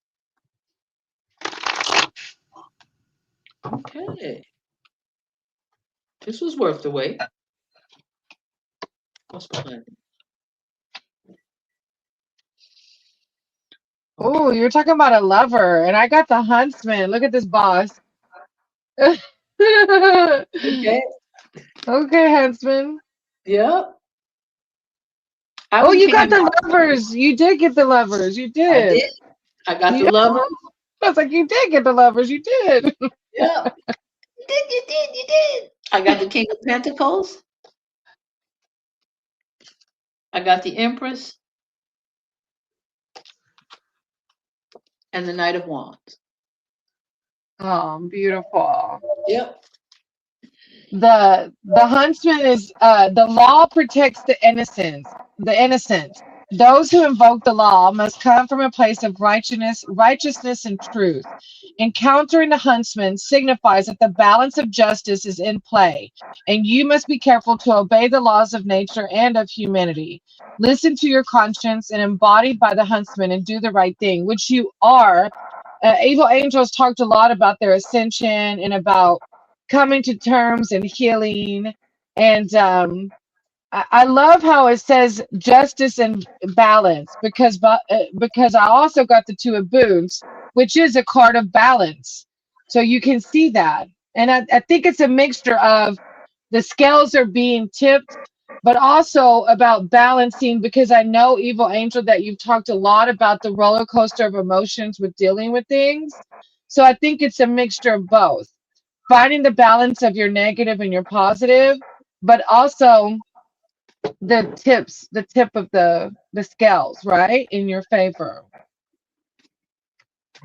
Okay. This was worth the wait. What's behind it? oh, you're talking about a lover, and I got the huntsman. Look at this boss. Okay. Okay, huntsman. Yep. I Oh, was you king got of the lovers. You did get the lovers. You I did. did. I got the You, lover. I was like, you did get the lovers. You did. Yep. You did. I got the King of Pentacles. I got the Empress and the Knight of Wands. Oh, beautiful. Yep. The huntsman is the law protects the innocent. Those who invoke the law must come from a place of righteousness and truth. Encountering the huntsman signifies that the balance of justice is in play, and you must be careful to obey the laws of nature and of humanity. Listen to your conscience and embodied by the huntsman and do the right thing, which you are Evil Angels talked a lot about their ascension and about coming to terms and healing. And I love how it says justice and balance because I also got the two of boons, which is a card of balance. So you can see that. And I think it's a mixture of the scales are being tipped, but also about balancing because I know, Evil Angel, that you've talked a lot about the roller coaster of emotions with dealing with things. So I think it's a mixture of both. Finding the balance of your negative and your positive, but also the tip of the scales, right, in your favor.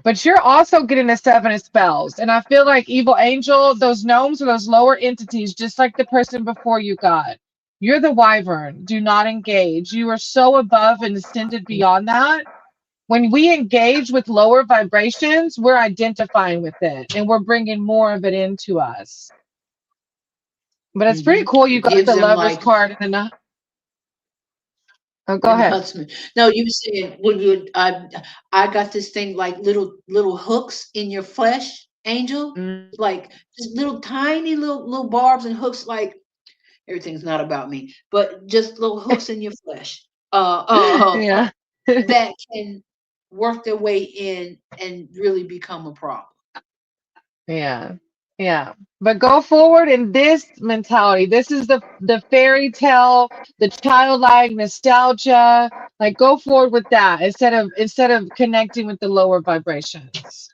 But you're also getting a seven of spells, and I feel like Evil Angel, those gnomes or those lower entities, just like the person before you got. You're the wyvern. Do not engage. You are so above and ascended beyond that. When we engage with lower vibrations, we're identifying with it, and we're bringing more of it into us. But it's pretty cool. You It got gives the them Lovers like card and the. Oh, go ahead. enhancement. No, you were saying when you I got this thing like little hooks in your flesh, Angel, Mm, like just little tiny little barbs and hooks. Like everything's not about me, but just little hooks in your flesh. yeah. That can work their way in and really become a problem. Yeah, yeah. But go forward in this mentality. This is the fairy tale, the childlike nostalgia. Like go forward with that instead of connecting with the lower vibrations.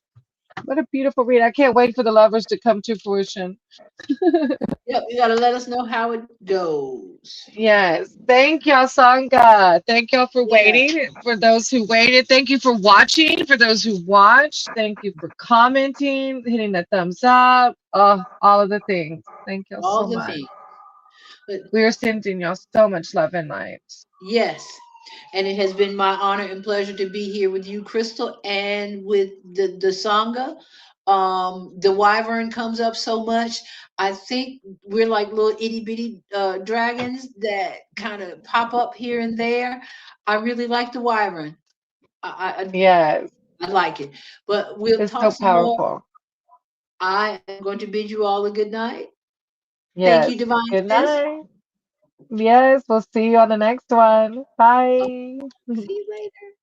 What a beautiful read. I can't wait for the lovers to come to fruition. Yep, you gotta let us know how it goes. Yes. Thank y'all, Sangha. Thank y'all for Yeah, waiting. For those who waited, thank you for watching. For those who watched, thank you for commenting, hitting the thumbs up, all of the things. Thank y'all all so the much. things. But We are sending y'all so much love and light. yes, and it has been my honor and pleasure to be here with you, Crystal, and with the Sangha. The Wyvern comes up so much. I think we're like little itty bitty dragons that kind of pop up here and there. I really like the Wyvern. Yes, I like it. But we'll it's talk so some more. powerful. I am going to bid you all a good night. Thank you, Yes. Divine Good Sis. night. Yes, we'll see you on the next one. I'll Bye. see you later.